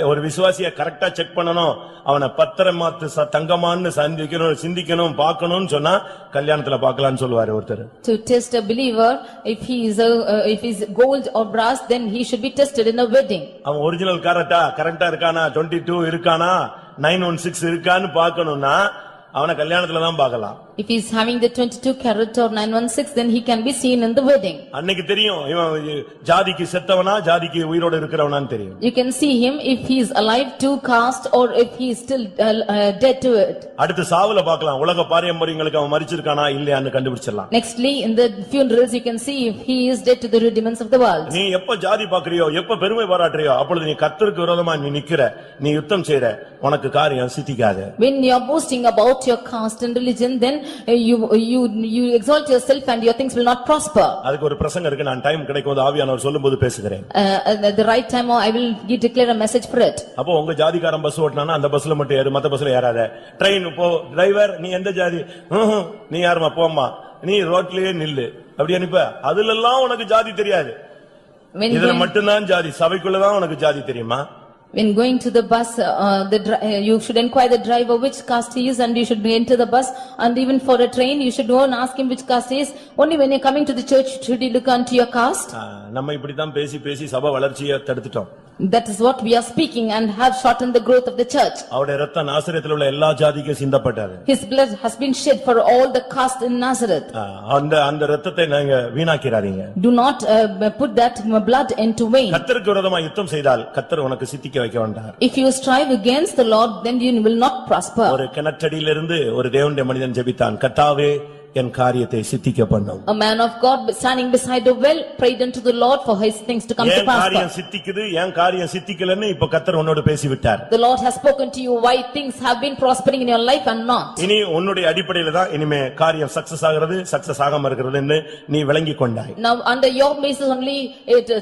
ஒரு விசுவாசியை கரெக்டா செக் பண்ணணும், அவனை பத்திரமாத்து தங்கமான்னு சிந்திக்கணும் பார்க்கணும்னு சொன்னா கல்யாணத்துல பார்க்கலாம்னு சொல்லுவாரு ஒருத்தர். To test a believer, if he is gold or brass, then he should be tested in a wedding. அவன் ஒரிஜினல் கரெக்டா இருக்கானா, 22 இருக்கானா, 916 இருக்கான்னு பார்க்கணும்னா அவனை கல்யாணத்துல தான் பார்க்கலாம். If he is having the 22 carat or 916, then he can be seen in the wedding. அன்னைக்கு தெரியும் இவன் ஜாதிக்கு செத்தவனா ஜாதிக்கு உயிரோடு இருக்கிறவனான்னு தெரியும். You can see him if he is alive to caste or if he is still dead to it. அடுத்து சாவுல பார்க்கலாம், உலக பாரம்பரியங்களுக்கு அவன் மரிச்சிருக்கானா இல்லையான்னு கண்டுபிடிச்சிடலாம். Nextly, in the funerals, you can see if he is dead to the rudiments of the world. நீ எப்ப ஜாதி பாக்குறியோ, எப்ப பெருமை பாராட்டுறியோ, அப்பொழுது நீ கர்த்தருக்கு விரோதமா நீ நிக்கிற, நீ யுத்தம் செய்யற, உனக்கு காரியம் சித்திக்காது. When you are boasting about your caste and religion, then you exalt yourself and your things will not prosper. அதுக்கு ஒரு பிரசங்கம் இருக்கு, நான் டைம் கிடைக்கும்போது ஆவியானவர் சொல்லும்போது பேசுகிறேன். At the right time, I will declare a message for it. அப்போ உங்க ஜாதிகாரன் பஸ் ஓட்டுனானா அந்த பஸ்ல மட்டும் ஏறு, மத்த பஸ்ல ஏறாத. ட்ரெயின் போ, டிரைவர் நீ எந்த ஜாதி, நீ யாருமா போம்மா, நீ ரோட்லயே நில்லு, அப்படி அனுப்ப. அதுல எல்லாம் உனக்கு ஜாதி தெரியாது, இதுல மட்டும்தான் ஜாதி. சபைக்குள்ளதான் உனக்கு ஜாதி தெரியுமா? When going to the bus, you should inquire the driver which caste he is and you should enter the bus, and even for a train you should go and ask him which caste he is. Only when you are coming to the church should you look unto your caste. நம்ம இப்படிதான் பேசி சபை வளர்ச்சியை தடுத்துட்டோம். That is what we are speaking and have shortened the growth of the church. அவருடைய இரத்தம் நாசரேத்தில் உள்ள எல்லா ஜாதிக்கும் சிந்தப்பட்டது. His blood has been shed for all the caste in Nazareth. அந்த இரத்தத்தை நீங்க வீணாக்கிறாதீங்க. Do not put that blood into vain. கர்த்தருக்கு விரோதமா யுத்தம் செய்தால் கர்த்தர் உனக்கு சித்திக்க வைக்க வேண்டாம். If you strive against the Lord, then you will not prosper. ஒரு கிணற்றடியிலிருந்து ஒரு தேவனுடைய மனிதன் ஜெபித்தான், கர்த்தாவே என் காரியத்தை சித்திக்க பண்ணும். A man of God standing beside the well prayed unto the Lord for his things to come to என் காரியம் pass. சித்திக்குது என் காரியம் சித்திக்கலன்னு இப்ப கர்த்தர் உன்னோடு பேசிவிட்டார். The Lord has spoken to you why things have been prospering in your life and not. இனி உன்னுடைய அடிப்படையில தான் இனிமே காரியம் சக்சஸ் ஆகிறது சக்சஸ் ஆகாம இருக்கிறதுன்னு நீ விளங்கி கொண்டாய். Now under your basis only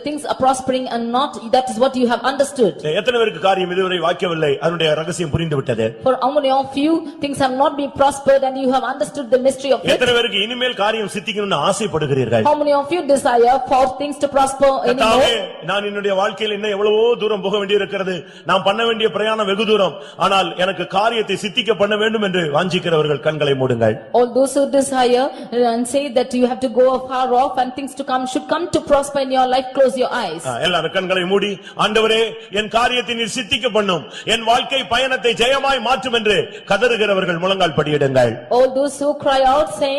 things are prospering and not, that is what you have understood. எத்தனை பேருக்கு காரியம் இதுவரை வாய்க்கவில்லை அதனுடைய ரகசியம் புரிந்து விட்டது. For how many of you things have not been prospered and you have understood the mystery of it? எத்தனை பேருக்கு இனிமேல் காரியம் சித்திக்கணும்னு ஆசைப்படுகிறீர்கள்? How many of you desire for things to prosper கர்த்தாவே anymore? நான் என்னுடைய வாழ்க்கையில் இன்னும் எவ்வளவோ தூரம் போக வேண்டியிருக்கிறது நான் பண்ண வேண்டிய பிரயாணம் வெகு தூரம் ஆனால் எனக்கு காரியத்தை சித்திக்க பண்ண வேண்டும் என்று வாஞ்சிக்கிறவர்கள் கண்களை மூடுங்கள். All those who desire and say that you have to go far off and things to come should come to prosper in your life, close your eyes. எல்லாரும் கண்களை மூடி ஆண்டவரே என் காரியத்தை நீர் சித்திக்க பண்ணும் என் வாழ்க்கை பயணத்தை ஜெயமாய் மாற்றும் என்று கதறுகிறவர்கள் முழங்கால் படியிடுங்கள். All those who cry out saying,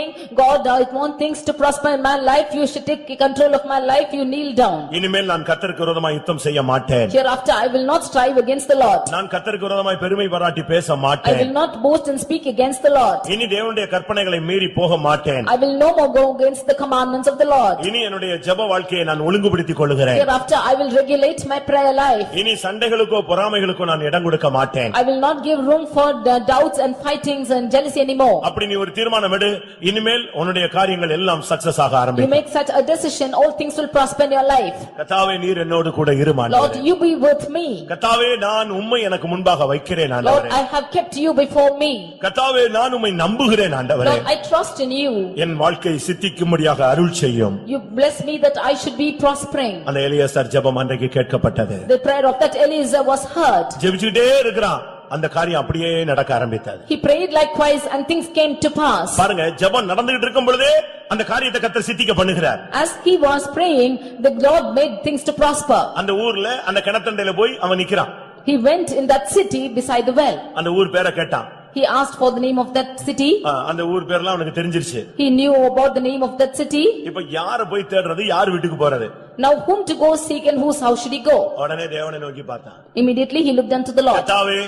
God, I want things to prosper in my life, you should take control of my life, you kneel down. இனிமேல் நான் கர்த்தருக்கு விரோதமாய் யுத்தம் செய்ய மாட்டேன். Hereafter I will not strive against the Lord. நான் கர்த்தருக்கு விரோதமாய் பெருமை பாராட்டி பேச I மாட்டேன். will not boast and speak against the Lord. இனி தேவனுடைய கற்பனைகளை மீறி போக மாட்டேன். I will no more go against the commandments of the Lord. இனி என்னுடைய ஜெப வாழ்க்கையை நான் ஒழுங்குபடுத்திக் கொள்கிறேன். Hereafter I will regulate my prayer life. இனி சண்டைகளுக்கோ பொறாமைகளுக்கோ நான் இடம் கொடுக்க மாட்டேன். I will not give room for the doubts and fightings and jealousy anymore. அப்படி நீ ஒரு தீர்மானம் எடு இனிமேல் உன்னுடைய காரியங்கள் எல்லாம் சக்சஸ் ஆக You ஆரம்பிக்கும். make such a decision, all things will prosper in your life. கர்த்தாவே நீர் என்னோடு கூட இரு Lord, ஆண்டவரே. you be with me. கர்த்தாவே நான் உம்மை எனக்கு முன்பாக வைக்கிறேன் Lord, ஆண்டவரே. I have kept you before me. கர்த்தாவே நான் உம்மை நம்புகிறேன் ஆண்டவரே. Lord, I trust in you. என் வாழ்க்கை சித்திக்கும்படியாக அருள் செய்யும். You bless me that I should be prospering. அந்த எலியாசார் ஜெபம் அன்றைக்கு கேட்கப்பட்டது. The prayer of that Eliezer was heard. ஜெபிச்சுட்டே இருக்கிறான் அந்த காரியம் அப்படியே நடக்க ஆரம்பித்தது. He prayed likewise and things came to pass. பாருங்க ஜெபம் நடந்துகிட்டு இருக்கும் பொழுதே அந்த காரியத்தை கர்த்தர் சித்திக்க பண்ணுகிறார். As he was praying, the Lord made things to prosper. அந்த ஊர்ல அந்த கிணத்தண்டையில போய் அவன் நிக்கிறான். He went in that city beside the well. அந்த ஊர் பேரை கேட்டான். He asked for the name of that city. அந்த ஊர் பேர்லாம் அவனுக்கு தெரிஞ்சிருச்சு. He knew about the name of that city. இப்ப யார போய் தேடுறது யார் வீட்டுக்கு போறது? Now whom to go seek and whose house should he go? உடனே தேவனை நோக்கி பார்த்தான். Immediately he looked unto the Lord. கர்த்தாவே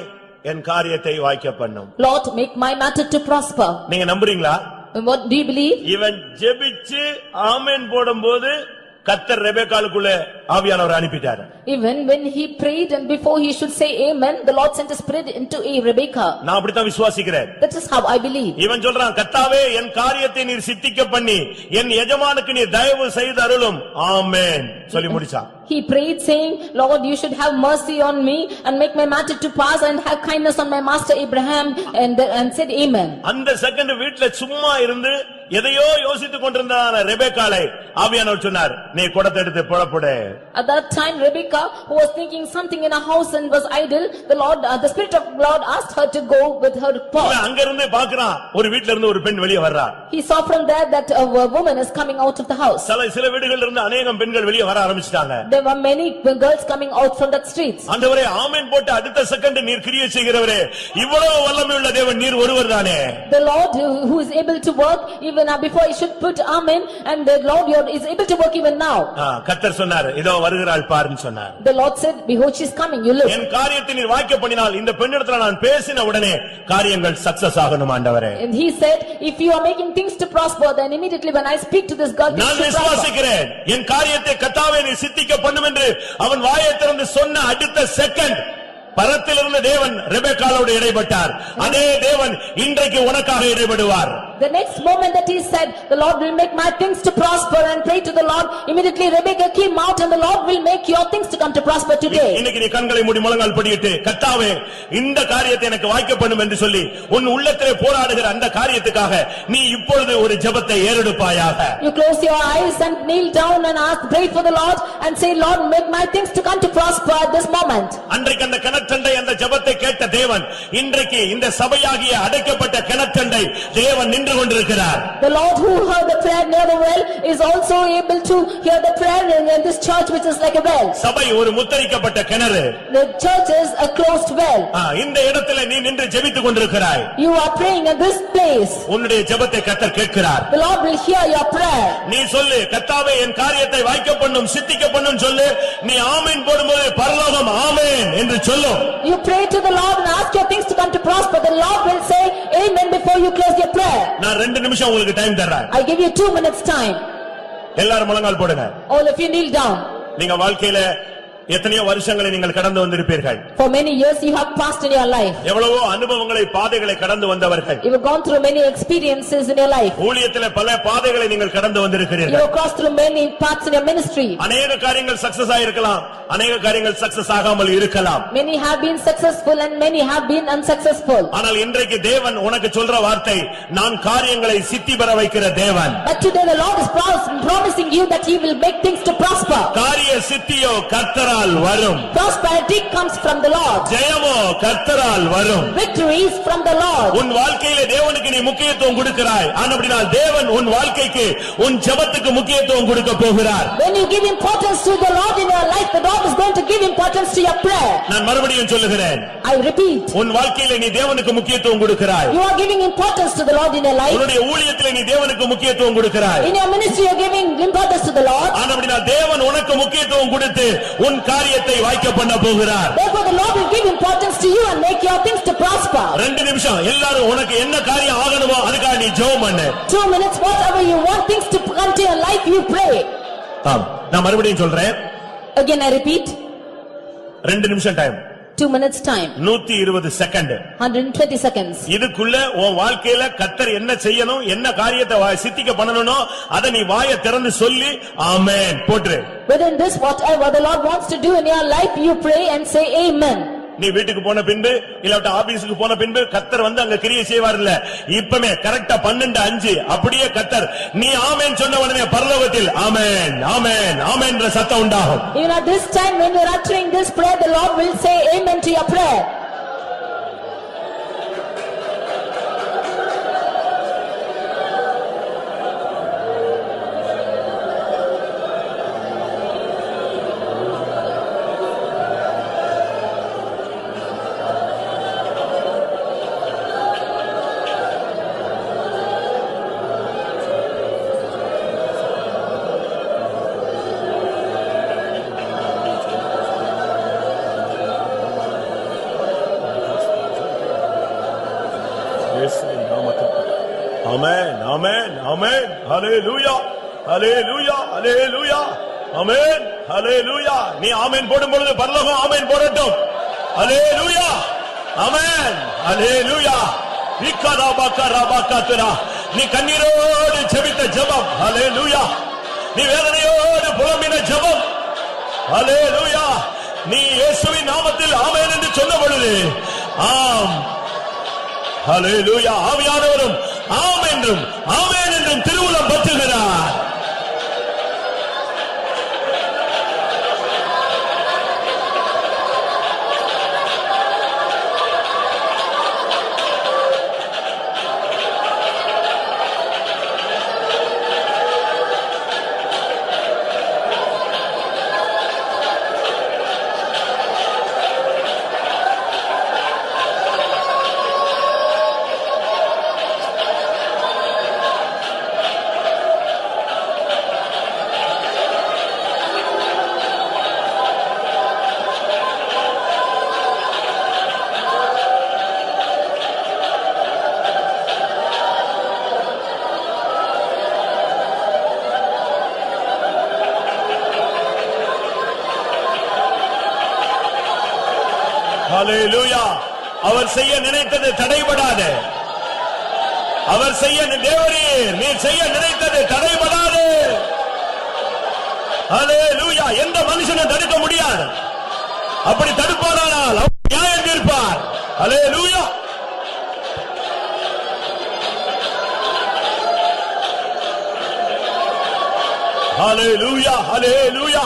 என் காரியத்தை வாய்க்க பண்ணும். Lord, make my matter to prosper. நீங்க நம்புறீங்களா? What do you believe? இவன் ஜெபிச்சு ஆமென் போடும்போது கர்த்தர் ரெபெக்காளுக்குள்ள ஆவியானவரை அனுப்பிட்டார். Even when he prayed and before he should say amen, the Lord sent a spirit into Rebekah. நான் அப்படித்தான் விசுவாசிக்கிறேன். That is how I believe. இவன் சொல்றான் கர்த்தாவே என் காரியத்தை நீர் சித்திக்க பண்ணி என் எஜமானுக்கு நீர் தயவு செய்து அருளும் ஆமென் சொல்லி முடிச்சான். He prayed saying, Lord, you should have mercy on me and make my matter to pass and have kindness on my master Abraham and said amen. அந்த செகண்ட் வீட்ல சும்மா இருந்து எதையோ யோசித்துக் கொண்டிருந்தான ரெபெக்காளை ஆவியானவர் சொன்னார் நீ குடத்தை எடுத்து புறப்படு. At that time Rebekah, who was thinking something in her house and was idle, the spirit of God asked her to go with her pot. அங்க இருந்து பாக்குறான் ஒரு வீட்ல இருந்து ஒரு பெண் வெளியே வர்றா. He saw from there that a woman is coming out of the house. சில வீடுகள்ல இருந்து अनेகம் பெண்கள் வெளியே வர ஆரம்பிச்சிட்டாங்க. There were many girls coming out from that streets. ஆண்டவரே ஆமென் போட்டு அடுத்த செகண்ட் நீர் கிரியை செய்கிறவரே இவ்வளவு வல்லமையுள்ள தேவன் நீர் ஒருவர்தானே. The Lord who is able to work even before he should put amen, and the Lord is able to work even now. கர்த்தர் சொன்னார் இதோ வருகிறாள் பாருன்னு சொன்னார். The Lord said, behold, she is coming, you look. என் காரியத்தை நீர் வாய்க்க பண்ணினால் இந்த பெண்ணிடத்துல நான் பேசின உடனே காரியங்கள் சக்சஸ் ஆகணும் ஆண்டவரே. And he said, if you are making things to prosper, then immediately when I speak to this girl, things நான் should prosper. விசுவாசிக்கிறேன் என் காரியத்தை கர்த்தாவே நீர் சித்திக்க பண்ணும் என்று அவன் வாயை திறந்து சொன்ன அடுத்த செகண்ட் பரத்திலிருந்து தேவன் ரெபெக்காளோடு இடைப்பட்டார். அதே தேவன் இன்றைக்கு உனக்காக இடைப்படுவார். The next moment that he said, the Lord will make my things to prosper and pray to the Lord, immediately Rebekah came out and the Lord will make your things to come to prosper today. இன்னைக்கு நீ கண்களை மூடி முழங்கால் படியிட்டு கர்த்தாவே இந்த காரியத்தை எனக்கு வாய்க்க பண்ணும் என்று சொல்லி உன் உள்ளத்திலே போராடுகிற அந்த காரியத்துக்காக நீ இப்பொழுது ஒரு ஜெபத்தை ஏறெடுப்பாயாக. You close your eyes and kneel down and ask, pray for the Lord and say, Lord, make my things to come to prosper at this moment. அன்றைக்கு அந்த கிணற்றண்டை அந்த ஜெபத்தை கேட்ட தேவன் இன்றைக்கு இந்த சபையாகிய அடைக்கப்பட்ட கிணற்றண்டை தேவன் நின்று கொண்டிருக்கிறார். The Lord who heard the prayer near the well is also able to hear the prayer in this church which is like a well. சபை ஒரு முத்திரிக்கப்பட்ட கிணறு. The church is a closed well. இந்த இடத்திலே நீ நின்று ஜெபித்துக் கொண்டிருக்கிறாய். You are praying in this place. உன்னுடைய ஜெபத்தை கர்த்தர் கேட்கிறார். The Lord will hear your prayer. நீ சொல்லு கர்த்தாவே என் காரியத்தை வாய்க்க பண்ணும் சித்திக்க பண்ணும் சொல்லு. நீ ஆமென் போடும்போது பரலோகம் ஆமென் என்று சொல்லும். You pray to the Lord and ask your things to come to prosper. The Lord will say amen before before you close your prayer. நான் 2 நிமிஷம் உங்களுக்கு டைம் தர்றேன். I give you 2 minutes time. எல்லாரும் முழங்கால் போடுங்க. All of you kneel down. நீங்க வாழ்க்கையில எத்தனையோ வருஷங்களை நீங்கள் கடந்து வந்திருப்பீர்கள். For many years you have passed in your life. எவ்வளவோ அனுபவங்களை பாதைகளை கடந்து வந்தவர்கள். You have gone through many experiences in your life. ஊழியத்திலே பல பாதைகளை நீங்கள் கடந்து வந்திருக்கிறீர்கள். You have crossed through many paths in your ministry. அநேக காரியங்கள் சக்சஸ் ஆயிருக்கலாம், அநேக காரியங்கள் சக்சஸ் ஆகாமல் இருக்கலாம். Many have been successful and many have been unsuccessful. ஆனால் இன்றைக்கு தேவன் உனக்கு சொல்ற வார்த்தை, நான் காரியங்களை சித்தி பெற வைக்கிற தேவன். But today the Lord is promising you that he will make things to prosper. காரிய சித்தியோ கர்த்தரால் வரும். Prosperity comes from the Lord. ஜெயமோ கர்த்தரால் வரும். Victory is from the Lord. உன் வாழ்க்கையிலே தேவனுக்கு நீ முக்கியத்துவம் கொடுக்கிறாய், ஆனபடியால் தேவன் உன் வாழ்க்கைக்கு உன் ஜெபத்துக்கு முக்கியத்துவம் கொடுக்க போகிறார். When you give importance to the Lord in your life, the Lord is going to give importance to your prayer. நான் மறுபடியும் சொல்லுகிறேன். I repeat. உன் வாழ்க்கையிலே நீ தேவனுக்கு முக்கியத்துவம் கொடுக்கிறாய். You are giving importance to the Lord in your life. உன்னுடைய ஊழியத்திலே நீ தேவனுக்கு முக்கியத்துவம் கொடுக்கிறாய். In your ministry you are giving importance to the Lord. ஆனபடியால் தேவன் உனக்கு முக்கியத்துவம் கொடுத்து உன் காரியத்தை வாய்க்க பண்ண போகிறார். Therefore the Lord will give importance to you and make your things to prosper. 2 நிமிஷம் எல்லாரும் உனக்கு என்ன காரியம் ஆகணுமோ அதுக்காக நீ ஜெபம் பண்ணு. 2 minutes, whatever you want things to come to your life, you pray. நான் மறுபடியும் சொல்றேன். Again I repeat. 2 நிமிஷம் time. 2 minutes time. 120 second. 120 seconds. இதுக்குள்ள உன் வாழ்க்கையில கர்த்தர் என்ன செய்யணும், என்ன காரியத்தை சித்திக்க பண்ணணும்னோ அதை நீ வாயை திறந்து சொல்லி ஆமென் போட்ரு. Within this, whatever the Lord wants to do in your life, you pray and say amen. நீ வீட்டுக்கு போன பின்பு இல்லாட்ட ஆபீஸ்க்கு போன பின்பு கர்த்தர் வந்து அங்க கிரியை செய்வார் இல்ல, இப்பமே கரெக்டா 12:05 அப்படியே கர்த்தர் நீ ஆமென் சொன்ன உடனே பரலோகத்தில் ஆமென் ஆமென் ஆமென் என்ற சத்தம் உண்டாகும். Even at this time when you are uttering this prayer, the Lord will say amen to your prayer. ஆமென் ஆமென் ஆமென் ஹalleluya ஹalleluya ஹalleluya ஆமென் ஹalleluya. நீ ஆமென் போடும் பொழுது பரலோகம் ஆமென் போடட்டும். ஹalleluya ஆமென் ஹalleluya. விக்கராபகராபகத்ரா நீ கண்ணீரோடு ஜெபித்த ஜெபம் ஹalleluya. நீ வேதனையோடு புலம்பின ஜெபம் ஹalleluya. நீ இயேசுவின் நாமத்தில் ஆமென் என்று சொன்ன பொழுது ஆம் ஹalleluya. ஆவியானவரும் ஆம் என்றும் ஆமென் என்றும் திருவுளம் பற்றுகிறார். ஹalleluya. அவர் செய்ய நினைத்தது தடைபடாது. அவர் செய்ய தேவரீர் நீ செய்ய நினைத்தது தடைபடாது. ஹalleluya. எந்த மனுஷனும் தடுக்க முடியாது. அப்படி தடுப்பானால் அவர் நியாயம் தீர்ப்பார். ஹalleluya. ஹalleluya ஹalleluya.